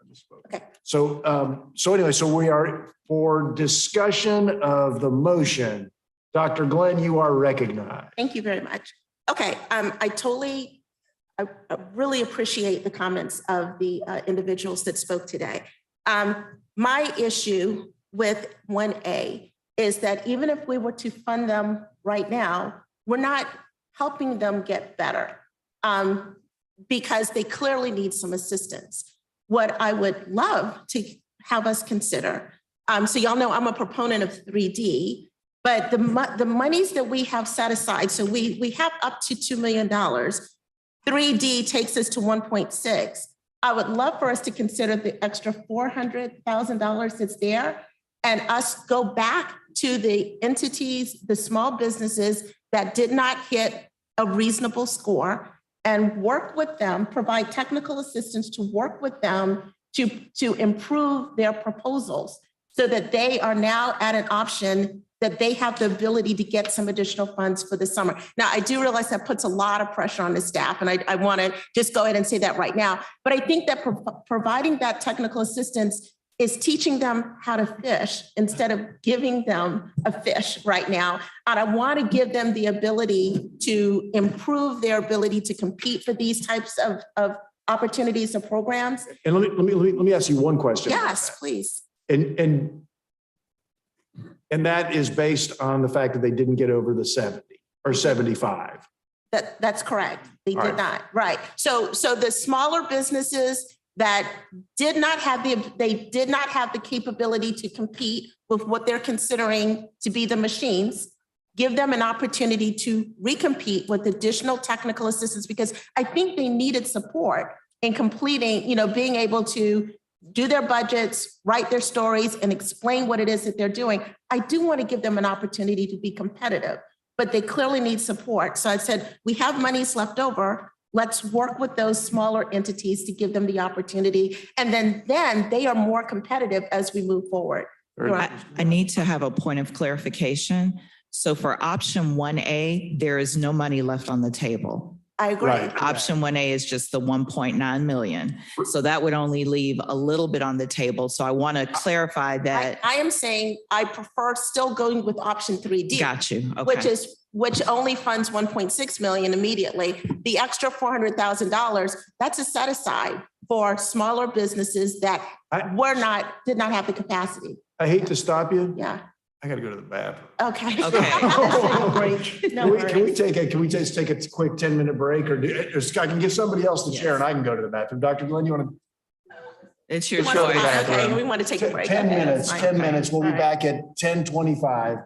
misspoke. Okay. So anyway, so we are for discussion of the motion. Dr. Glenn, you are recognized. Thank you very much. Okay, I really appreciate the comments of the individuals that spoke today. My issue with 1A is that even if we were to fund them right now, we're not helping them get better because they clearly need some assistance. What I would love to have us consider, so y'all know I'm a proponent of 3D, but the monies that we have set aside, so we have up to $2 million. 3D takes us to 1.6. I would love for us to consider the extra $400,000 that's there and us go back to the entities, the small businesses that did not hit a reasonable score and work with them, provide technical assistance to work with them to improve their proposals so that they are now at an option that they have the ability to get some additional funds for the summer. Now, I do realize that puts a lot of pressure on the staff, and I want to just go ahead and say that right now. But I think that providing that technical assistance is teaching them how to fish instead of giving them a fish right now. And I want to give them the ability to improve their ability to compete for these types of opportunities or programs. And let me ask you one question. Yes, please. And that is based on the fact that they didn't get over the 70 or 75. That's correct. They All did right. not. Right. So the smaller businesses that did not have the capability to compete with what they're considering to be the machines, give them an opportunity to recompete with additional technical assistance, because I think they needed support in completing, being able to do their budgets, write their stories, and explain what it is that they're doing. I do want to give them an opportunity to be competitive, but they clearly need support. So I said, we have monies left over. Let's work with those smaller entities to give them the opportunity. And then they are more competitive as we move forward. I need to have a point of clarification. So for option 1A, there is no money left on the table. I agree. Right. Option 1A is just the 1.9 million. So that would only leave a little bit on the table. So I want to clarify that. I am saying I prefer still going with option 3D. Got you. Okay. Which only funds 1.6 million immediately. The extra $400,000, that's a set aside for smaller businesses that did not have the capacity. I hate to stop you. Yeah. I got to go to the bathroom. Okay. Okay. Can we just take a quick 10-minute break, or I can give somebody else the chair and I can go to the bathroom. Dr. Glenn, you want to? It's your Okay, choice. we want to take a break. 10 Okay, minutes, that's 10 fine. minutes. We'll be back at 10:25.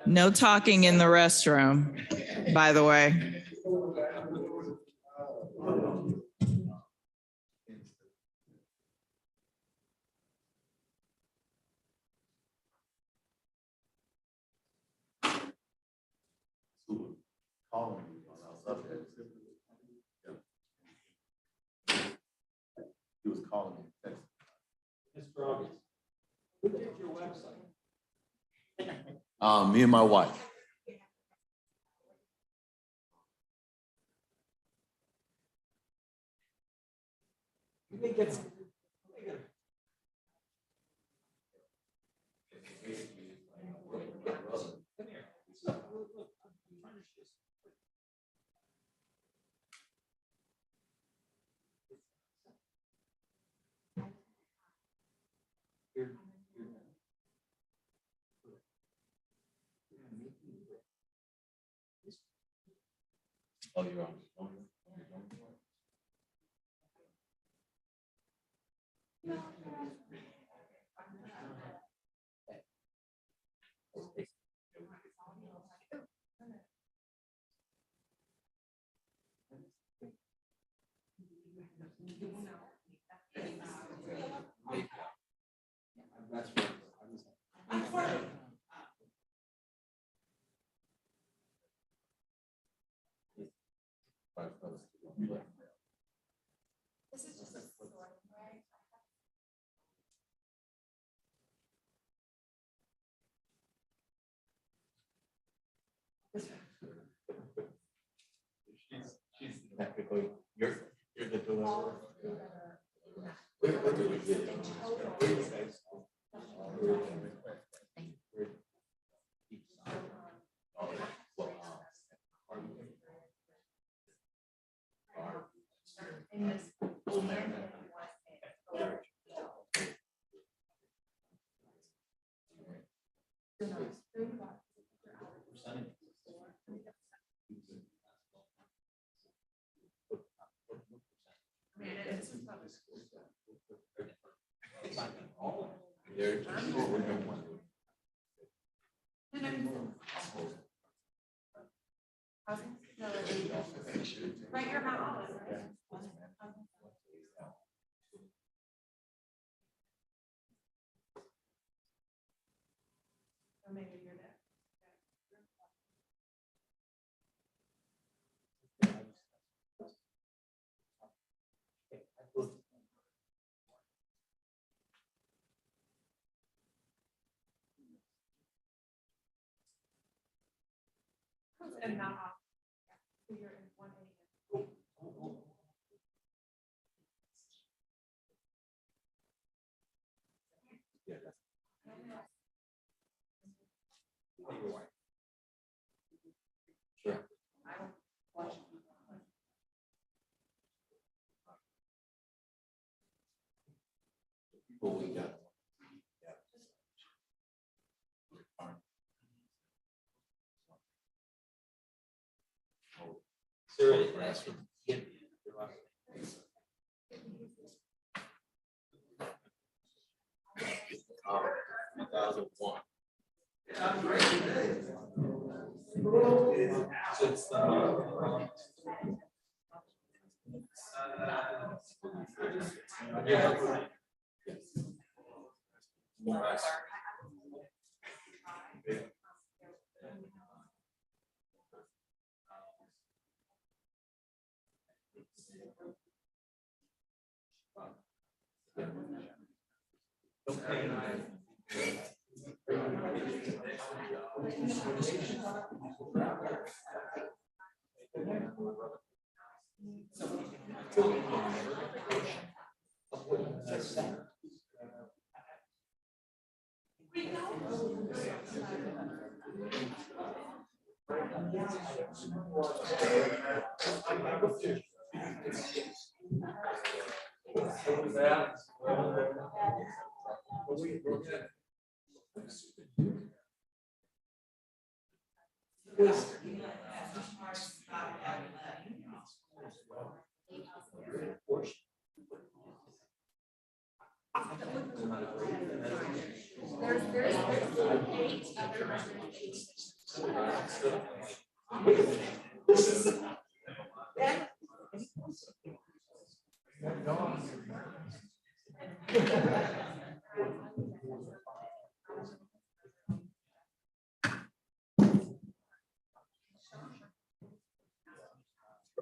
No talking in the restroom, by the way. calling me when I was up there. He was calling me, texting. Mr. August, who did your website? Me and my wife. Oh, you're on. She's technically, you're the deliverer. Right, you're not. Maybe you're there. And not off. So you're in 180. Sure. People we got.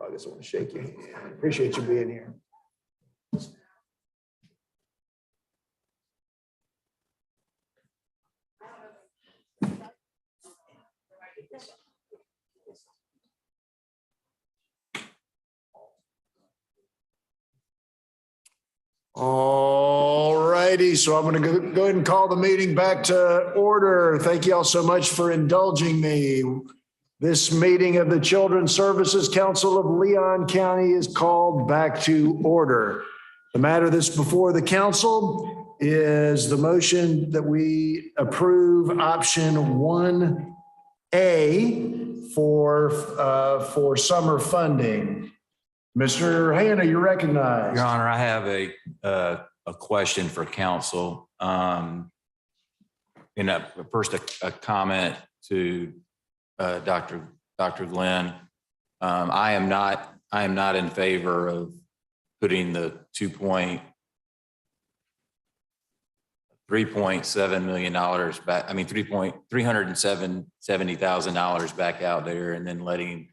I guess I want to shake your hand. Appreciate you being here. All righty, so I'm going to go ahead and call the meeting back to order. Thank you all so much for indulging me. This meeting of the Children's Services Council of Leon County is called back to order. The matter that's before the council is the motion that we approve option 1A for summer funding. Mr. Hannah, you're recognized. Your Honor, I have a question for council. First a comment to Dr. Glenn. I am not in favor of putting the $3.7 million back. I mean, $370,000 back out there, and then letting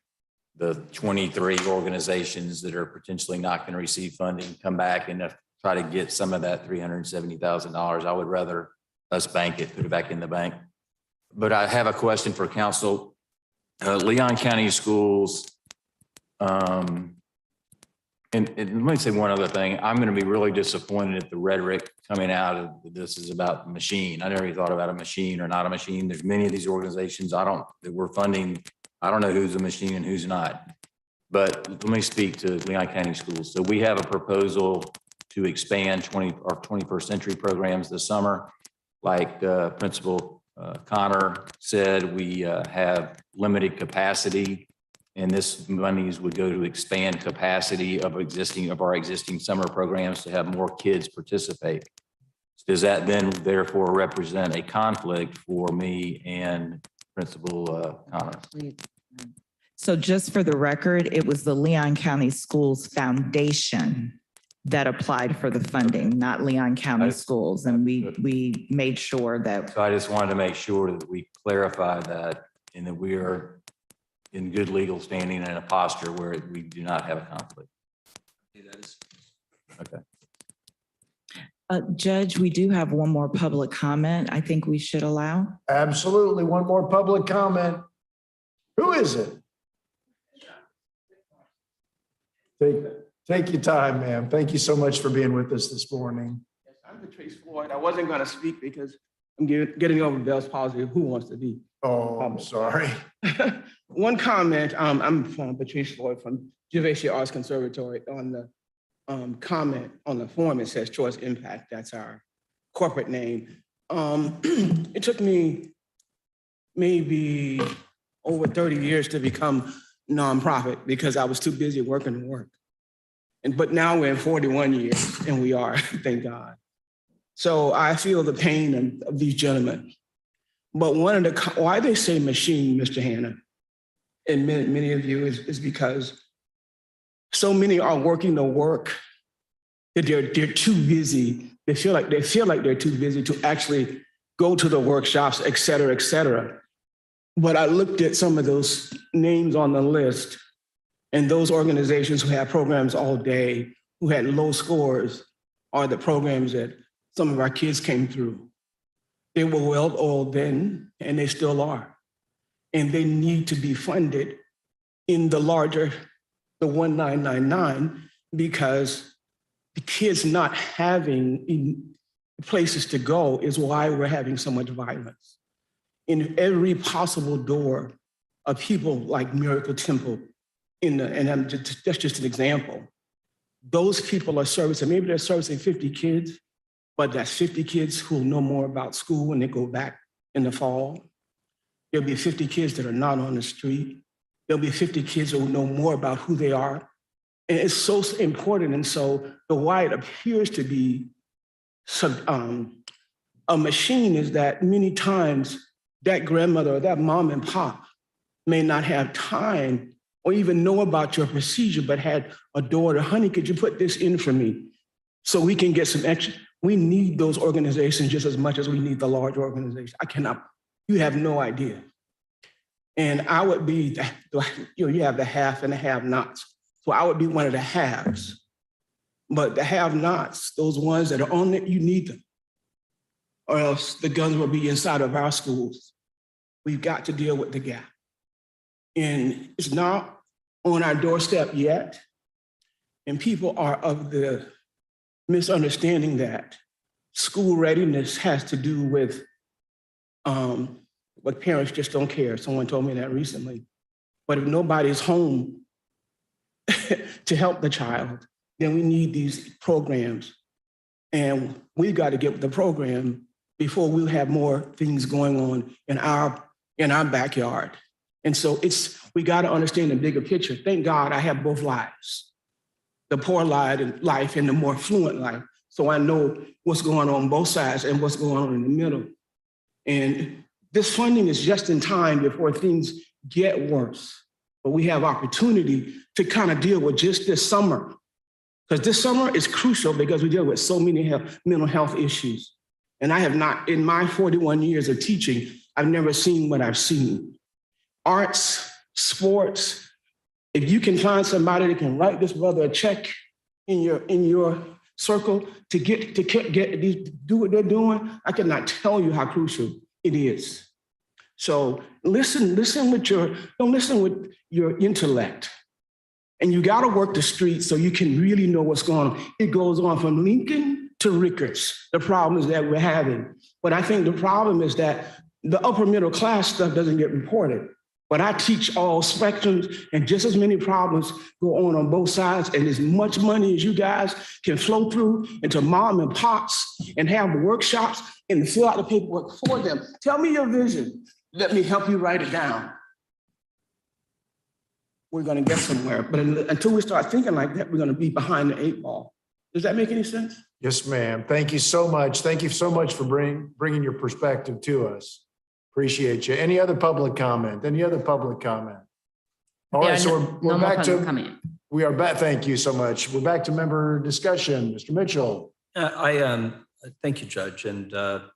the 23 organizations that are potentially not going to receive funding come back and try to get some of that $370,000. I would rather us bank it, put it back in the bank. But I have a question for council. Leon County Schools, and let me say one other thing. I'm going to be really disappointed at the rhetoric coming out of this is about the machine. I never even thought about a machine or not a machine. There's many of these organizations that we're funding. I don't know who's a machine and who's not. But let me speak to Leon County Schools. So we have a proposal to expand 21st century programs this summer. Like Principal Connor said, we have limited capacity, and this monies would go to expand capacity of our existing summer programs to have more kids participate. Does that then therefore represent a conflict for me and Principal Connor? So just for the record, it was the Leon County Schools Foundation that applied for the funding, not Leon County Schools. And we made sure that. So I just wanted to make sure that we clarify that and that we are in good legal standing and a posture where we do not have a conflict. Okay. Judge, we do have one more public comment I think we should allow. Absolutely. One more public comment. Who is it? Take your time, ma'am. Thank you so much for being with us this morning. Yes, I'm Patrice Floyd. I wasn't going to speak because I'm getting over Bell's palsy. Who wants to be? Oh, I'm sorry. One comment. I'm from Patrice Floyd from Gervais Arts Conservatory. On the comment on the form, it says Choice Impact. That's our corporate name. It took me maybe over 30 years to become nonprofit because I was too busy working and work. But now we're in 41 years and we are, thank God. So I feel the pain of these gentlemen. But why they say machine, Mr. Hannah, and many of you is because so many are working the work that they're too busy. They feel like they're too busy to actually go to the workshops, et cetera, et cetera. But I looked at some of those names on the list and those organizations who have programs all day, who had low scores, are the programs that some of our kids came through. They were well-oiled then, and they still are. And they need to be funded in the larger, the 1999, because the kids not having places to go is why we're having so much violence. In every possible door of people like Miracle Temple, that's just an example. Those people are servicing, maybe they're servicing 50 kids, but that's 50 kids who will know more about school when they go back in the fall. There'll be 50 kids that are not on the street. There'll be 50 kids who will know more about who they are. And it's so important. And so the why it appears to be a machine is that many times that grandmother or that mom and pop may not have time or even know about your procedure, but had a daughter, honey, could you put this in for me so we can get some extra? We need those organizations just as much as we need the large organization. You have no idea. And I would be, you have the half and the have-nots. So I would be one of the haves. But the have-nots, those ones that are on it, you need them. Or else the guns will be inside of our schools. We've got to deal with the gap. And it's not on our doorstep yet. And people are of the misunderstanding that school readiness has to do with what parents just don't care. Someone told me that recently. But if nobody's home to help the child, then we need these programs. And we've got to get with the program before we'll have more things going on in our backyard. And so we got to understand the bigger picture. Thank God I have both lives, the poor life and the more fluent life. So I know what's going on both sides and what's going on in the middle. And this funding is just in time before things get worse. But we have opportunity to kind of deal with just this summer. Because this summer is crucial because we deal with so many mental health issues. And I have not, in my 41 years of teaching, I've never seen what I've seen. Arts, sports, if you can find somebody that can write this brother a check in your circle to do what they're doing, I cannot tell you how crucial it is. So don't listen with your intellect. And you got to work the streets so you can really know what's going on. It goes on from Lincoln to Rickards, the problems that we're having. But I think the problem is that the upper middle class stuff doesn't get reported. But I teach all spectrums, and just as many problems go on both sides, and as much money as you guys can flow through into mom and pops and have the workshops and fill out the paperwork for them. Tell me your vision. Let me help you write it down. We're going to get somewhere. But until we start thinking like that, we're going to be behind the 8 ball. Does that make any sense? Yes, ma'am. Thank you so much. Thank you so much for bringing your perspective to us. Appreciate you. Any other public comment? Any other public comment? All right, so we're back to, we are back. Thank you so much. We're back to member discussion. Mr. Mitchell. Thank you, Judge, and to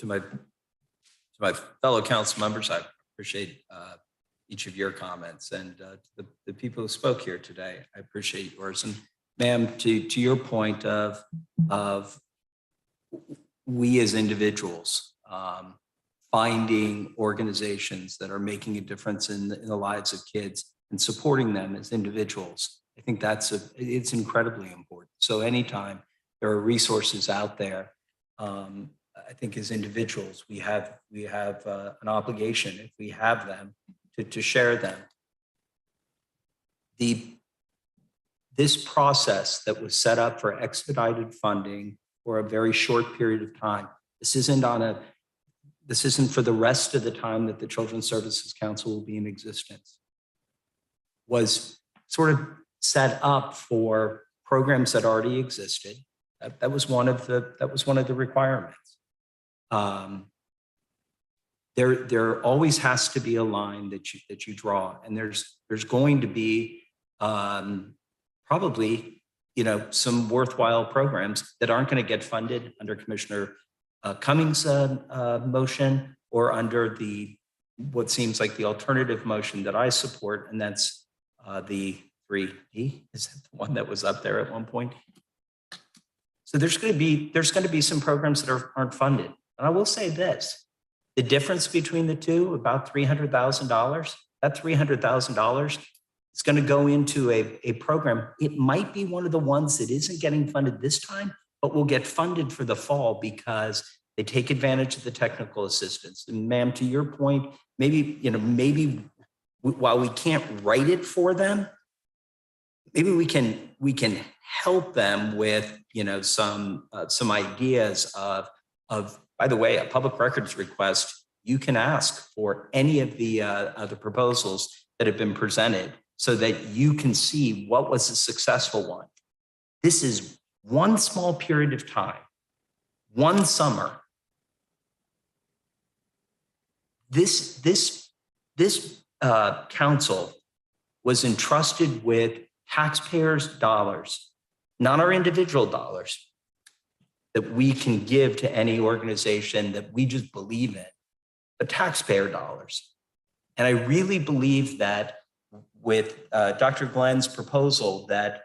my fellow council members, I appreciate each of your comments, and the people who spoke here today, I appreciate yours. And ma'am, to your point of we as individuals finding organizations that are making a difference in the lives of kids and supporting them as individuals, I think it's incredibly important. So anytime there are resources out there, I think as individuals, we have an obligation, if we have them, to share them. This process that was set up for expedited funding for a very short period of time, this isn't for the rest of the time that the Children's Services Council will be in existence, was sort of set up for programs that already existed. That was one of the requirements. There always has to be a line that you draw, and there's going to be probably some worthwhile programs that aren't going to get funded under Commissioner Cummings' motion or under what seems like the alternative motion that I support, and that's the 3D. Is that the one that was up there at one point? So there's going to be some programs that aren't funded. And I will say this, the difference between the two, about $300,000, that $300,000 is going to go into a program. It might be one of the ones that isn't getting funded this time, but will get funded for the fall because they take advantage of the technical assistance. And ma'am, to your point, maybe while we can't write it for them, maybe we can help them with some ideas of by the way, a public records request, you can ask for any of the proposals that have been presented so that you can see what was a successful one. This is one small period of time, one summer. This council was entrusted with taxpayers' dollars, not our individual dollars, that we can give to any organization that we just believe in, but taxpayer dollars. And I really believe that with Dr. Glenn's proposal that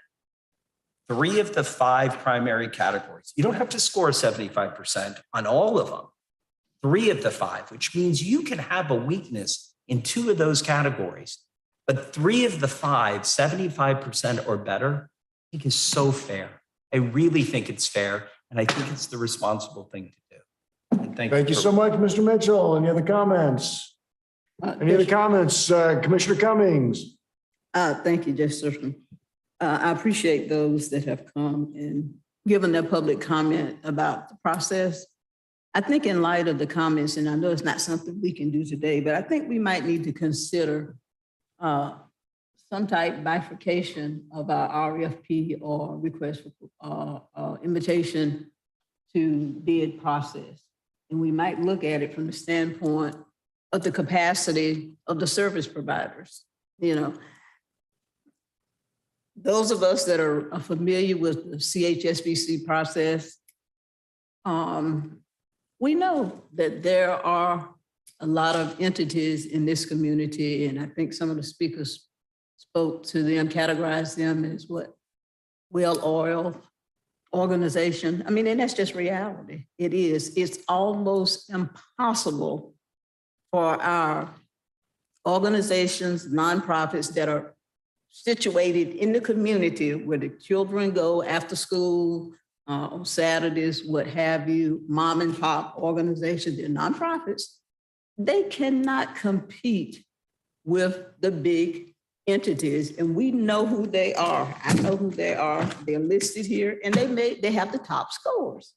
3 of the 5 primary categories, you don't have to score 75% on all of them, 3 of the 5, which means you can have a weakness in 2 of those categories, but 3 of the 5, 75% or better, I think is so fair. I really think it's fair, and I think it's the responsible thing to do. And Thank you so much, Mr. Mitchell. Any other comments? Any other comments? Commissioner Cummings? Thank you, Justice. I appreciate those that have come and given their public comment about the process. I think in light of the comments, and I know it's not something we can do today, but I think we might need to consider some type bifurcation of our RFP or request for invitation to bid process. And we might look at it from the standpoint of the capacity of the service providers. You know, those of us that are familiar with the CHSBC process, we know that there are a lot of entities in this community, and I think some of the speakers spoke to them, categorized them as what? Well-oiled organization. I mean, and that's just reality. It is. It's almost impossible for our organizations, nonprofits that are situated in the community where the children go after school, on Saturdays, what have you, mom and pop organizations, they're nonprofits. They cannot compete with the big entities, and we know who they are. I know who they are. They're listed here, and they have the top scores.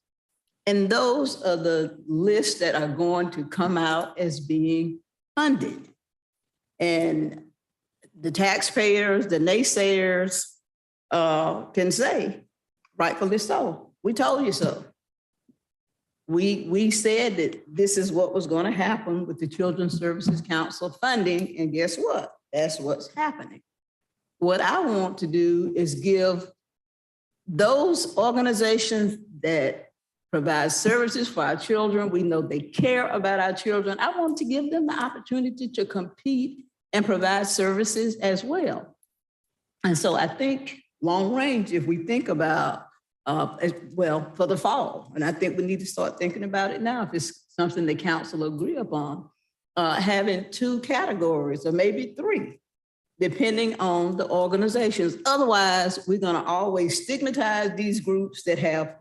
And those are the lists that are going to come out as being funded. And the taxpayers, the naysayers can say, rightfully so, we told you so. We said that this is what was going to happen with the Children's Services Council funding, and guess what? That's what's happening. What I want to do is give those organizations that provide services for our children, we know they care about our children, I want to give them the opportunity to compete and provide services as well. And so I think long range, if we think about, well, for the fall, and I think we need to start thinking about it now if it's something the council agree upon, having 2 categories or maybe 3, depending on the organizations. Otherwise, we're gonna always stigmatize these groups that have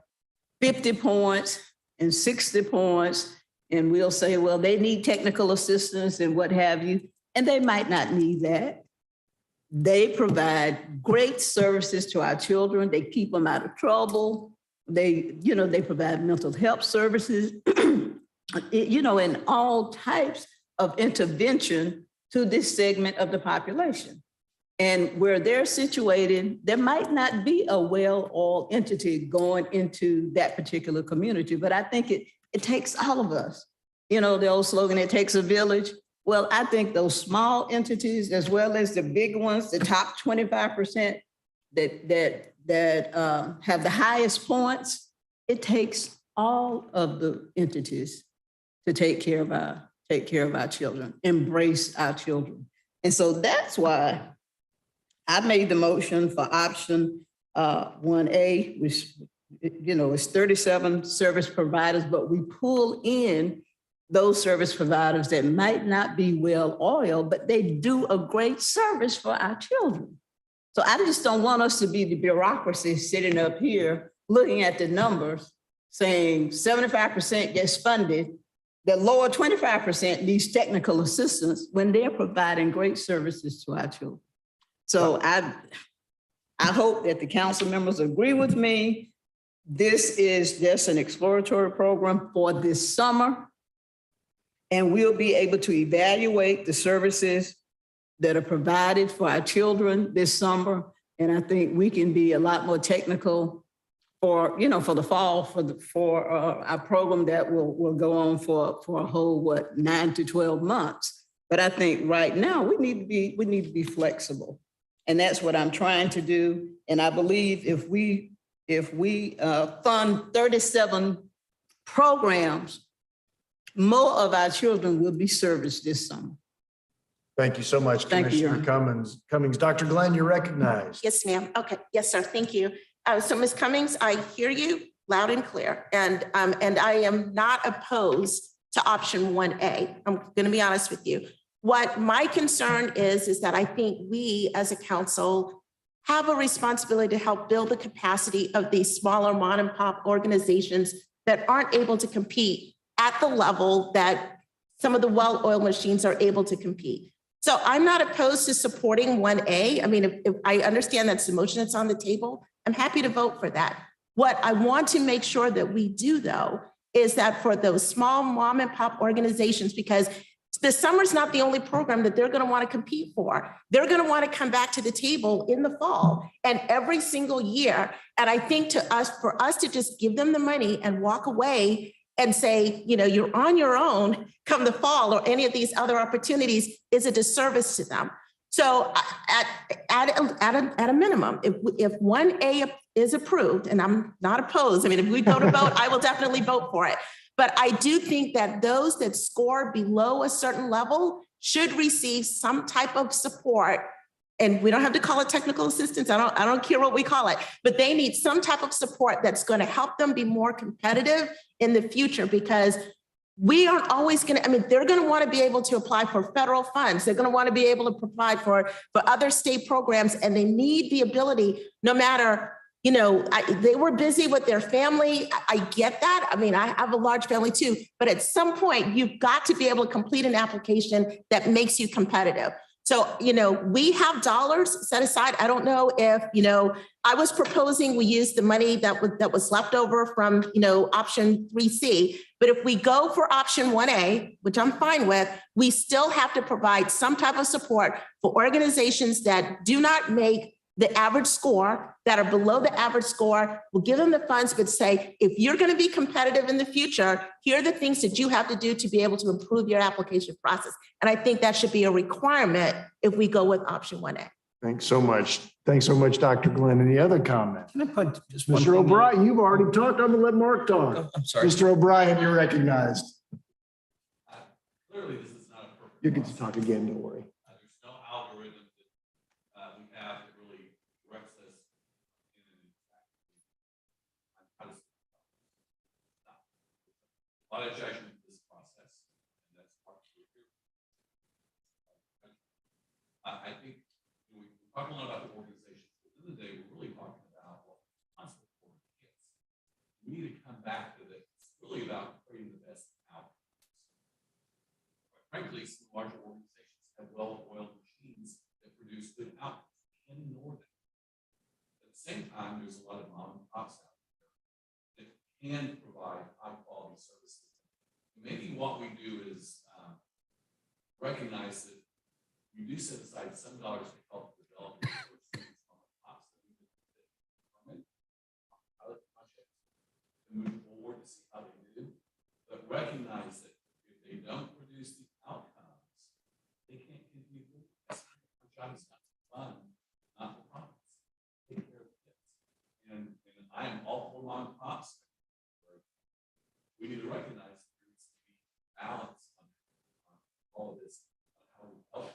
50 points and 60 points, and we'll say, well, they need technical assistance and what have you, and they might not need that. They provide great services to our children. They keep them out of trouble. They provide mental health services, and all types of intervention to this segment of the population. And where they're situated, there might not be a well-oiled entity going into that particular community, but I think it takes all of us. You know, the old slogan, it takes a village. Well, I think those small entities, as well as the big ones, the top 25% that have the highest points, it takes all of the entities to take care of our children, embrace our children. And so that's why I made the motion for option 1A, which, is 37 service providers, but we pull in those service providers that might not be well-oiled, but they do a great service for our children. So I just don't want us to be the bureaucracy sitting up here looking at the numbers saying 75% gets funded, the lower 25% needs technical assistance when they're providing great services to our children. So I hope that the council members agree with me. This is just an exploratory program for this summer. And we'll be able to evaluate the services that are provided for our children this summer. And I think we can be a lot more technical for the fall, for our program that will go on for a whole, 9 to 12 months. But I think right now we need to be flexible. And that's what I'm trying to do. And I believe if we fund 37 programs, more of our children will be serviced this summer. Thank you so much, Thank you, Your Commissioner Cummings. Dr. Glenn, you're recognized. Yes, ma'am. Okay. Yes, sir. Thank you. So Ms. Cummings, I hear you loud and clear, and I am not opposed to option 1A. I'm going to be honest with you. What my concern is that I think we as a council have a responsibility to help build the capacity of these smaller mom and pop organizations that aren't able to compete at the level that some of the well-oiled machines are able to compete. So I'm not opposed to supporting 1A. I mean, if I understand that's the motion that's on the table, I'm happy to vote for that. What I want to make sure that we do, though, is that for those small mom and pop organizations, because the summer's not the only program that they're going to want to compete for. They're going to want to come back to the table in the fall and every single year. And I think for us to just give them the money and walk away and say, you know, you're on your own come the fall or any of these other opportunities is a disservice to them. So at a minimum, if 1A is approved, and I'm not opposed, I mean, if we go to vote, I will definitely vote for it. But I do think that those that score below a certain level should receive some type of support. And we don't have to call it technical assistance. I don't care what we call it, but they need some type of support that's going to help them be more competitive in the future, because we aren't always going to, I mean, they're going to want to be able to apply for federal funds. They're going to want to be able to provide for other state programs, and they need the ability, no matter, you know, they were busy with their family. I get that. I mean, I have a large family too, but at some point you've got to be able to complete an application that makes you competitive. So, you know, we have dollars set aside. I don't know if, you know, I was proposing we use the money that was left over from, you know, option 3C. But if we go for option 1A, which I'm fine with, we still have to provide some type of support for organizations that do not make the average score, that are below the average score. We'll give them the funds, but say, if you're going to be competitive in the future, here are the things that you have to do to be able to improve your application process. And I think that should be a requirement if we go with option 1A. Thanks so much. Thanks so much, Dr. Glenn. Any other comments? Can I put just one Mr. thing in? O'Brien, you've already talked. I'm going to let Mark talk. Oh, I'm sorry. Mr. O'Brien, you're recognized. Clearly, this is not a perfect. You get to talk again, don't worry. There's no algorithm that we have that really directs us in an exact. A lot of judgment in this process, and that's part of it. I think we talk a lot about the organizations, but at the end of the day, we're really talking about what concept for kids. We need to come back to this. It's really about creating the best outcomes. Frankly, some larger organizations have well-oiled machines that produce good outcomes. We can't ignore that. At the same time, there's a lot of mom and pops out there that can provide high-quality services. Maybe what we do is recognize that we do set aside some dollars to help develop mom and pops that we can from it, pilot projects, to move forward to see how they do, but recognize that if they don't produce the outcomes, they can't continue. Our job is not fun, not for profits. Take care of the kids. And I am all for mom and pops. We need to recognize that there needs to be balance on all of this, on how we help them.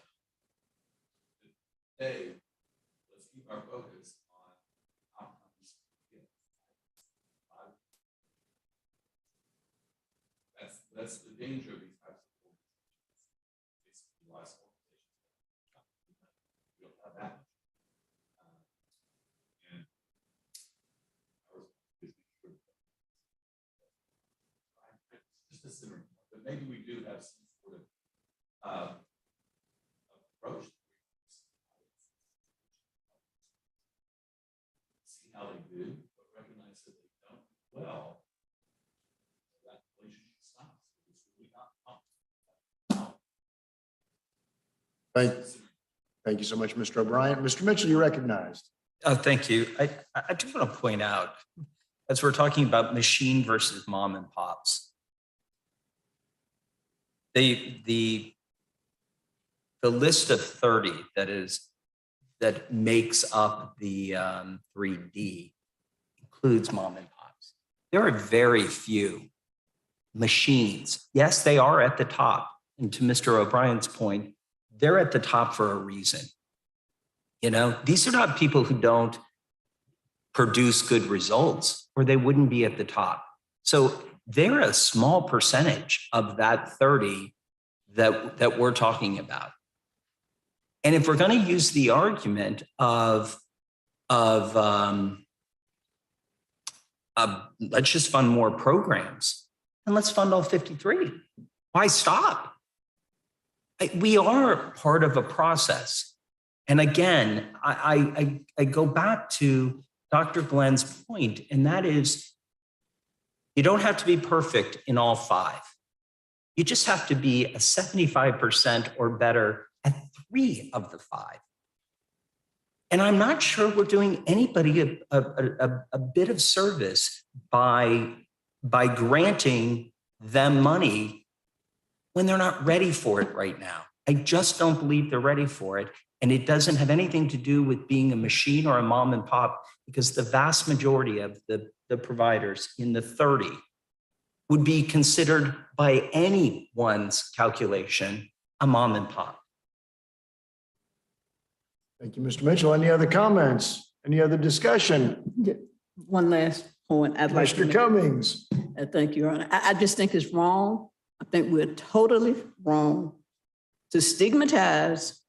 Today, let's keep our focus on outcomes for kids. That's the danger of these types of organizations. Basically, lots of organizations. We don't have that. And just a center, but maybe we do have some sort of approach. See how they do, but recognize that they don't do well. That relationship stops. It's really not. Thank you so much, Mr. O'Brien. Mr. Mitchell, you're recognized. Thank you. I do want to point out, as we're talking about machine versus mom and pops, the list of 30 that makes up the 3D includes mom and pops. There are very few machines. Yes, they are at the top. And to Mr. O'Brien's point, they're at the top for a reason. You know, these are not people who don't produce good results or they wouldn't be at the top. So they're a small percentage of that 30 that we're talking about. And if we're going to use the argument of let's just fund more programs, and let's fund all 53. Why stop? We are part of a process. And again, I go back to Dr. Glenn's point, and that is, you don't have to be perfect in all 5. You just have to be a 75% or better at 3 of the 5. And I'm not sure we're doing anybody a bit of service by granting them money when they're not ready for it right now. I just don't believe they're ready for it. And it doesn't have anything to do with being a machine or a mom and pop, because the vast majority of the providers in the 30 would be considered by anyone's calculation a mom and pop. Thank you, Mr. Mitchell. Any other comments? Any other discussion? One last point I'd like to Mr. make. Cummings. Thank you, Your Honor. I just think it's wrong. I think we're totally wrong to stigmatize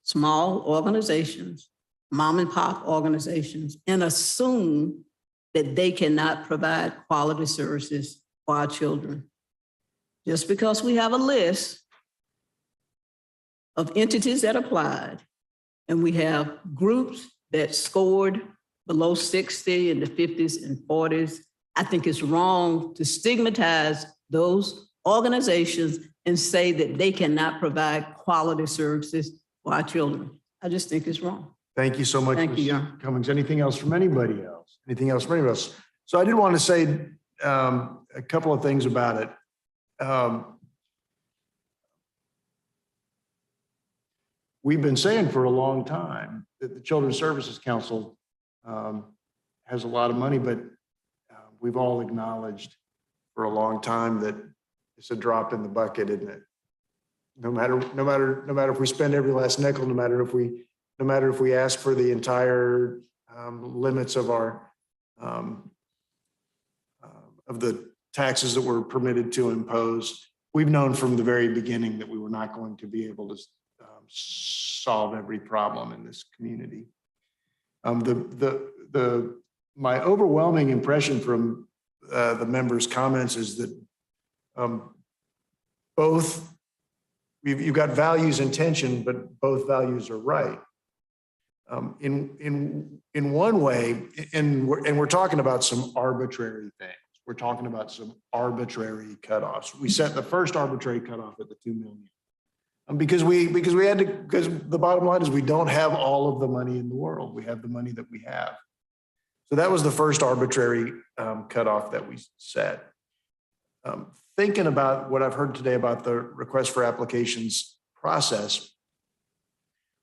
small organizations, mom and pop organizations, and assume that they cannot provide quality services for our children. Just because we have a list of entities that applied, and we have groups that scored below 60 in the 50s and 40s, I think it's wrong to stigmatize those organizations and say that they cannot provide quality services for our children. I just think it's wrong. Thank you so much, Thank you, Your Honor. Mr. Cummings. Anything else from anybody else? Anything else from anybody else? So I did want to say a couple of things about it. We've been saying for a long time that the Children's Services Council has a lot of money, but we've all acknowledged for a long time that it's a drop in the bucket, isn't it? No matter if we spend every last nickel, no matter if we ask for the entire limits of our of the taxes that we're permitted to impose, we've known from the very beginning that we were not going to be able to solve every problem in this community. My overwhelming impression from the members' comments is that both, you've got values and tension, but both values are right. In one way, and we're talking about some arbitrary things. We're talking about some arbitrary cutoffs. We set the first arbitrary cutoff at the 2 million. Because the bottom line is we don't have all of the money in the world. We have the money that we have. So that was the first arbitrary cutoff that we set. Thinking about what I've heard today about the request for applications process,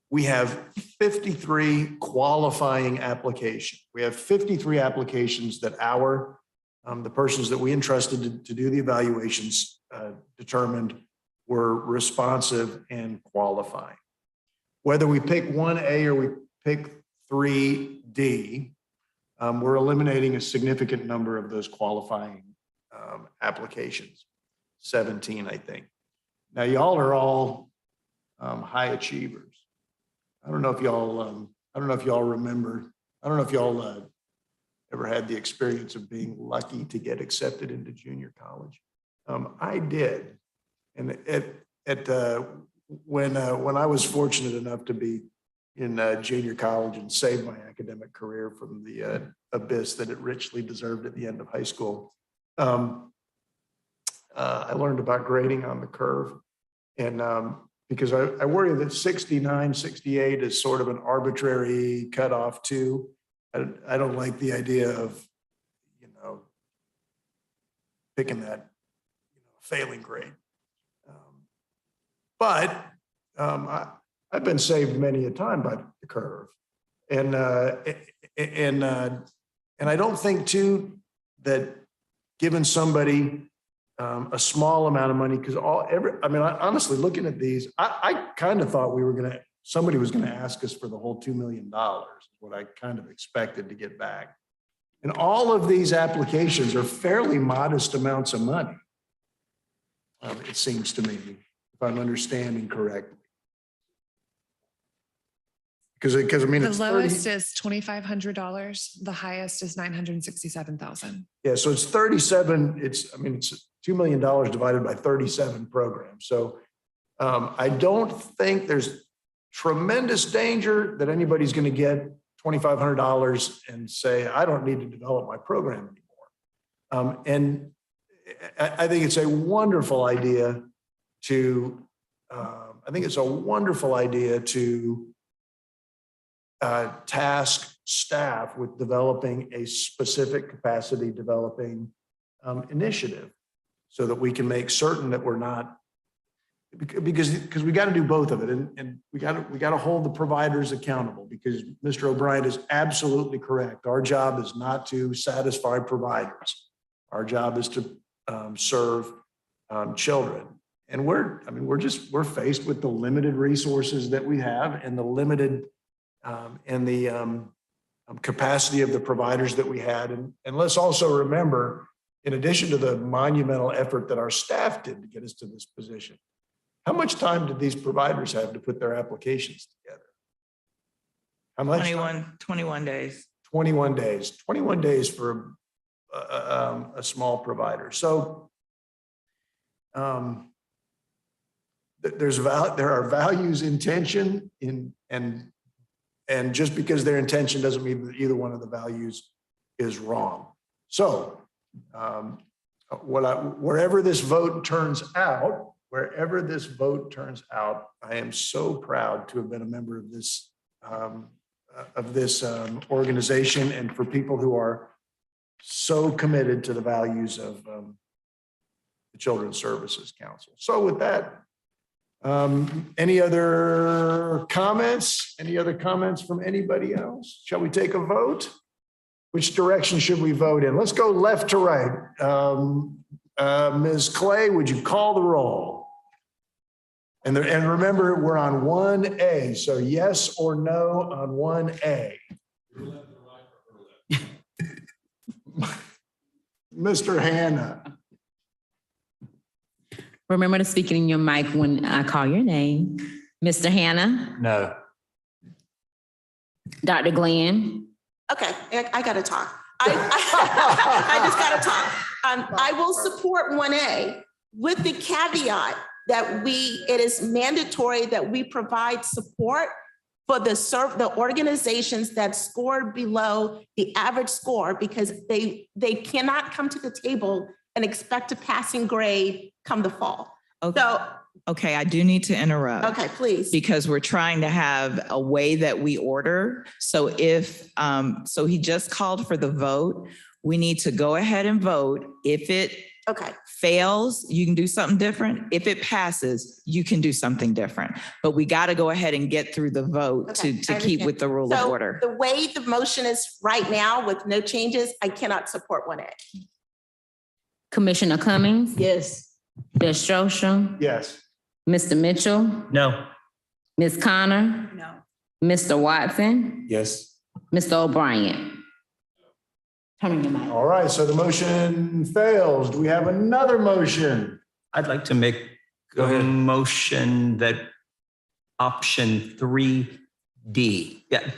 we have 53 qualifying applications. We have 53 applications that the persons that we entrusted to do the evaluations determined were responsive and qualifying. Whether we pick 1A or we pick 3D, we're eliminating a significant number of those qualifying applications, 17, I think. Now, y'all are all high achievers. I don't know if y'all remember, I don't know if y'all ever had the experience of being lucky to get accepted into junior college. I did. And when I was fortunate enough to be in junior college and save my academic career from the abyss that it richly deserved at the end of high school, I learned about grading on the curve. And because I worry that 69, 68 is sort of an arbitrary cutoff too. I don't like the idea of, picking that failing grade. But I've been saved many a time by the curve. And I don't think too that giving somebody a small amount of money because honestly, looking at these, I kind of thought somebody was going to ask us for the whole $2 million, what I kind of expected to get back. And all of these applications are fairly modest amounts of money. It seems to me, if I'm understanding correctly. Because I mean, The it's lowest is $2,500. The highest is $967,000. yeah, so it's 37, it's $2 million divided by 37 programs. So I don't think there's tremendous danger that anybody's going to get $2,500 and say, I don't need to develop my program anymore. And I think it's a wonderful idea to, task staff with developing a specific capacity developing initiative so that we can make certain that we're not, because we got to do both of it. And we got to hold the providers accountable because Mr. O'Brien is absolutely correct. Our job is not to satisfy providers. Our job is to serve children. And we're faced with the limited resources that we have and the limited capacity of the providers that we had. And let's also remember, in addition to the monumental effort that our staff did to get us to this position, how much time did these providers have to put their applications together? How much? 21 days. 21 days. 21 days for a small provider. So there are values in tension and just because their intention doesn't mean that either one of the values is wrong. So wherever this vote turns out, I am so proud to have been a member of this organization and for people who are so committed to the values of the Children's Services Council. So with that, any other comments? Any other comments from anybody else? Shall we take a vote? Which direction should we vote in? Let's go left to right. Ms. Clay, would you call the roll? And remember, we're on 1A, so yes or no on 1A. Mr. Hannah. Remember to speak in your mic when I call your name. Mr. Hannah, No. Dr. Glenn, Okay, I gotta talk. I just gotta talk. I will support 1A with the caveat that it is mandatory that we provide support for the organizations that scored below the average score because they cannot come to the table and expect a passing grade come the fall. Okay. So, Okay, I do need to interrupt. okay, please. Because we're trying to have a way that we order. So so he just called for the vote. We need to go ahead and vote. If it fails, you can do something different. If it passes, you can do something different. But we got to go ahead and get through the vote to keep with the rule of order. The way the motion is right now with no changes, I cannot support 1A. Commissioner Cummings, Yes. Ms. Strostrom, Yes. Mr. Mitchell, No. Ms. Connor, No. Mr. Watson, Yes. Mr. O'Brien. Turn on your mic. All right, so the motion fails. Do we have another motion? I'd like to make Go a ahead. motion that option 3D. Yeah.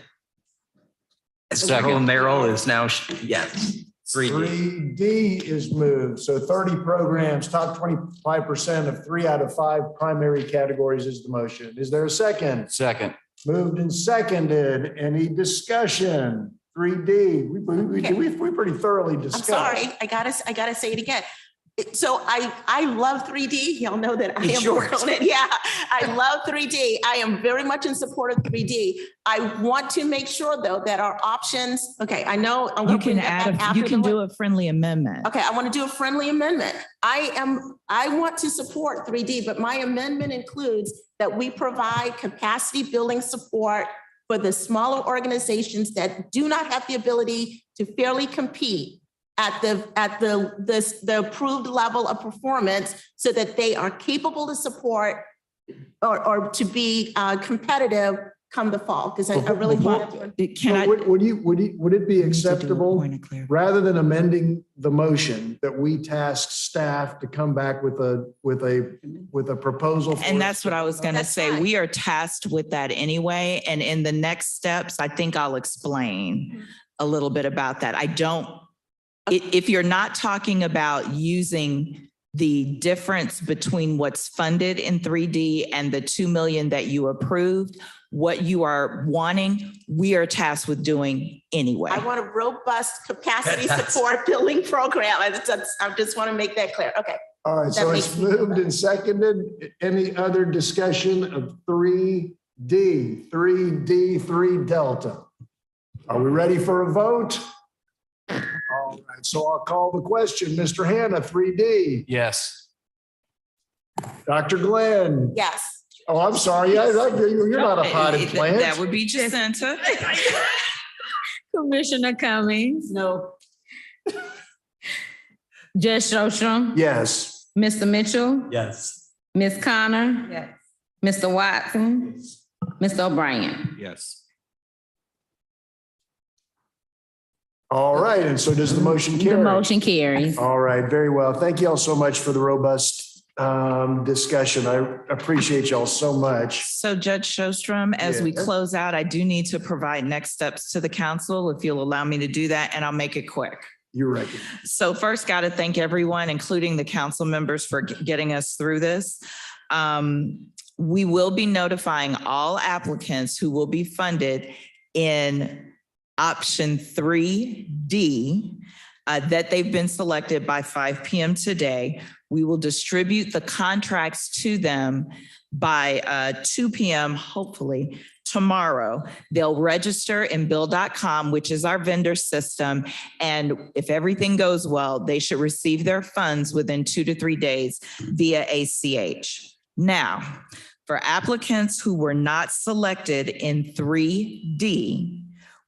Second. Merrill is now, yes. 3D is moved. So 30 programs, top 25% of 3 out of 5 primary categories is the motion. Is there a second? Second. Moved and seconded. Any discussion? 3D. We pretty thoroughly I'm discussed. sorry, I gotta say it again. So I love 3D. Y'all know that I It's am a yours. proponent. Yeah, I love 3D. I am very much in support of 3D. I want to make sure though that our options, okay, I know. I'm You gonna can bring that back add, after you can the do a friendly amendment. Okay, I want to do a friendly amendment. I want to support 3D, but my amendment includes that we provide capacity building support for the smaller organizations that do not have the ability to fairly compete at the approved level of performance so that they are capable to support or to be competitive come the fall, because I really want to. Can I? Would it be need to do a acceptable, point of clarification. rather than amending the motion, that we task staff to come back with a proposal? And that's what I was going to That's say. fine. We are tasked with that anyway. And in the next steps, I think I'll explain a little bit about that. If you're not talking about using the difference between what's funded in 3D and the 2 million that you approved, what you are wanting, we are tasked with doing anyway. I want a robust capacity support building program. I just want to make that clear. Okay. All right, so it's moved and seconded. Any other discussion of 3D, 3 Delta? Are we ready for a vote? All right, so I'll call the question. Mr. Hannah, 3D. Yes. Dr. Glenn. Yes. Oh, I'm sorry. You're not a potted plant. That would be Jacinta. Commissioner Cummings, No. Judge Shostrom, Yes. Mr. Mitchell, Yes. Ms. Connor, Yes. Mr. Watson, Mr. O'Brien. Yes. All right, and so does the motion The carry? motion carries. All right, very well. Thank you all so much for the robust discussion. I appreciate y'all so much. So Judge Shostrom, as we Yeah. close out, I do need to provide next steps to the council, if you'll allow me to do that, and I'll make it quick. You're right. So first, got to thank everyone, including the council members, for getting us through this. We will be notifying all applicants who will be funded in option 3D that they've been selected by 5 p.m. today. We will distribute the contracts to them by 2 p.m., hopefully tomorrow. They'll register in bill.com, which is our vendor system. And if everything goes well, they should receive their funds within 2 to 3 days via ACH. Now, for applicants who were not selected in 3D,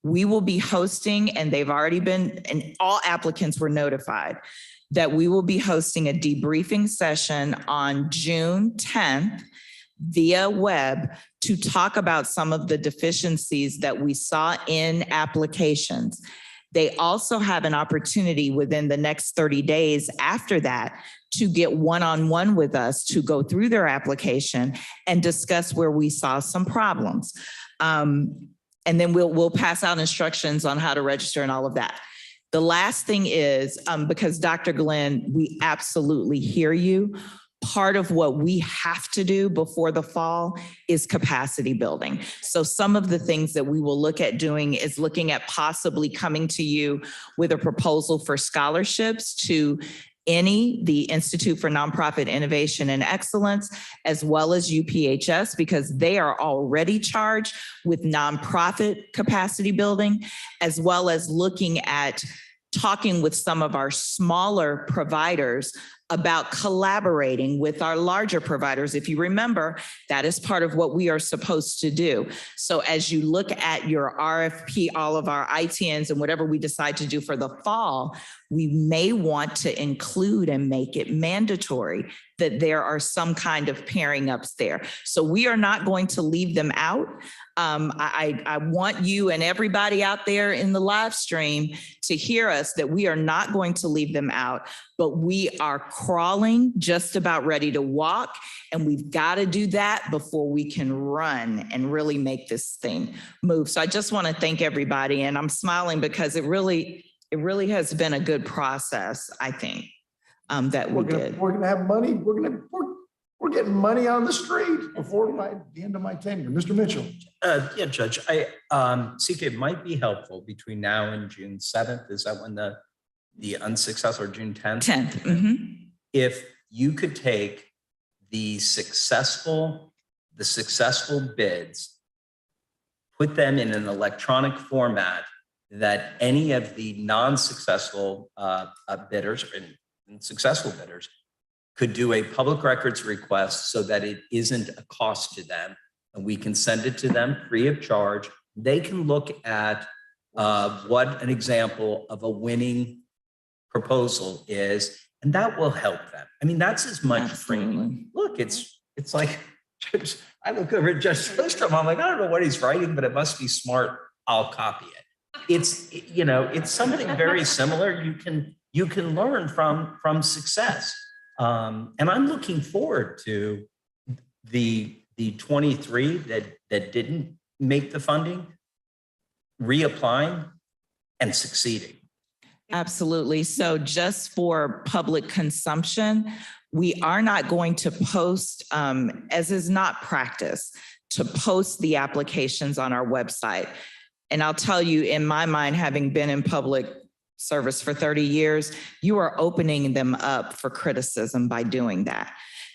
we will be hosting, and they've already been, and all applicants were notified, that we will be hosting a debriefing session on June 10th via web to talk about some of the deficiencies that we saw in applications. They also have an opportunity within the next 30 days after that to get one-on-one with us to go through their application and discuss where we saw some problems. And then we'll pass out instructions on how to register and all of that. The last thing is, because Dr. Glenn, we absolutely hear you. Part of what we have to do before the fall is capacity building. So some of the things that we will look at doing is looking at possibly coming to you with a proposal for scholarships to the Institute for Nonprofit Innovation and Excellence, as well as UPHS, because they are already charged with nonprofit capacity building, as well as looking at talking with some of our smaller providers about collaborating with our larger providers. If you remember, that is part of what we are supposed to do. So as you look at your RFP, all of our ITNs and whatever we decide to do for the fall, we may want to include and make it mandatory that there are some kind of pairing ups there. So we are not going to leave them out. I want you and everybody out there in the live stream to hear us that we are not going to leave them out, but we are crawling, just about ready to walk. And we've got to do that before we can run and really make this thing move. So I just want to thank everybody. And I'm smiling because it really has been a good process, I think, that we did. We're gonna have money. We're getting money on the street before the end of my tenure. Mr. Mitchell. Yeah, Judge, CK, it might be helpful between now and June 7th. Is that when the unsuccessful, or June 10th? 10th. Mm-hmm. If you could take the successful bids, put them in an electronic format that any of the non-successful bidders and successful bidders could do a public records request so that it isn't a cost to them. And we can send it to them free of charge. They can look at what an example of a winning proposal is, and that will help them. I mean, that's as much framing. Absolutely. Look, it's like, I look over at Judge Lindstrom, I'm like, I don't know what he's writing, but it must be smart. I'll copy it. It's, you know, it's something very similar. You can learn from success. And I'm looking forward to the 23 that didn't make the funding, reapplying and succeeding. Absolutely. So just for public consumption, we are not going to post, as is not practice, to post the applications on our website. And I'll tell you, in my mind, having been in public service for 30 years, you are opening them up for criticism by doing that.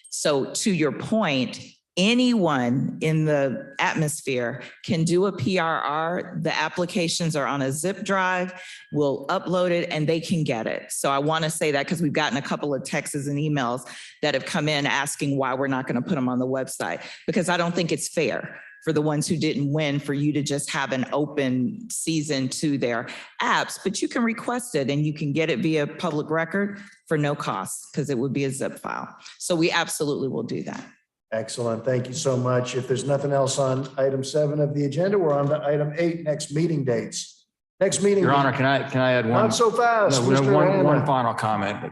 So to your point, anyone in the atmosphere can do a PRR. The applications are on a zip drive. We'll upload it and they can get it. So I want to say that because we've gotten a couple of texts and emails that have come in asking why we're not going to put them on the website, because I don't think it's fair for the ones who didn't win for you to just have an open season to their apps, but you can request it and you can get it via public record for no cost because it would be a zip file. So we absolutely will do that. Excellent. Thank you so much. If there's nothing else on item 7 of the agenda, we're on to item 8, next meeting dates. Next meeting. Your Honor, can I add one? Not so fast. No, Mr. one Hanna. final comment.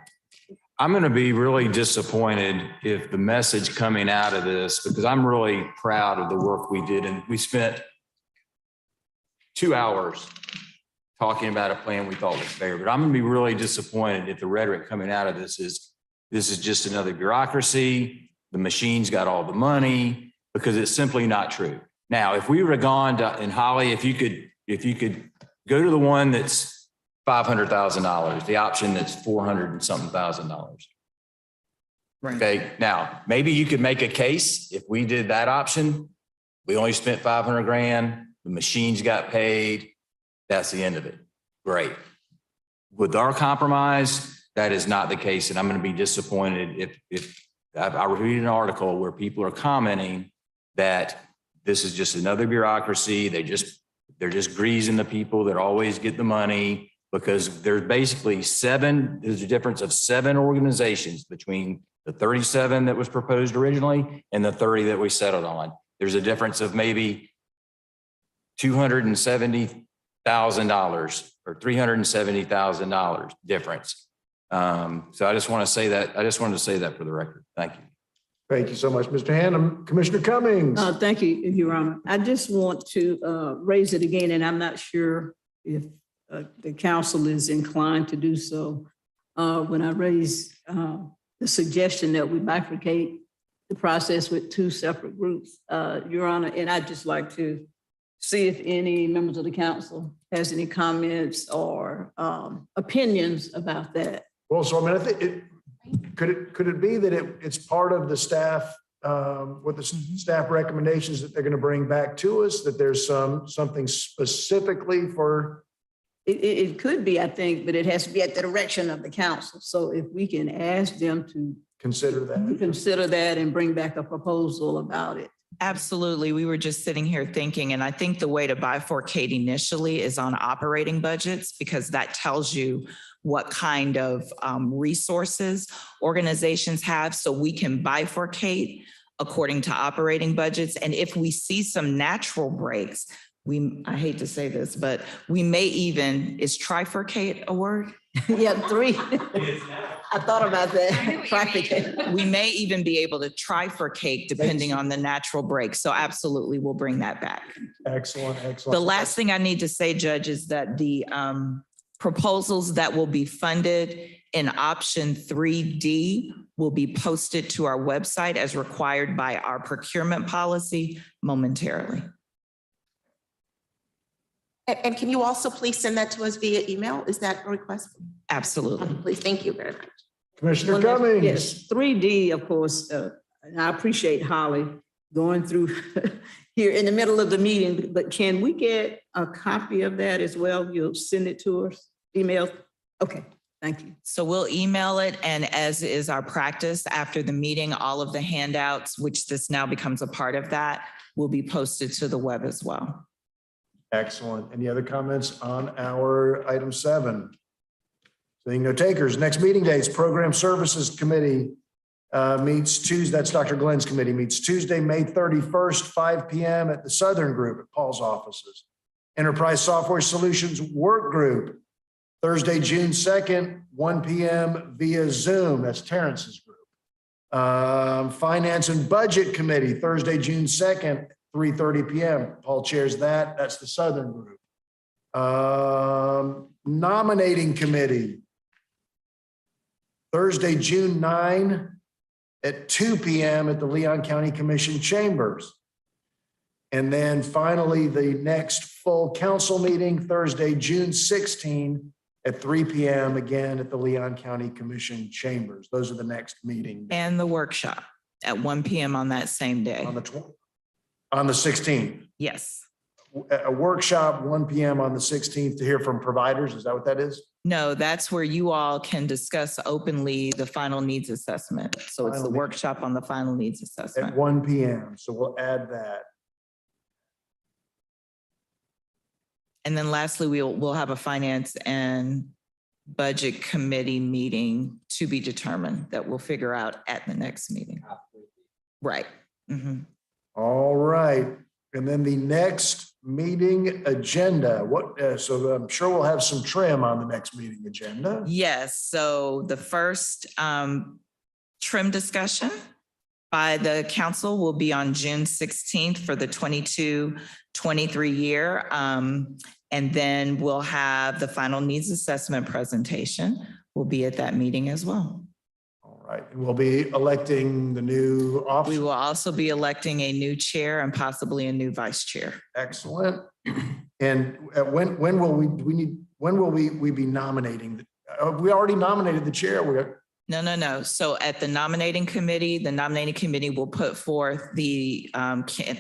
I'm going to be really disappointed if the message coming out of this, because I'm really proud of the work we did. And we spent 2 hours talking about a plan we thought was fair, but I'm going to be really disappointed if the rhetoric coming out of this is just another bureaucracy. The machine's got all the money, because it's simply not true. Now, if we would have gone to, and Holly, if you could go to the one that's $500,000, the option that's $400 and something thousand. Right. Okay, now, maybe you could make a case if we did that option, we only spent 500 grand, the machines got paid, that's the end of it. Great. With our compromise, that is not the case, and I'm going to be disappointed if I read an article where people are commenting that this is just another bureaucracy. They're just greasing the people that always get the money, because there's basically there's a difference of 7 organizations between the 37 that was proposed originally and the 30 that we settled on. There's a difference of maybe $270,000 or $370,000 difference. So I just want to say that. I just wanted to say that for the record. Thank you. Thank you so much, Mr. Hanna. Commissioner Cummings. Thank you, Your Honor. I just want to raise it again, and I'm not sure if the council is inclined to do so. When I raise the suggestion that we bifurcate the process with 2 separate groups, Your Honor, and I'd just like to see if any members of the council has any comments or opinions about that. Well, so I mean, I think could it be that it's part of the staff, with the staff recommendations that they're going to bring back to us, that there's something specifically for? It could be, I think, but it has to be at the direction of the council. So if we can ask them to consider that and bring back a proposal about it. Absolutely. We were just sitting here thinking, and I think the way to bifurcate initially is on operating budgets, because that tells you what kind of resources organizations have. So we can bifurcate according to operating budgets. And if we see some natural breaks, I hate to say this, but we may even, is trifurcate a word? Yeah, 3. I thought about that. Trifurcate. We may even be able to trifurcate depending on the natural break. So absolutely, we'll bring that back. Excellent. The last thing I need to say, Judge, is that the proposals that will be funded in option 3D will be posted to our website as required by our procurement policy momentarily. And can you also please send that to us via email? Is that a request? Absolutely. Please, thank you very much. Commissioner Cummings. Yes, 3D, of course, and I appreciate Holly going through here in the middle of the meeting, but can we get a copy of that as well? You'll send it to us, email? Okay, thank you. So we'll email it, and as is our practice after the meeting, all of the handouts, which this now becomes a part of that, will be posted to the web as well. Excellent. Any other comments on our item 7? Seeing no takers, next meeting dates, Program Services Committee meets Tuesday, that's Dr. Glenn's committee, meets Tuesday, May 31st, 5 p.m. at the Southern Group at Paul's offices. Enterprise Software Solutions Work Group, Thursday, June 2nd, 1 p.m. via Zoom, that's Terrence's group. Finance and Budget Committee, Thursday, June 2nd, 3:30 p.m. Paul chairs that, that's the Southern Group. Nominating Committee, Thursday, June 9 at 2 p.m. at the Leon County Commission chambers. And then finally, the next full council meeting, Thursday, June 16 at 3 p.m. again at the Leon County Commission chambers. Those are the next meetings. And the workshop at 1 p.m. on that same day. On the 16th. Yes. A workshop, 1 p.m. on the 16th to hear from providers. Is that what that is? No, that's where you all can discuss openly the final needs assessment. So it's the Final- workshop on the final needs At assessment. 1 p.m. So we'll add that. And then lastly, we'll have a finance and budget committee meeting to be determined that we'll figure out at the next meeting. Right. Mhm. All right. And then the next meeting agenda, so I'm sure we'll have some trim on the next meeting agenda. Yes, so the first trim discussion by the council will be on June 16th for the 22-23 year. And then we'll have the final needs assessment presentation will be at that meeting as well. All right. And we'll be electing the new We officer. will also be electing a new chair and possibly a new vice chair. Excellent. And when will we be nominating? We already nominated the chair. No. So at the nominating committee will put forth the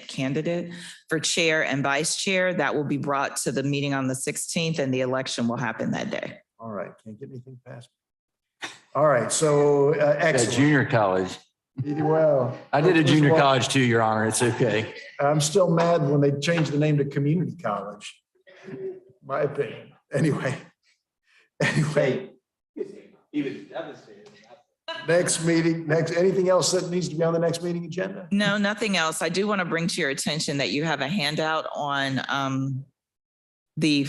candidate for chair and vice chair. That will be brought to the meeting on the 16th and the election will happen that day. All right. Can't get anything past me. All right. So At excellent. junior college. Well, I did a first of junior all, college too, Your Honor. It's okay. I'm still mad when they changed the name to community college. My opinion. Anyway. Even devastated. Next meeting, anything else that needs to be on the next meeting agenda? No, nothing else. I do want to bring to your attention that you have a handout on the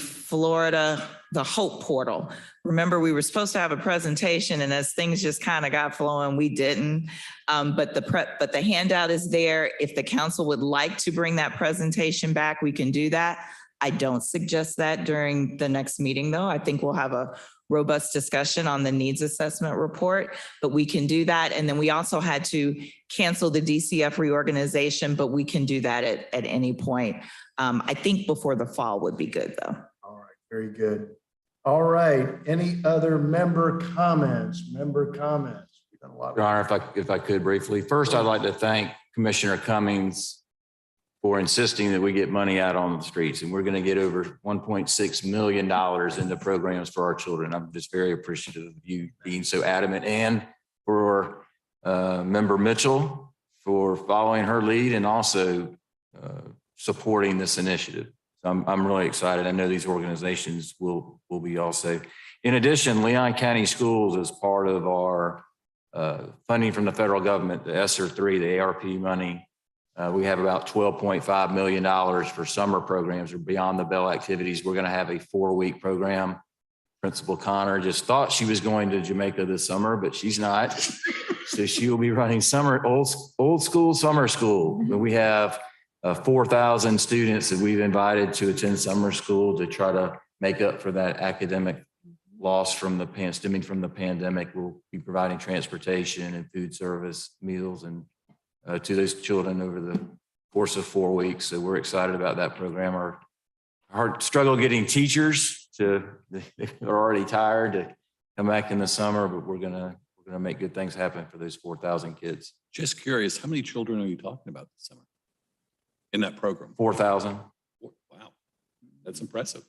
Hope portal. Remember, we were supposed to have a presentation and as things just kind of got flowing, we didn't. But the handout is there. If the council would like to bring that presentation back, we can do that. I don't suggest that during the next meeting, though. I think we'll have a robust discussion on the needs assessment report, but we can do that. And then we also had to cancel the DCF reorganization, but we can do that at any point. I think before the fall would be good, though. All right, very good. All right, any other member comments? We've done a lot. Your Honor, if I could briefly, first, I'd like to thank Commissioner Cummings for insisting that we get money out on the streets. And we're going to get over $1.6 million into programs for our children. I'm just very appreciative of you being so adamant and for Member Mitchell for following her lead and also supporting this initiative. So I'm really excited. I know these organizations will be also. In addition, Leon County Schools is part of our funding from the federal government, the ESSER 3, the ARP money. We have about $12.5 million for summer programs or beyond the bell activities. We're going to have a 4-week program. Principal Connor just thought she was going to Jamaica this summer, but she's not. So she will be running old school summer school. But we have 4,000 students that we've invited to attend summer school to try to make up for that academic loss stemming from the pandemic. We'll be providing transportation and food service, meals, and to those children over the course of 4 weeks. So we're excited about that program. Our struggle getting teachers they're already tired to come back in the summer, but we're gonna make good things happen for those 4,000 kids. Just curious, how many children are you talking about this summer in that program? 4,000. Wow, that's impressive.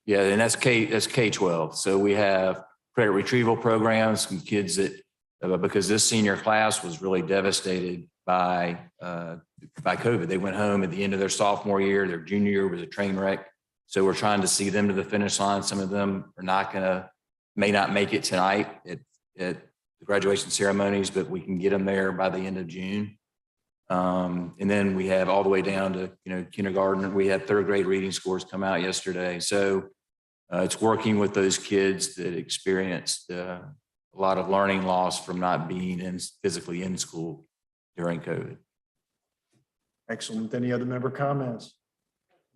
Yeah, and that's K-12. So we have credit retrieval programs, some kids that, because this senior class was really devastated by COVID. They went home at the end of their sophomore year. Their junior year was a train wreck. So we're trying to see them to the finish line. Some of them are not going to may not make it tonight at the graduation ceremonies, but we can get them there by the end of June. And then we have all the way down to, kindergarten. We had third grade reading scores come out yesterday. So it's working with those kids that experienced a lot of learning loss from not being physically in school during COVID. Excellent. Any other member comments?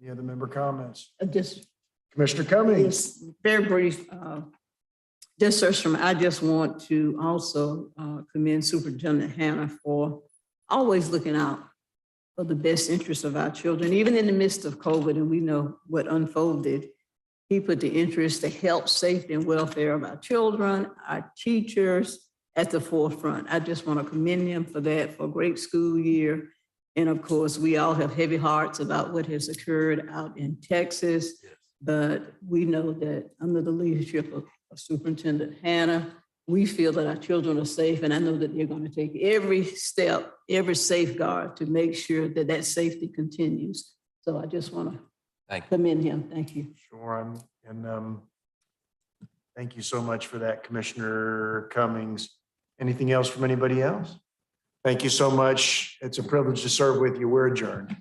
Any other member comments? Just Commissioner Cummings. very brief. Just from, I just want to also commend Superintendent Hannah for always looking out for the best interests of our children, even in the midst of COVID, and we know what unfolded. He put the interest, the health, safety, and welfare of our children, our teachers at the forefront. I just want to commend him for that, for a great school year. And of course, we all have heavy hearts about what has occurred out in Texas, but we know that under the leadership of Superintendent Hannah, we feel that our children are safe, and I know that they're going to take every step, every safeguard to make sure that that safety continues. So I just want to commend him. Thank you. Sure. Thank you so much for that, Commissioner Cummings. Anything else from anybody else? Thank you so much. It's a privilege to serve with you. We're adjourned.